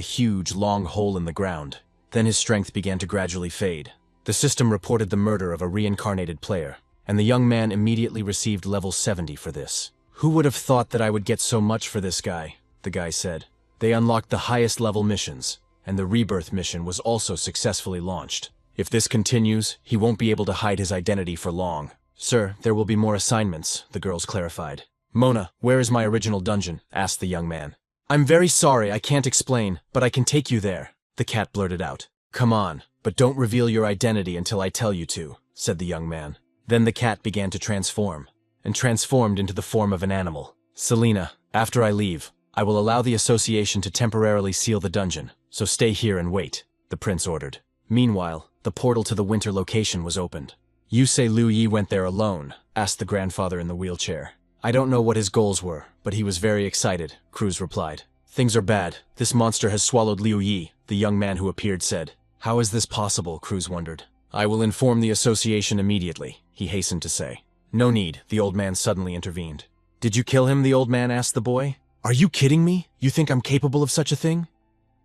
huge, long hole in the ground. Then his strength began to gradually fade. The system reported the murder of a reincarnated player, and the young man immediately received level 70 for this. "Who would have thought that I would get so much for this guy?" the guy said. They unlocked the highest level missions, and the rebirth mission was also successfully launched. If this continues, he won't be able to hide his identity for long. "Sir, there will be more assignments," the girls clarified. "Mona, where is my original dungeon?" asked the young man. "I'm very sorry, I can't explain, but I can take you there," the cat blurted out. "Come on, but don't reveal your identity until I tell you to," said the young man. Then the cat began to transform, and transformed into the form of an animal. "Selena, after I leave, I will allow the association to temporarily seal the dungeon, so stay here and wait," the prince ordered. Meanwhile, the portal to the winter location was opened. "You say Liu Yi went there alone?" asked the grandfather in the wheelchair. "I don't know what his goals were, but he was very excited," Cruz replied. "Things are bad. This monster has swallowed Liu Yi," the young man who appeared said. "How is this possible?" Cruz wondered. "I will inform the association immediately," he hastened to say. "No need," the old man suddenly intervened. "Did you kill him?" the old man asked the boy. "Are you kidding me? You think I'm capable of such a thing?"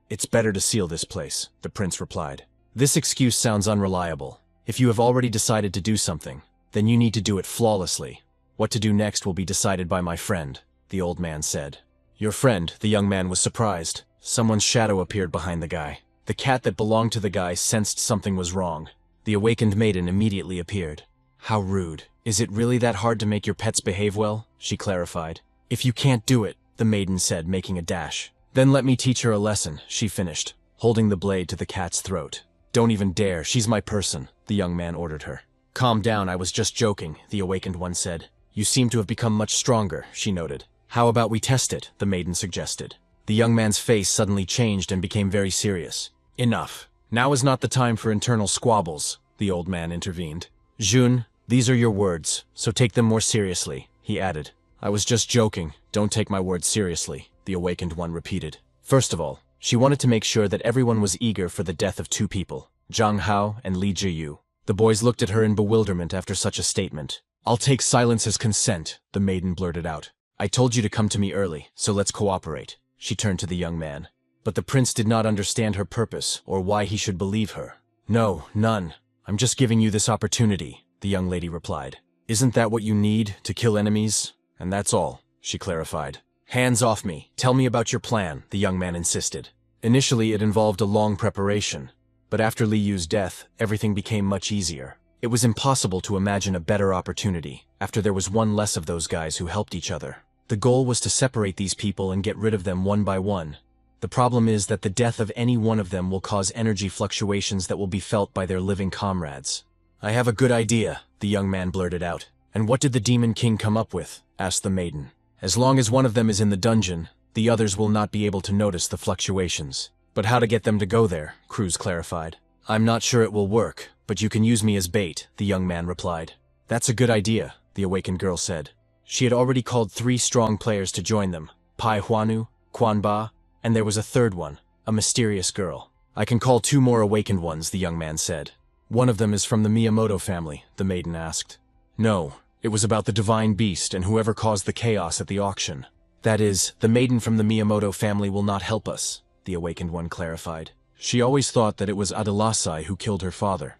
"It's better to seal this place," the prince replied. "This excuse sounds unreliable. If you have already decided to do something, then you need to do it flawlessly. What to do next will be decided by my friend," the old man said. "Your friend?" the young man was surprised. Someone's shadow appeared behind the guy. The cat that belonged to the guy sensed something was wrong. The awakened maiden immediately appeared. "How rude. Is it really that hard to make your pets behave well?" she clarified. "If you can't do it," the maiden said, making a dash. "Then let me teach her a lesson," she finished, holding the blade to the cat's throat. "Don't even dare, she's my person," the young man ordered her. "Calm down, I was just joking," the awakened one said. "You seem to have become much stronger," she noted. "How about we test it?" the maiden suggested. The young man's face suddenly changed and became very serious. "Enough. Now is not the time for internal squabbles," the old man intervened. "Jun, these are your words, so take them more seriously," he added. "I was just joking. Don't take my words seriously," the awakened one repeated. First of all, she wanted to make sure that everyone was eager for the death of 2 people, Zhang Hao and Li Jiyu. The boys looked at her in bewilderment after such a statement. "I'll take silence as consent," the maiden blurted out. "I told you to come to me early, so let's cooperate." She turned to the young man. But the prince did not understand her purpose or why he should believe her. "No, none. I'm just giving you this opportunity," the young lady replied. "Isn't that what you need, to kill enemies? And that's all," she clarified. "Hands off me. Tell me about your plan," the young man insisted. Initially, it involved a long preparation. But after Li Yu's death, everything became much easier. It was impossible to imagine a better opportunity, after there was one less of those guys who helped each other. The goal was to separate these people and get rid of them one by one. The problem is that the death of any one of them will cause energy fluctuations that will be felt by their living comrades. "I have a good idea," the young man blurted out. "And what did the Demon King come up with?" asked the maiden. "As long as one of them is in the dungeon, the others will not be able to notice the fluctuations." "But how to get them to go there?" Cruz clarified. "I'm not sure it will work, but you can use me as bait," the young man replied. "That's a good idea," the awakened girl said. She had already called 3 strong players to join them, Pai Huanu, Quan Ba, and there was a third one, a mysterious girl. "I can call 2 more awakened ones," the young man said. "One of them is from the Miyamoto family," the maiden asked. "No, it was about the divine beast and whoever caused the chaos at the auction." "That is, the maiden from the Miyamoto family will not help us," the awakened one clarified. She always thought that it was Adilasai who killed her father.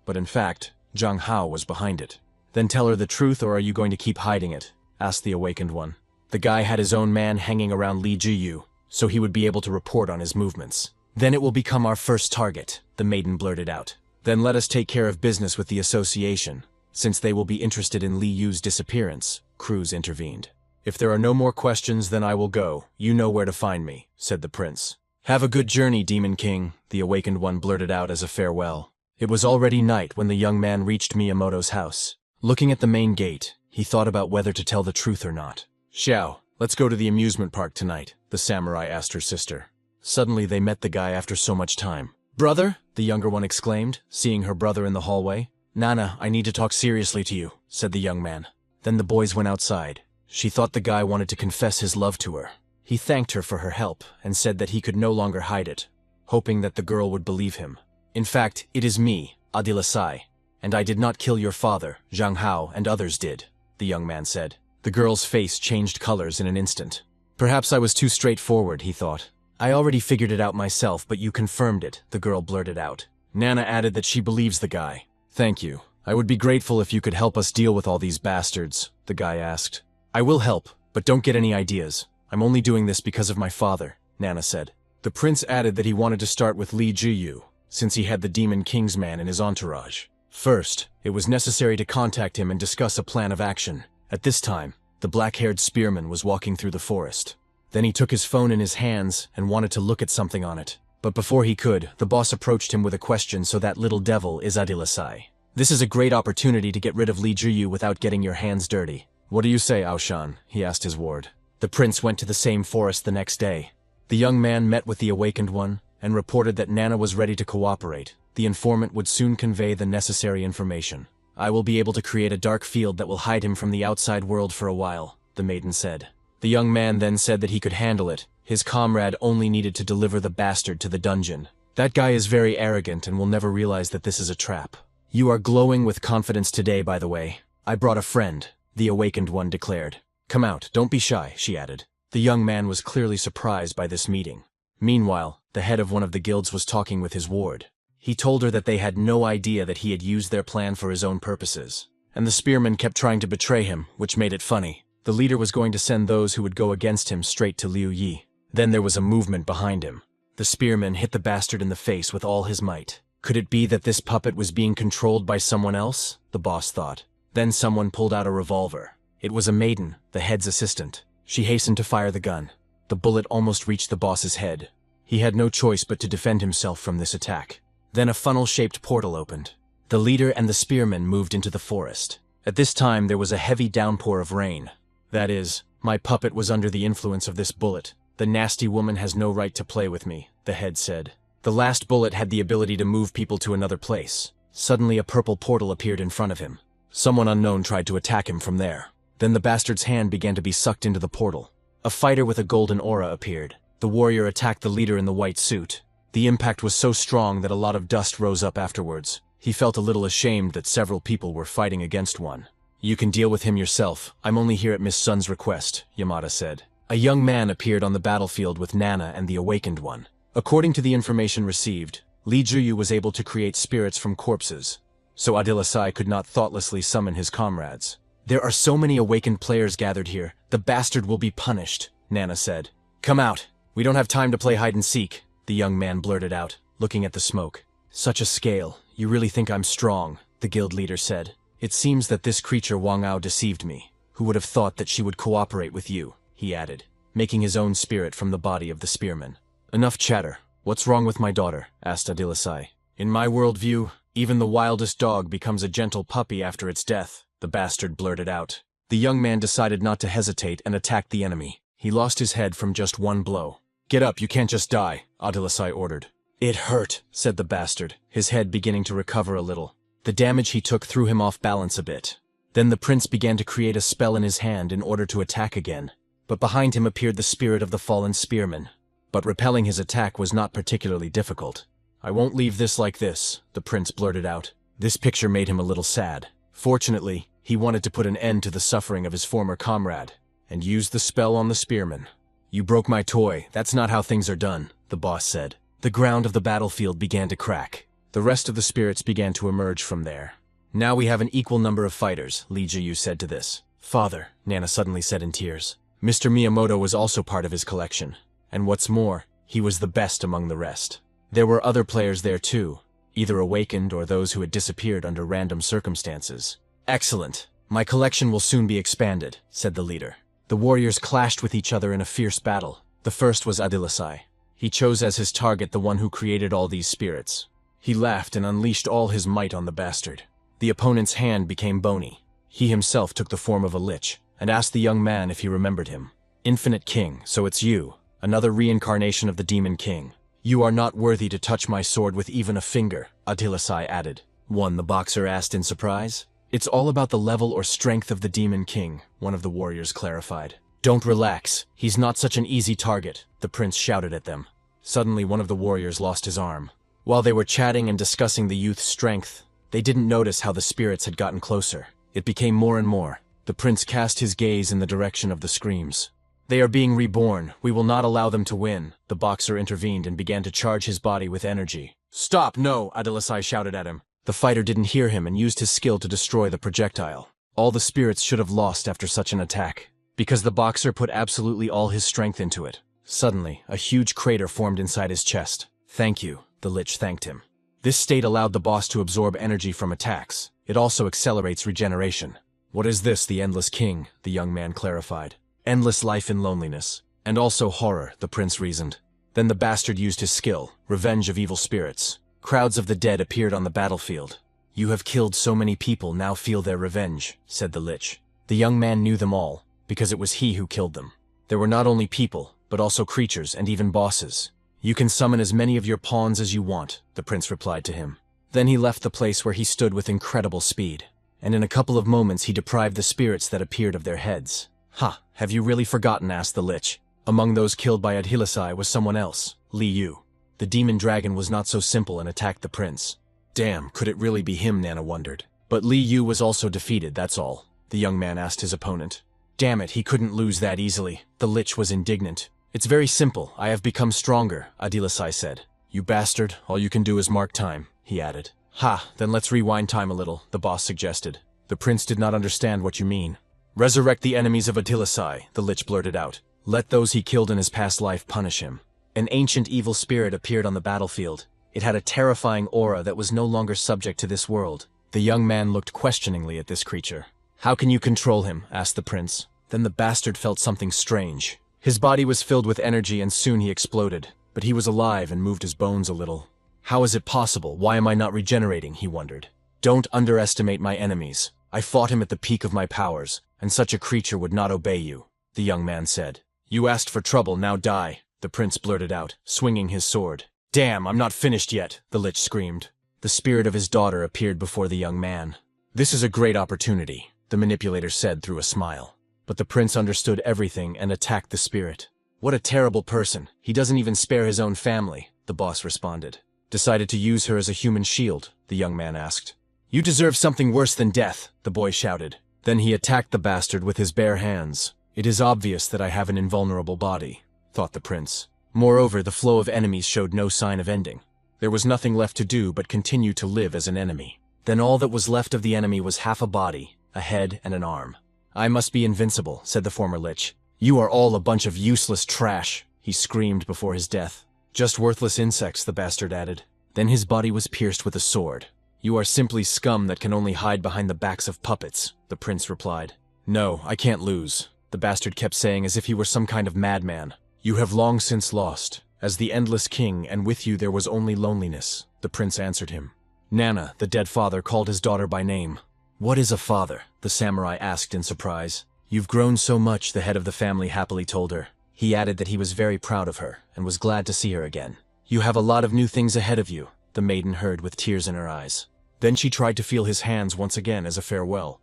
But in fact, Zhang Hao was behind it. "Then tell her the truth, or are you going to keep hiding it?" asked the awakened one. The guy had his own man hanging around Li Jiyu, so he would be able to report on his movements. "Then it will become our first target," the maiden blurted out. "Then let us take care of business with the association, since they will be interested in Li Yu's disappearance," Cruz intervened. "If there are no more questions, then I will go. You know where to find me," said the prince. "Have a good journey, Demon King," the awakened one blurted out as a farewell. It was already night when the young man reached Miyamoto's house. Looking at the main gate, he thought about whether to tell the truth or not. "Xiao, let's go to the amusement park tonight," the samurai asked her sister. Suddenly they met the guy after so much time. "Brother?" the younger one exclaimed, seeing her brother in the hallway. "Nana, I need to talk seriously to you," said the young man. Then the boys went outside. She thought the guy wanted to confess his love to her. He thanked her for her help and said that he could no longer hide it, hoping that the girl would believe him. "In fact, it is me, Adilasai, and I did not kill your father, Zhang Hao, and others did," the young man said. The girl's face changed colors in an instant. "Perhaps I was too straightforward," he thought. "I already figured it out myself, but you confirmed it," the girl blurted out. Nana added that she believes the guy. "Thank you. I would be grateful if you could help us deal with all these bastards," the guy asked. "I will help, but don't get any ideas. I'm only doing this because of my father," Nana said. The prince added that he wanted to start with Li Jiyu, since he had the Demon King's man in his entourage. First, it was necessary to contact him and discuss a plan of action. At this time, the black-haired spearman was walking through the forest. Then he took his phone in his hands and wanted to look at something on it. But before he could, the boss approached him with a question. "So that little devil is Adilasai. This is a great opportunity to get rid of Li Jiyu without getting your hands dirty. What do you say, Aoshan?" he asked his ward. The prince went to the same forest the next day. The young man met with the awakened one and reported that Nana was ready to cooperate. The informant would soon convey the necessary information. "I will be able to create a dark field that will hide him from the outside world for a while," the maiden said. The young man then said that he could handle it. His comrade only needed to deliver the bastard to the dungeon. "That guy is very arrogant and will never realize that this is a trap." "You are glowing with confidence today, by the way. I brought a friend," the awakened one declared. "Come out, don't be shy," she added. The young man was clearly surprised by this meeting. Meanwhile, the head of one of the guilds was talking with his ward. He told her that they had no idea that he had used their plan for his own purposes. And the spearman kept trying to betray him, which made it funny. The leader was going to send those who would go against him straight to Liu Yi. Then there was a movement behind him. The spearman hit the bastard in the face with all his might. Could it be that this puppet was being controlled by someone else? The boss thought. Then someone pulled out a revolver. It was a maiden, the head's assistant. She hastened to fire the gun. The bullet almost reached the boss's head. He had no choice but to defend himself from this attack. Then a funnel-shaped portal opened. The leader and the spearman moved into the forest. At this time there was a heavy downpour of rain. "That is, my puppet was under the influence of this bullet. The nasty woman has no right to play with me," the head said. The last bullet had the ability to move people to another place. Suddenly a purple portal appeared in front of him. Someone unknown tried to attack him from there. Then the bastard's hand began to be sucked into the portal. A fighter with a golden aura appeared. The warrior attacked the leader in the white suit. The impact was so strong that a lot of dust rose up afterwards. He felt a little ashamed that several people were fighting against one. "You can deal with him yourself. I'm only here at Miss Sun's request," Yamada said. A young man appeared on the battlefield with Nana and the awakened one. According to the information received, Li Jiyu was able to create spirits from corpses, so Adilasai could not thoughtlessly summon his comrades. "There are so many awakened players gathered here, the bastard will be punished," Nana said. "Come out. We don't have time to play hide and seek," the young man blurted out, looking at the smoke. Such a scale. You really think I'm strong, the guild leader said. It seems that this creature Wang Ao deceived me. Who would have thought that she would cooperate with you, he added, making his own spirit from the body of the spearman. Enough chatter. What's wrong with my daughter? Asked Adilasai. In my worldview, even the wildest dog becomes a gentle puppy after its death, the bastard blurted out. The young man decided not to hesitate and attacked the enemy. He lost his head from just one blow. Get up, you can't just die, Adilasai ordered. It hurt, said the bastard, his head beginning to recover a little. The damage he took threw him off balance a bit. Then the prince began to create a spell in his hand in order to attack again. But behind him appeared the spirit of the fallen spearman. But repelling his attack was not particularly difficult. I won't leave this like this, the prince blurted out. This picture made him a little sad. Fortunately, he wanted to put an end to the suffering of his former comrade, and used the spell on the spearman. You broke my toy, that's not how things are done, the boss said. The ground of the battlefield began to crack. The rest of the spirits began to emerge from there. Now we have an equal number of fighters, Li Jiyu said to this. Father, Nana suddenly said in tears. Mr. Miyamoto was also part of his collection. And what's more, he was the best among the rest. There were other players there too, either awakened or those who had disappeared under random circumstances. Excellent. My collection will soon be expanded, said the leader. The warriors clashed with each other in a fierce battle. The first was Adilasai. He chose as his target the one who created all these spirits. He laughed and unleashed all his might on the bastard. The opponent's hand became bony. He himself took the form of a lich, and asked the young man if he remembered him. Infinite King, so it's you, another reincarnation of the Demon King. You are not worthy to touch my sword with even a finger, Adilasai added. The boxer asked in surprise. It's all about the level or strength of the Demon King, one of the warriors clarified. Don't relax, he's not such an easy target, the prince shouted at them. Suddenly one of the warriors lost his arm. While they were chatting and discussing the youth's strength, they didn't notice how the spirits had gotten closer. It became more and more. The prince cast his gaze in the direction of the screams. They are being reborn. We will not allow them to win. The boxer intervened and began to charge his body with energy. Stop, no, Adilasai shouted at him. The fighter didn't hear him and used his skill to destroy the projectile. All the spirits should have lost after such an attack, because the boxer put absolutely all his strength into it. Suddenly, a huge crater formed inside his chest. Thank you, the lich thanked him. This state allowed the boss to absorb energy from attacks. It also accelerates regeneration. What is this, the Endless King? The young man clarified. Endless life in loneliness. And also horror, the prince reasoned. Then the bastard used his skill, revenge of evil spirits. Crowds of the dead appeared on the battlefield. You have killed so many people, now feel their revenge, said the lich. The young man knew them all, because it was he who killed them. There were not only people, but also creatures and even bosses. You can summon as many of your pawns as you want, the prince replied to him. Then he left the place where he stood with incredible speed, and in a couple of moments he deprived the spirits that appeared of their heads. Ha, have you really forgotten? Asked the lich. Among those killed by Adilasai was someone else, Li Yu. The demon dragon was not so simple and attacked the prince. Damn, could it really be him, Nana wondered. But Li Yu was also defeated, that's all, the young man asked his opponent. Damn it, he couldn't lose that easily. The lich was indignant. It's very simple, I have become stronger, Adilasai said. You bastard, all you can do is mark time, he added. Ha, then let's rewind time a little, the boss suggested. The prince did not understand what you mean. Resurrect the enemies of Adilasai, the lich blurted out. Let those he killed in his past life punish him. An ancient evil spirit appeared on the battlefield. It had a terrifying aura that was no longer subject to this world. The young man looked questioningly at this creature. How can you control him? Asked the prince. Then the bastard felt something strange. His body was filled with energy and soon he exploded. But he was alive and moved his bones a little. How is it possible? Why am I not regenerating? He wondered. Don't underestimate my enemies. I fought him at the peak of my powers, and such a creature would not obey you, the young man said. You asked for trouble, now die, the prince blurted out, swinging his sword. Damn, I'm not finished yet, the lich screamed. The spirit of his daughter appeared before the young man. This is a great opportunity, the manipulator said through a smile. But the prince understood everything and attacked the spirit. What a terrible person. He doesn't even spare his own family, the boss responded. Decided to use her as a human shield, the young man asked. You deserve something worse than death, the boy shouted. Then he attacked the bastard with his bare hands. It is obvious that I have an invulnerable body, thought the prince. Moreover, the flow of enemies showed no sign of ending. There was nothing left to do but continue to live as an enemy. Then all that was left of the enemy was half a body, a head, and an arm. I must be invincible, said the former lich. You are all a bunch of useless trash, he screamed before his death. Just worthless insects, the bastard added. Then his body was pierced with a sword. "You are simply scum that can only hide behind the backs of puppets," the prince replied. "No, I can't lose," the bastard kept saying as if he were some kind of madman. "You have long since lost. As the endless king, and with you there was only loneliness," the prince answered him. Nana, the dead father, called his daughter by name. "What is a father?" the samurai asked in surprise. "You've grown so much," the head of the family happily told her. He added that he was very proud of her, and was glad to see her again. "You have a lot of new things ahead of you," the maiden heard with tears in her eyes. Then she tried to feel his hands once again as a farewell.